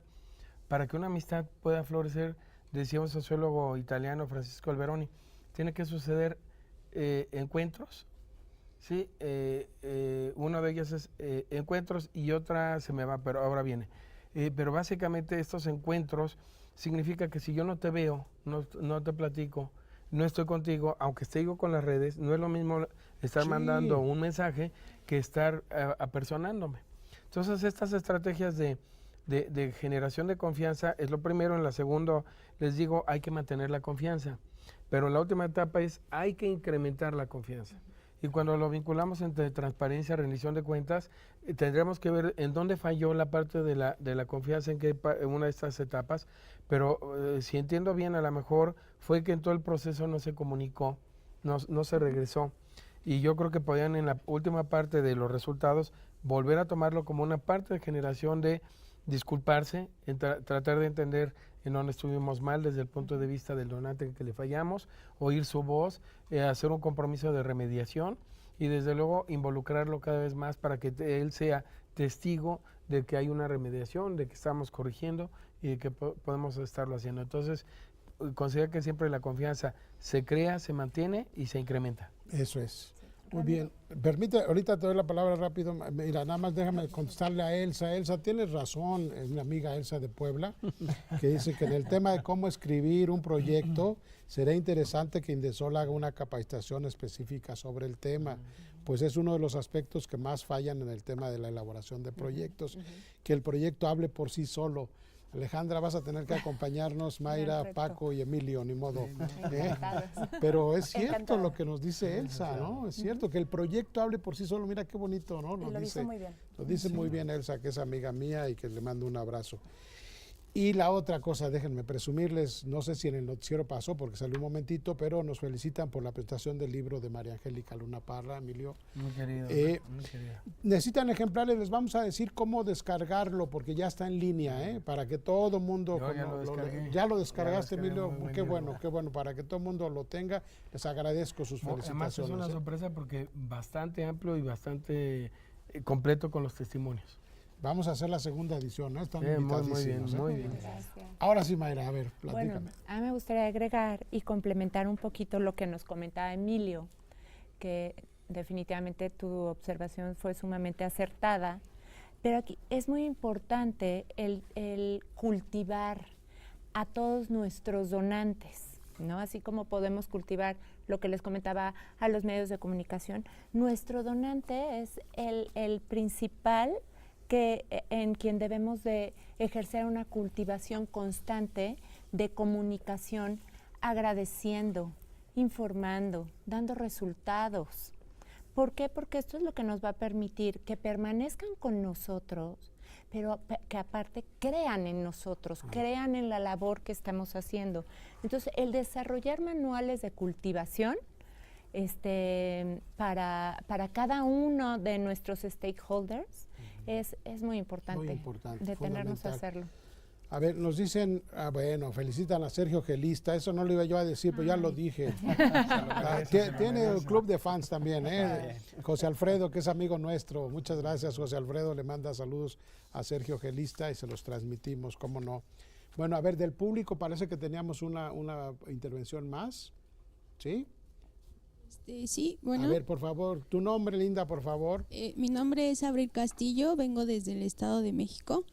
Para que una amistad pueda florecer, decía un sociólogo italiano, Francisco Alberoni, tiene que suceder encuentros, ¿sí? Uno de ellos es encuentros y otra se me va, pero ahora viene. Pero básicamente estos encuentros significa que si yo no te veo, no te platico, no estoy contigo, aunque esté yo con las redes, no es lo mismo estar mandando un mensaje que estar apersonándome. Entonces estas estrategias de generación de confianza es lo primero. En la segunda les digo, hay que mantener la confianza, pero la última etapa es, hay que incrementar la confianza. Y cuando lo vinculamos entre transparencia, rendición de cuentas, tendremos que ver en dónde falló la parte de la confianza en una de estas etapas, pero si entiendo bien, a lo mejor fue que en todo el proceso no se comunicó, no se regresó. Y yo creo que podían en la última parte de los resultados volver a tomarlo como una parte de generación de disculparse, tratar de entender en dónde estuvimos mal desde el punto de vista del donante que le fallamos, oír su voz, hacer un compromiso de remediación y desde luego involucrarlo cada vez más para que él sea testigo de que hay una remediación, de que estamos corrigiendo y de que podemos estarlo haciendo. Entonces, considero que siempre la confianza se crea, se mantiene y se incrementa. Eso es. Muy bien. Permite, ahorita te doy la palabra rápido. Mira, nada más déjame contestarle a Elsa. Elsa, tienes razón, es mi amiga Elsa de Puebla, que dice que en el tema de cómo escribir un proyecto, sería interesante que Indesol haga una capacitación específica sobre el tema, pues es uno de los aspectos que más fallan en el tema de la elaboración de proyectos, que el proyecto hable por sí solo. Alejandra, vas a tener que acompañarnos, Mayra, Paco y Emilio, ni modo. Pero es cierto lo que nos dice Elsa, ¿no? Es cierto que el proyecto hable por sí solo. Mira qué bonito, ¿no? Lo dice muy bien. Lo dice muy bien Elsa, que es amiga mía y que le mando un abrazo. Y la otra cosa, déjenme presumirles, no sé si en el noticiero pasó porque salió un momentito, pero nos felicitan por la presentación del libro de María Angélica Luna Parra, Emilio. Muy querido, muy querido. Necesitan ejemplares, les vamos a decir cómo descargarlo porque ya está en línea, para que todo mundo... Ya lo descargaste, Emilio, qué bueno, para que todo el mundo lo tenga. Les agradezco sus felicitaciones. Además es una sorpresa porque bastante amplio y bastante completo con los testimonios. Vamos a hacer la segunda edición, ¿no? Están muy bien. Gracias. Ahora sí, Mayra, a ver, platícame. Bueno, a mí me gustaría agregar y complementar un poquito lo que nos comentaba Emilio, que definitivamente tu observación fue sumamente acertada, pero aquí es muy importante el cultivar a todos nuestros donantes, ¿no? Así como podemos cultivar lo que les comentaba a los medios de comunicación, nuestro donante es el principal en quien debemos de ejercer una cultivación constante de comunicación, agradeciendo, informando, dando resultados. ¿Por qué? Porque esto es lo que nos va a permitir que permanezcan con nosotros, pero que aparte crean en nosotros, crean en la labor que estamos haciendo. Entonces, el desarrollar manuales de cultivación para cada uno de nuestros stakeholders es muy importante, detenernos a hacerlo. A ver, nos dicen, bueno, felicitan a Sergio Gelista, eso no lo iba yo a decir, pero ya lo dije. Tiene un club de fans también, José Alfredo, que es amigo nuestro. Muchas gracias, José Alfredo, le manda saludos a Sergio Gelista y se los transmitimos, cómo no. Bueno, a ver, del público parece que teníamos una intervención más, ¿sí? Sí, bueno. A ver, por favor, tu nombre, Linda, por favor. Mi nombre es Abril Castillo, vengo desde el Estado de México.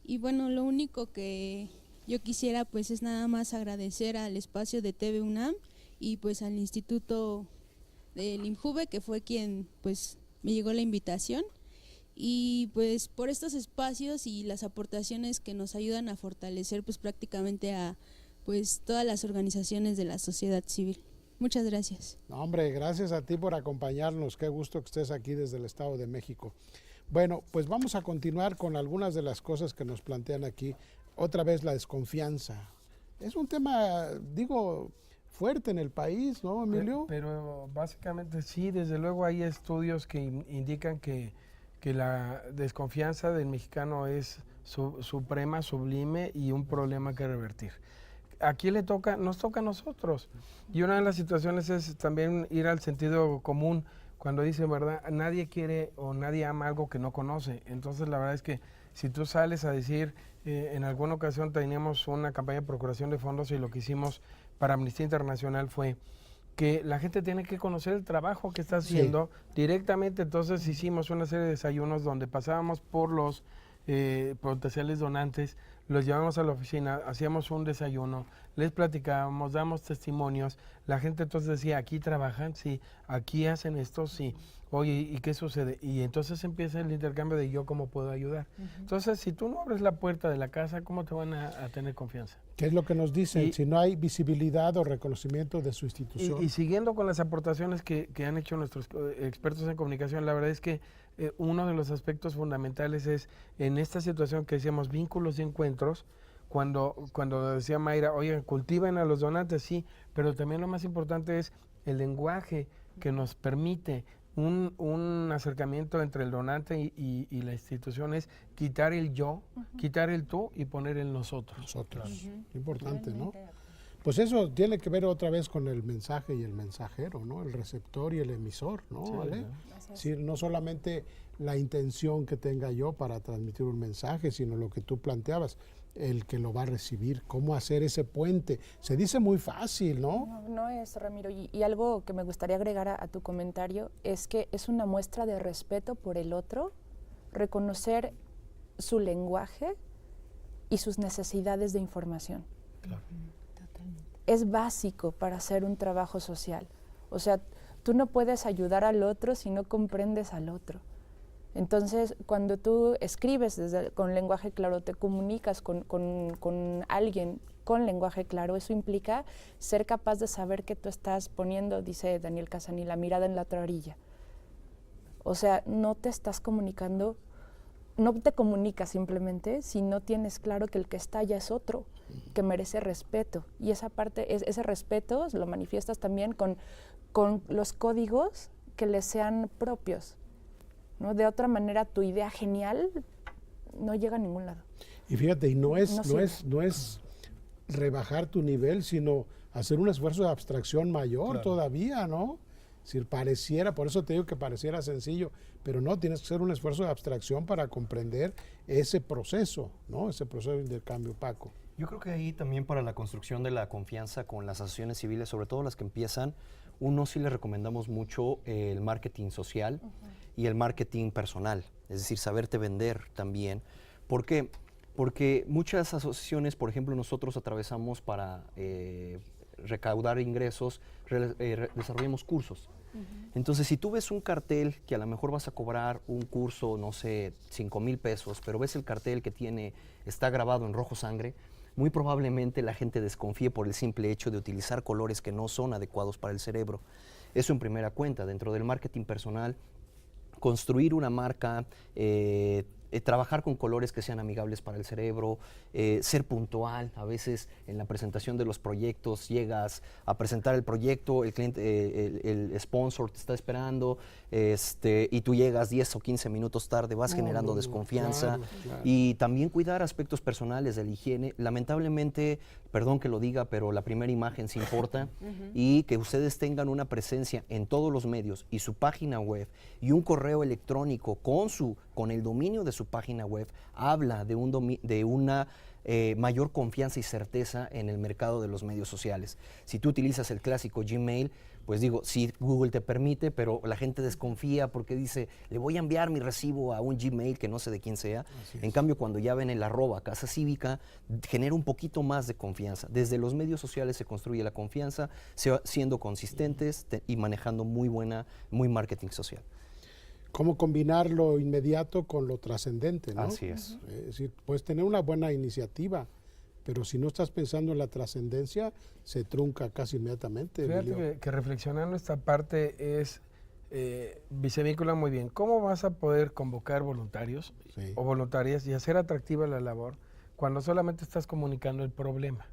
Y bueno, lo único que yo quisiera pues es nada más agradecer al espacio de TV UNAM y pues al Instituto del INJUVE, que fue quien pues me llegó la invitación, y pues por estos espacios y las aportaciones que nos ayudan a fortalecer pues prácticamente a pues todas las organizaciones de la sociedad civil. Muchas gracias. No, hombre, gracias a ti por acompañarnos, qué gusto que estés aquí desde el Estado de México. Bueno, pues vamos a continuar con algunas de las cosas que nos plantean aquí. Otra vez la desconfianza. Es un tema, digo, fuerte en el país, ¿no, Emilio? Pero básicamente sí, desde luego hay estudios que indican que la desconfianza del mexicano es suprema, sublime y un problema que revertir. Aquí nos toca a nosotros. Y una de las situaciones es también ir al sentido común. Cuando dicen, ¿verdad? Nadie quiere o nadie ama algo que no conoce. Entonces, la verdad es que si tú sales a decir, en alguna ocasión teníamos una campaña de procuración de fondos y lo que hicimos para Amnistía Internacional fue que la gente tiene que conocer el trabajo que está haciendo directamente. Entonces, hicimos una serie de desayunos donde pasábamos por los potenciales donantes, los llevamos a la oficina, hacíamos un desayuno, les platicábamos, damos testimonios, la gente entonces decía, aquí trabajan, sí, aquí hacen esto, sí, oye, ¿y qué sucede? Y entonces empieza el intercambio de yo cómo puedo ayudar. Entonces, si tú no abres la puerta de la casa, ¿cómo te van a tener confianza? ¿Qué es lo que nos dicen? Si no hay visibilidad o reconocimiento de su institución. Y siguiendo con las aportaciones que han hecho nuestros expertos en comunicación, la verdad es que uno de los aspectos fundamentales es, en esta situación que decíamos, vínculos y encuentros, cuando decía Mayra, oye, cultiven a los donantes, sí, pero también lo más importante es el lenguaje que nos permite un acercamiento entre el donante y la institución, es quitar el yo, quitar el tú y poner el nosotros. Nosotros, importante, ¿no? Pues eso tiene que ver otra vez con el mensaje y el mensajero, ¿no? El receptor y el emisor, ¿no? Sí, ¿vale? Es decir, no solamente la intención que tenga yo para transmitir un mensaje, sino lo que tú planteabas, el que lo va a recibir, cómo hacer ese puente. Se dice muy fácil, ¿no? No es, Ramiro, y algo que me gustaría agregar a tu comentario es que es una muestra de respeto por el otro, reconocer su lenguaje y sus necesidades de información. Claro. Es básico para hacer un trabajo social. O sea, tú no puedes ayudar al otro si no comprendes al otro. Entonces, cuando tú escribes con lenguaje claro, te comunicas con alguien con lenguaje claro, eso implica ser capaz de saber que tú estás poniendo, dice Daniel Casani, la mirada en la otra orilla. O sea, no te estás comunicando, no te comunicas simplemente si no tienes claro que el que está allá es otro, que merece respeto. Y esa parte, ese respeto lo manifiestas también con los códigos que les sean propios, ¿no? De otra manera, tu idea genial no llega a ningún lado. Y fíjate, y no es rebajar tu nivel, sino hacer un esfuerzo de abstracción mayor todavía, ¿no? Si pareciera, por eso te digo que pareciera sencillo, pero no, tienes que hacer un esfuerzo de abstracción para comprender ese proceso, ¿no? Ese proceso de intercambio, Paco. Yo creo que ahí también para la construcción de la confianza con las asociaciones civiles, sobre todo las que empiezan, uno sí les recomendamos mucho el marketing social y el marketing personal, es decir, saberte vender también. ¿Por qué? Porque muchas asociaciones, por ejemplo, nosotros atravesamos para recaudar ingresos, desarrollamos cursos. Entonces, si tú ves un cartel que a lo mejor vas a cobrar un curso, no sé, 5,000 pesos, pero ves el cartel que está grabado en rojo sangre, muy probablemente la gente desconfíe por el simple hecho de utilizar colores que no son adecuados para el cerebro. Eso en primera cuenta. Dentro del marketing personal, construir una marca trabajar con colores que sean amigables para el cerebro, ser puntual. A veces en la presentación de los proyectos llegas a presentar el proyecto, el cliente, el sponsor te está esperando, y tú llegas 10 o 15 minutos tarde, vas generando desconfianza. Claro. Y también cuidar aspectos personales de la higiene. Lamentablemente, perdón que lo diga, pero la primera imagen sí importa. Y que ustedes tengan una presencia en todos los medios y su página web y un correo electrónico con el dominio de su página web habla de una mayor confianza y certeza en el mercado de los medios sociales. Si tú utilizas el clásico Gmail, pues digo, sí, Google te permite, pero la gente desconfía porque dice, le voy a enviar mi recibo a un Gmail que no sé de quién sea. En cambio, cuando ya ven el @Casa Cívica, genera un poquito más de confianza. Desde los medios sociales se construye la confianza, siendo consistentes y manejando muy marketing social. Cómo combinar lo inmediato con lo trascendente, ¿no? Así es. Es decir, puedes tener una buena iniciativa, pero si no estás pensando en la trascendencia, se trunca casi inmediatamente. Fíjate que reflexionando esta parte es, se vincula muy bien. ¿Cómo vas a poder convocar voluntarios o voluntarias y hacer atractiva la labor cuando solamente estás comunicando el problema?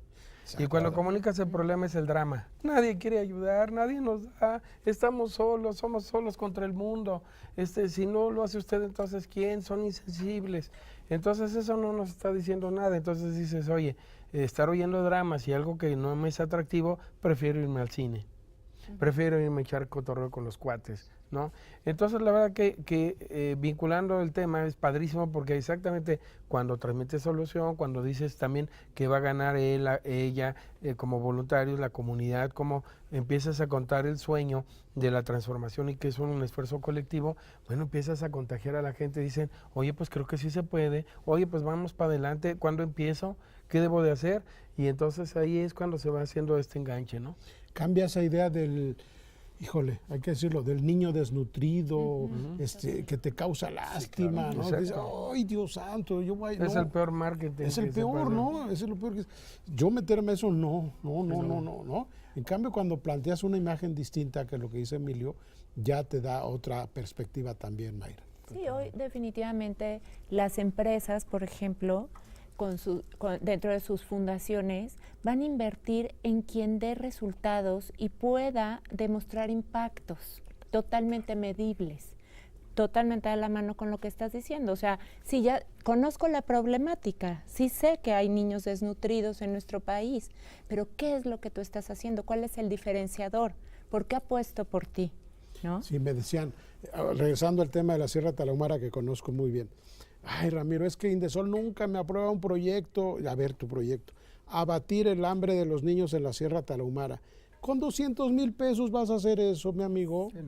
Y cuando comunicas el problema es el drama. Nadie quiere ayudar, nadie nos da, estamos solos, somos solos contra el mundo. Si no lo hace usted, entonces ¿quién? Son insensibles. Entonces eso no nos está diciendo nada. Entonces dices, oye, estar oyendo dramas y algo que no me es atractivo, prefiero irme al cine. Prefiero irme a echar cotorreo con los cuates, ¿no? Entonces la verdad que vinculando el tema es padrísimo porque exactamente cuando transmites solución, cuando dices también que va a ganar él, ella, como voluntarios, la comunidad, como empiezas a contar el sueño de la transformación y que es un esfuerzo colectivo, bueno, empiezas a contagiar a la gente, dicen, oye, pues creo que sí se puede, oye, pues vamos para adelante, ¿cuándo empiezo? ¿Qué debo de hacer? Y entonces ahí es cuando se va haciendo este enganche, ¿no? Cambia esa idea del, híjole, hay que decirlo, del niño desnutrido, que te causa lástima, claro, ¿no? exacto. Dices, ay, Dios santo, yo voy, Es el peor marketing. Es el peor, ¿no? Es lo peor. Yo meterme eso, no. En cambio, cuando planteas una imagen distinta que lo que dice Emilio, ya te da otra perspectiva también, Mayra. Sí, hoy definitivamente las empresas, por ejemplo, dentro de sus fundaciones, van a invertir en quien dé resultados y pueda demostrar impactos totalmente medibles, totalmente a la mano con lo que estás diciendo. O sea, si ya conozco la problemática, sí sé que hay niños desnutridos en nuestro país, pero ¿qué es lo que tú estás haciendo? ¿Cuál es el diferenciador? ¿Por qué apuesto por ti? ¿No? Sí, me decían, regresando al tema de la Sierra Tarahumara, que conozco muy bien, ay, Ramiro, es que Indesol nunca me aprueba un proyecto, a ver tu proyecto, abatir el hambre de los niños en la Sierra Tarahumara. ¿Con 200,000 pesos vas a hacer eso, mi amigo? Sí,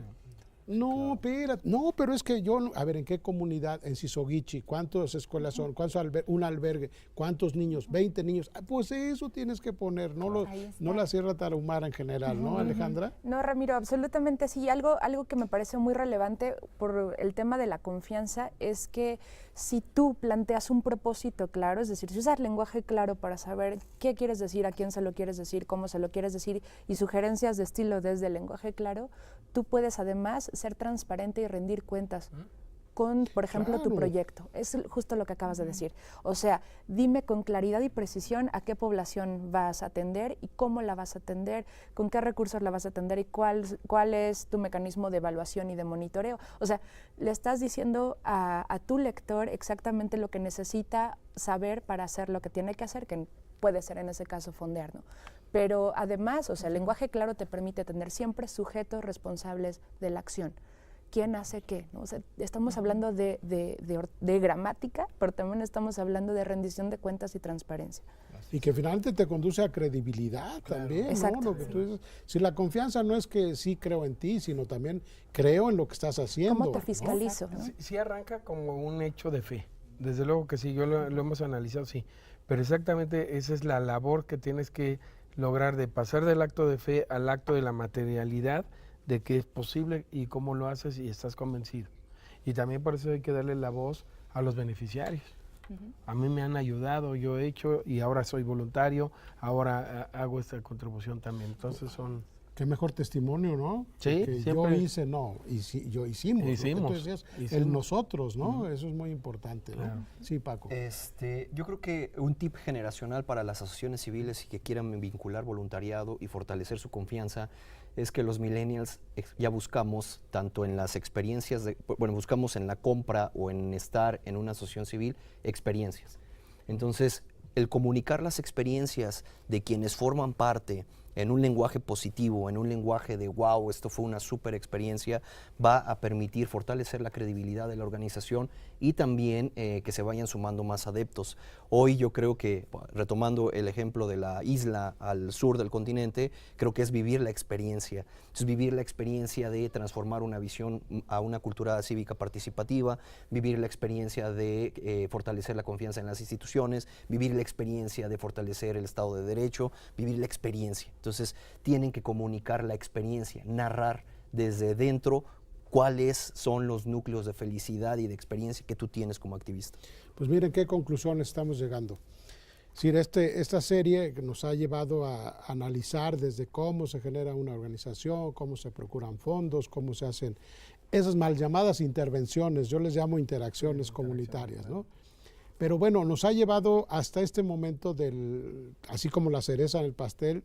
no, espérate. No, pero es que yo, a ver, ¿en qué comunidad? En Sisoguichi, ¿cuántas escuelas son? ¿Cuántos un albergue? ¿Cuántos niños? 20 niños. Pues eso tienes que poner, no la Sierra Tarahumara en general, ¿no, Alejandra? No, Ramiro, absolutamente sí. Algo que me parece muy relevante por el tema de la confianza es que si tú planteas un propósito claro, es decir, si usas lenguaje claro para saber qué quieres decir, a quién se lo quieres decir, cómo se lo quieres decir y sugerencias de estilo desde el lenguaje claro, tú puedes además ser transparente y rendir cuentas con, por ejemplo, tu proyecto. Es justo lo que acabas de decir. O sea, dime con claridad y precisión a qué población vas a atender y cómo la vas a atender, con qué recursos la vas a atender y cuál es tu mecanismo de evaluación y de monitoreo. O sea, le estás diciendo a tu lector exactamente lo que necesita saber para hacer lo que tiene que hacer, que puede ser en ese caso fondear, ¿no? Pero además, o sea, el lenguaje claro te permite tener siempre sujetos responsables de la acción. ¿Quién hace qué? ¿No? O sea, estamos hablando de gramática, pero también estamos hablando de rendición de cuentas y transparencia. Y que finalmente te conduce a credibilidad también, Exacto. ¿no? Lo que tú dices. Si la confianza no es que sí creo en ti, sino también creo en lo que estás haciendo. ¿Cómo te fiscalizo? ¿no? Sí arranca como un hecho de fe. Desde luego que sí, yo lo hemos analizado, sí. Pero exactamente esa es la labor que tienes que lograr, de pasar del acto de fe al acto de la materialidad, de que es posible y cómo lo haces y estás convencido. Y también por eso hay que darle la voz a los beneficiarios. A mí me han ayudado, yo he hecho y ahora soy voluntario, ahora hago esta contribución también. Entonces son Qué mejor testimonio, ¿no? Sí, que siempre. yo hice, no, yo hicimos. Lo que tú decías, el nosotros, ¿no? Eso es muy importante, ¿no? Claro. Sí, Paco. Yo creo que un tip generacional para las asociaciones civiles y que quieran vincular voluntariado y fortalecer su confianza es que los millennials ya buscamos tanto en las experiencias, buscamos en la compra o en estar en una asociación civil experiencias. Entonces, el comunicar las experiencias de quienes forman parte en un lenguaje positivo, en un lenguaje de wow, esto fue una súper experiencia, va a permitir fortalecer la credibilidad de la organización y también que se vayan sumando más adeptos. Hoy yo creo que, retomando el ejemplo de la isla al sur del continente, creo que es vivir la experiencia. Entonces, vivir la experiencia de transformar una visión a una cultura cívica participativa, vivir la experiencia de fortalecer la confianza en las instituciones, vivir la experiencia de fortalecer el Estado de Derecho, vivir la experiencia. Entonces, tienen que comunicar la experiencia, narrar desde dentro cuáles son los núcleos de felicidad y de experiencia que tú tienes como activista. Pues miren qué conclusión estamos llegando. Es decir, esta serie nos ha llevado a analizar desde cómo se genera una organización, cómo se procuran fondos, cómo se hacen esas mal llamadas intervenciones, yo les llamo interacciones comunitarias, ¿no? Pero bueno, nos ha llevado hasta este momento así como la cereza en el pastel,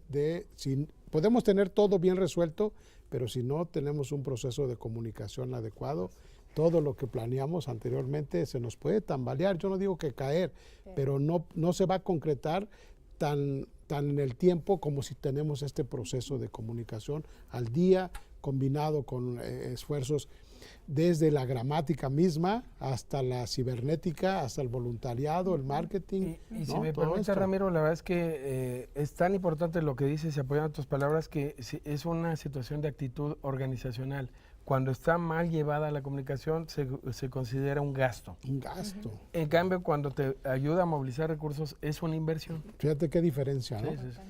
podemos tener todo bien resuelto, pero si no tenemos un proceso de comunicación adecuado, todo lo que planeamos anteriormente se nos puede tambalear. Yo no digo que caer, pero no se va a concretar tan en el tiempo como si tenemos este proceso de comunicación al día, combinado con esfuerzos desde la gramática misma hasta la cibernética, hasta el voluntariado, el marketing. Y si me permite, Ramiro, la verdad es que es tan importante lo que dices y apoyando tus palabras que es una situación de actitud organizacional. Cuando está mal llevada la comunicación se considera un gasto. Un gasto. En cambio, cuando te ayuda a movilizar recursos es una inversión. Fíjate qué diferencia, ¿no? Sí, sí, sí.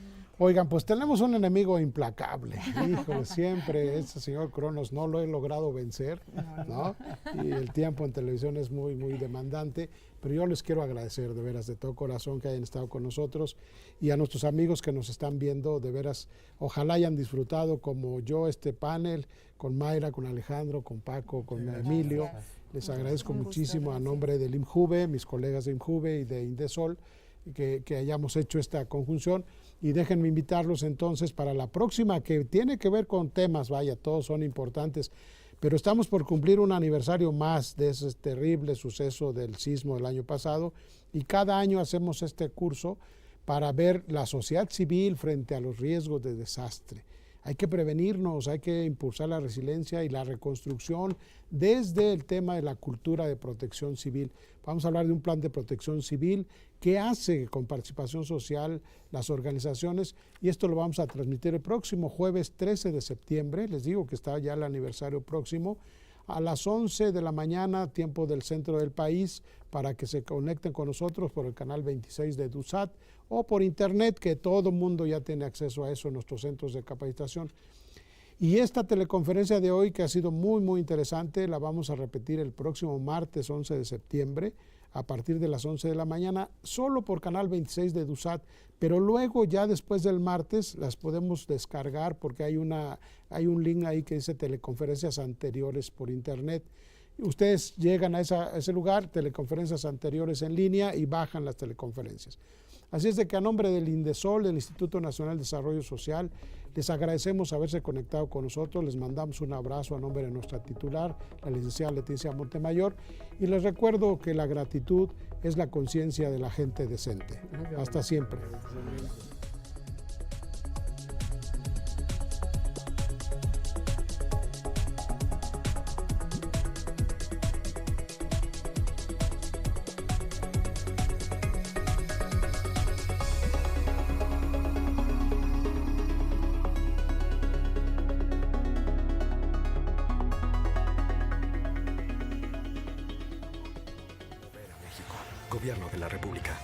Oigan, pues tenemos un enemigo implacable. Híjole, siempre este señor Cronos no lo he logrado vencer, ¿no? Y el tiempo en televisión es muy, muy demandante. Pero yo les quiero agradecer de veras, de todo corazón, que hayan estado con nosotros. Y a nuestros amigos que nos están viendo, de veras, ojalá hayan disfrutado como yo este panel, con Mayra, con Alejandro, con Paco, con Emilio. Les agradezco muchísimo a nombre del IMJUVE, mis colegas de IMJUVE y de Indesol, que hayamos hecho esta conjunción. Y déjenme invitarlos entonces para la próxima, que tiene que ver con temas, vaya, todos son importantes, pero estamos por cumplir un aniversario más de ese terrible suceso del sismo del año pasado, y cada año hacemos este curso para ver la sociedad civil frente a los riesgos de desastre. Hay que prevenirnos, hay que impulsar la resiliencia y la reconstrucción desde el tema de la cultura de protección civil. Vamos a hablar de un plan de protección civil que hace con participación social las organizaciones, y esto lo vamos a transmitir el próximo jueves 13 de septiembre, les digo que está ya el aniversario próximo, a las 11 de la mañana, tiempo del centro del país, para que se conecten con nosotros por el canal 26 de EduSat o por internet, que todo el mundo ya tiene acceso a eso en nuestros centros de capacitación. Y esta teleconferencia de hoy, que ha sido muy, muy interesante, la vamos a repetir el próximo martes 11 de septiembre, a partir de las 11 de la mañana, solo por canal 26 de EduSat, pero luego ya después del martes las podemos descargar porque hay un link ahí que dice teleconferencias anteriores por internet. Ustedes llegan a ese lugar, teleconferencias anteriores en línea, y bajan las teleconferencias. Así es de que a nombre del Indesol, del Instituto Nacional de Desarrollo Social, les agradecemos haberse conectado con nosotros, les mandamos un abrazo a nombre de nuestra titular, la licenciada Leticia Montemayor, y les recuerdo que la gratitud es la conciencia de la gente decente. Hasta siempre. Gobierno de la República.